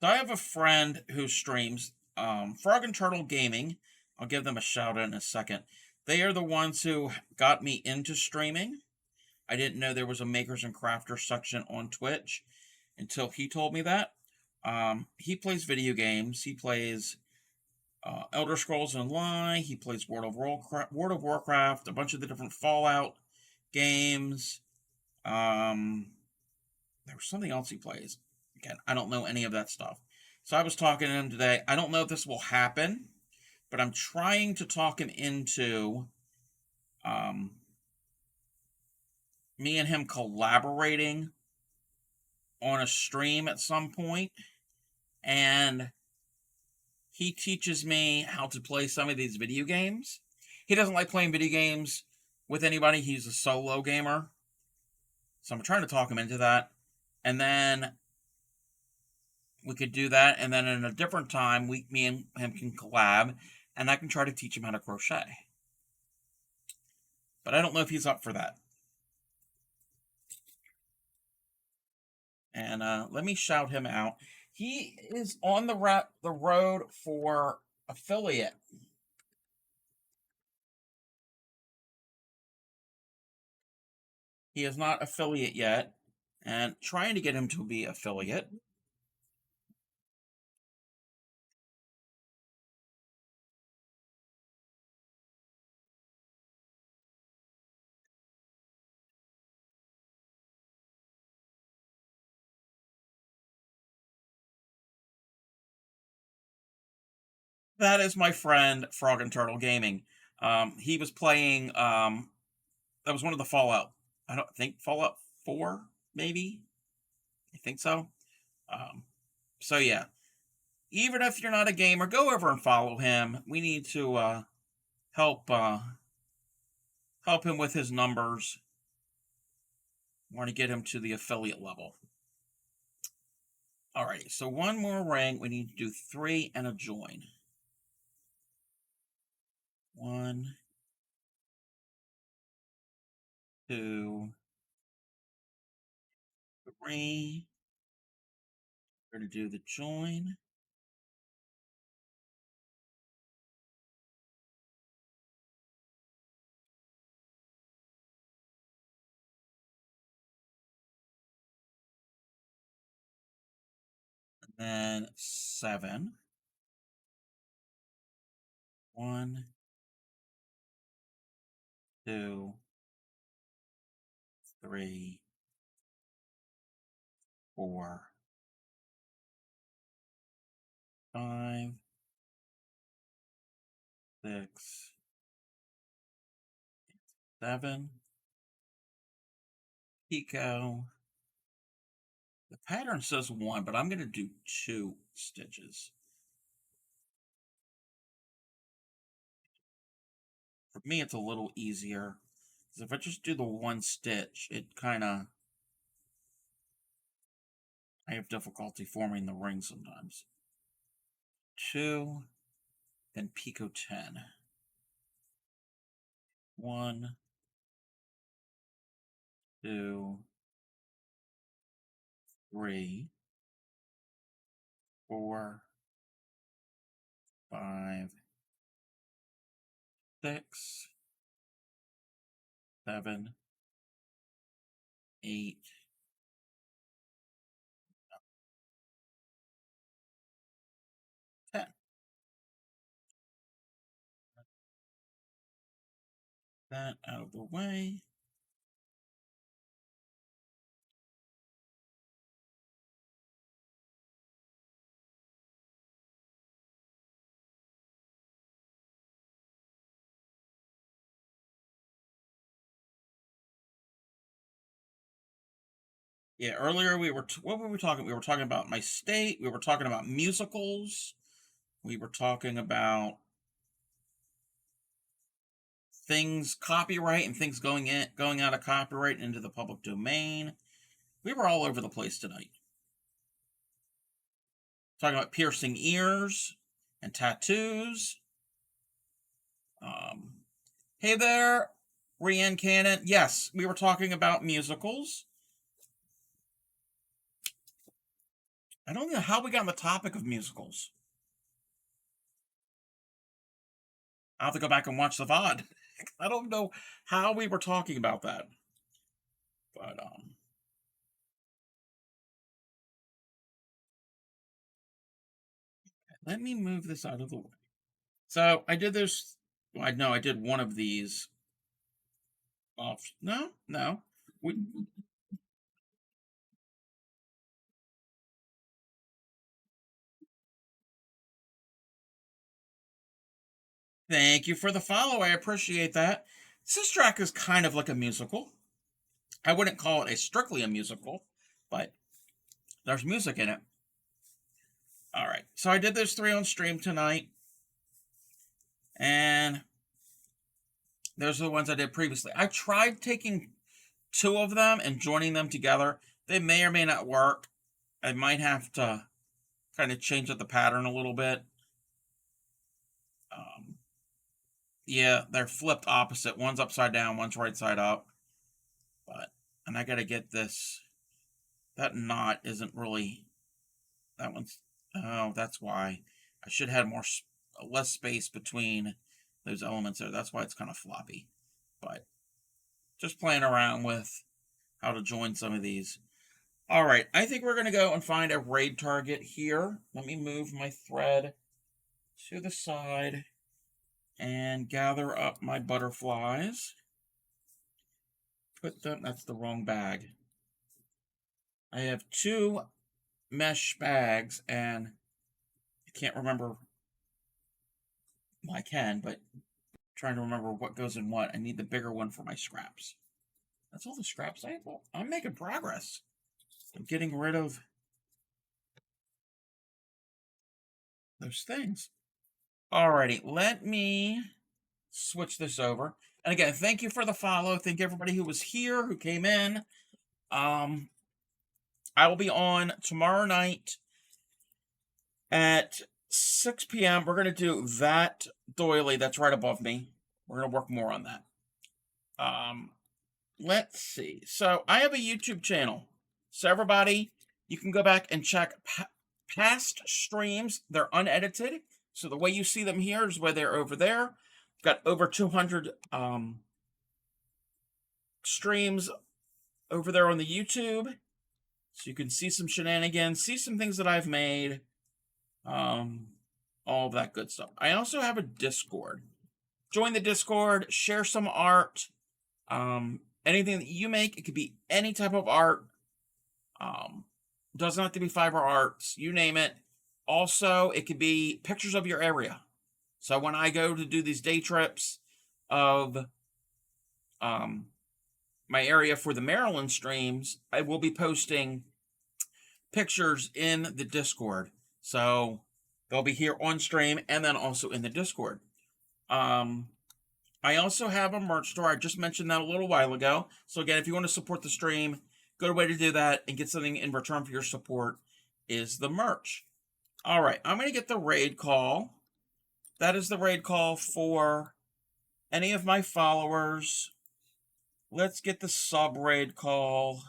A: So I have a friend who streams Frog and Turtle Gaming. I'll give them a shout out in a second. They are the ones who got me into streaming. I didn't know there was a makers and crafters section on Twitch until he told me that. He plays video games. He plays Elder Scrolls Online. He plays World of Warcraft, a bunch of the different Fallout games. There was something else he plays. Again, I don't know any of that stuff. So I was talking to him today. I don't know if this will happen, but I'm trying to talk him into um, me and him collaborating on a stream at some point, and he teaches me how to play some of these video games. He doesn't like playing video games with anybody. He's a solo gamer. So I'm trying to talk him into that. And then we could do that, and then in a different time, me and him can collab, and I can try to teach him how to crochet. But I don't know if he's up for that. And let me shout him out. He is on the road for affiliate. He is not affiliate yet, and trying to get him to be affiliate. That is my friend Frog and Turtle Gaming. He was playing. That was one of the Fallout. I don't think Fallout 4, maybe. I think so. Um, so yeah, even if you're not a gamer, go over and follow him. We need to help help him with his numbers. Want to get him to the affiliate level. Alrighty, so one more ring. We need to do 3 and a join. 1, 2, 3, We're going to do the join. And then 7. 1, 2, 3, 4, 5, 6, 7. Picot. The pattern says 1, but I'm going to do 2 stitches. For me, it's a little easier. Because if I just do the 1 stitch, it kind of... I have difficulty forming the ring sometimes. 2, then picot 10. 1, 2, 3, 4, 5, 6, 7, 8, 10. That out of the way. Yeah, earlier what were we talking? We were talking about my state. We were talking about musicals. We were talking about things copyright and things going out of copyright into the public domain. We were all over the place tonight. Talking about piercing ears and tattoos. Hey there, Rianne Cannon. Yes, we were talking about musicals. I don't know how we got on the topic of musicals. I'll have to go back and watch the VOD. I don't know how we were talking about that. But, let me move this out of the way. So, I did this... I know I did one of these off... No. Thank you for the follow. I appreciate that. Sister Act is kind of like a musical. I wouldn't call it strictly a musical, but there's music in it. All right. So I did those 3 on stream tonight. And those are the ones I did previously. I tried taking 2 of them and joining them together. They may or may not work. I might have to kind of change up the pattern a little bit. Yeah, they're flipped opposite. One's upside down, one's right side up. And I got to get this. That knot isn't really... That one's... Oh, that's why. I should have less space between those elements there. That's why it's kind of floppy. But just playing around with how to join some of these. All right, I think we're going to go and find a raid target here. Let me move my thread to the side and gather up my butterflies. Put them... That's the wrong bag. I have 2 mesh bags, and I can't remember... Well, I can, but I'm trying to remember what goes in what. I need the bigger one for my scraps. That's all the scraps I have. Well, I'm making progress. I'm getting rid of those things. Alrighty, let me switch this over. And again, thank you for the follow. Thank everybody who was here, who came in. I will be on tomorrow night at 6 p.m. We're going to do that doily that's right above me. We're going to work more on that. Let's see. So I have a YouTube channel. So everybody, you can go back and check Past streams, they're unedited. So the way you see them here is where they're over there. Got over 200 streams over there on the YouTube. So you can see some shenanigans, see some things that I've made, all of that good stuff. I also have a Discord. Join the Discord, share some art, anything that you make. It could be any type of art. Doesn't have to be fiber arts, you name it. Also, it could be pictures of your area. So when I go to do these day trips of my area for the Maryland streams, I will be posting pictures in the Discord. So they'll be here on stream and then also in the Discord. I also have a merch store. I just mentioned that a little while ago. So again, if you want to support the stream, good way to do that and get something in return for your support is the merch. All right, I'm going to get the raid call. That is the raid call for any of my followers. Let's get the sub raid call.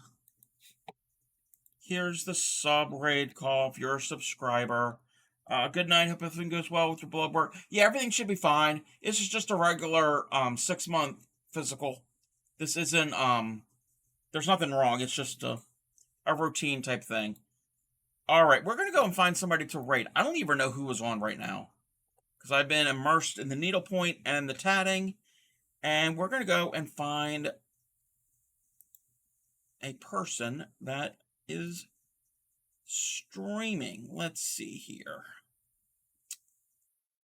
A: Here's the sub raid call if you're a subscriber. Good night. Hope everything goes well with your blood work. Yeah, everything should be fine. This is just a regular 6-month physical. This isn't there's nothing wrong. It's just a routine type thing. All right, we're gonna go and find somebody to raid. I don't even know who is on right now because I've been immersed in the needlepoint and the tatting, and we're gonna go and find a person that is streaming. Let's see here.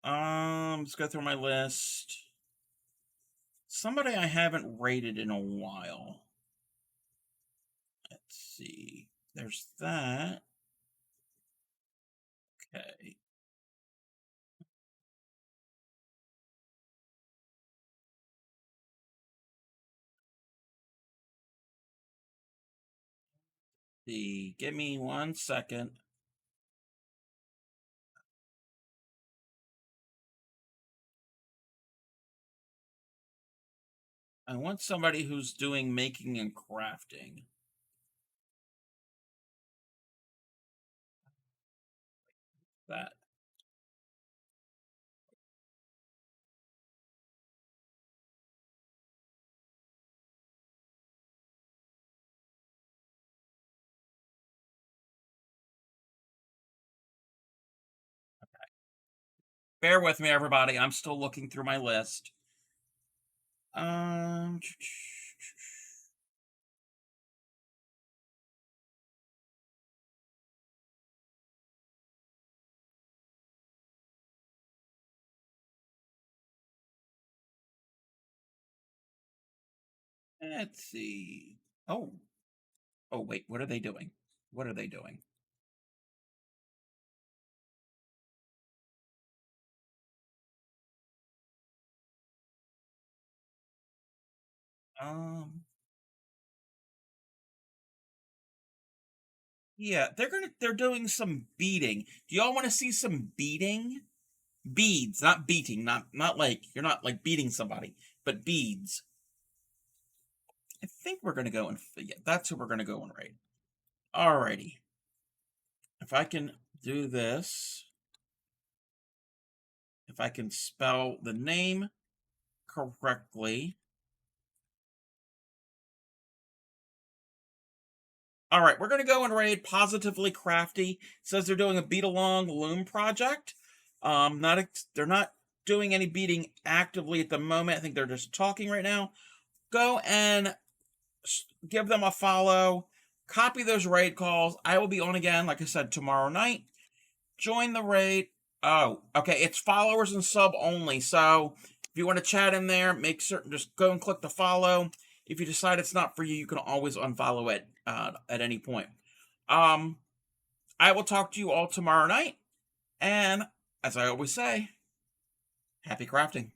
A: Let's go through my list. Somebody I haven't rated in a while. Let's see. There's that. Okay. See, give me 1 second. I want somebody who's doing making and crafting. That. Bear with me, everybody. I'm still looking through my list. Let's see. Oh. Oh, wait. What are they doing? What are they doing? Yeah, they're doing some beating. Do y'all want to see some beating? Beads, not beating, not like you're not like beating somebody, but beads. I think we're gonna go and yeah, that's who we're gonna go and raid. Alrighty. If I can do this, if I can spell the name correctly. All right, we're gonna go and raid Positively Crafty. It says they're doing a beat along loom project. They're not doing any beating actively at the moment. I think they're just talking right now. Go and give them a follow. Copy those raid calls. I will be on again, like I said, tomorrow night. Join the raid. Oh, okay. It's followers and sub only. So if you want to chat in there, make certain just go and click the follow. If you decide it's not for you, you can always unfollow it at any point. I will talk to you all tomorrow night. And as I always say, happy crafting.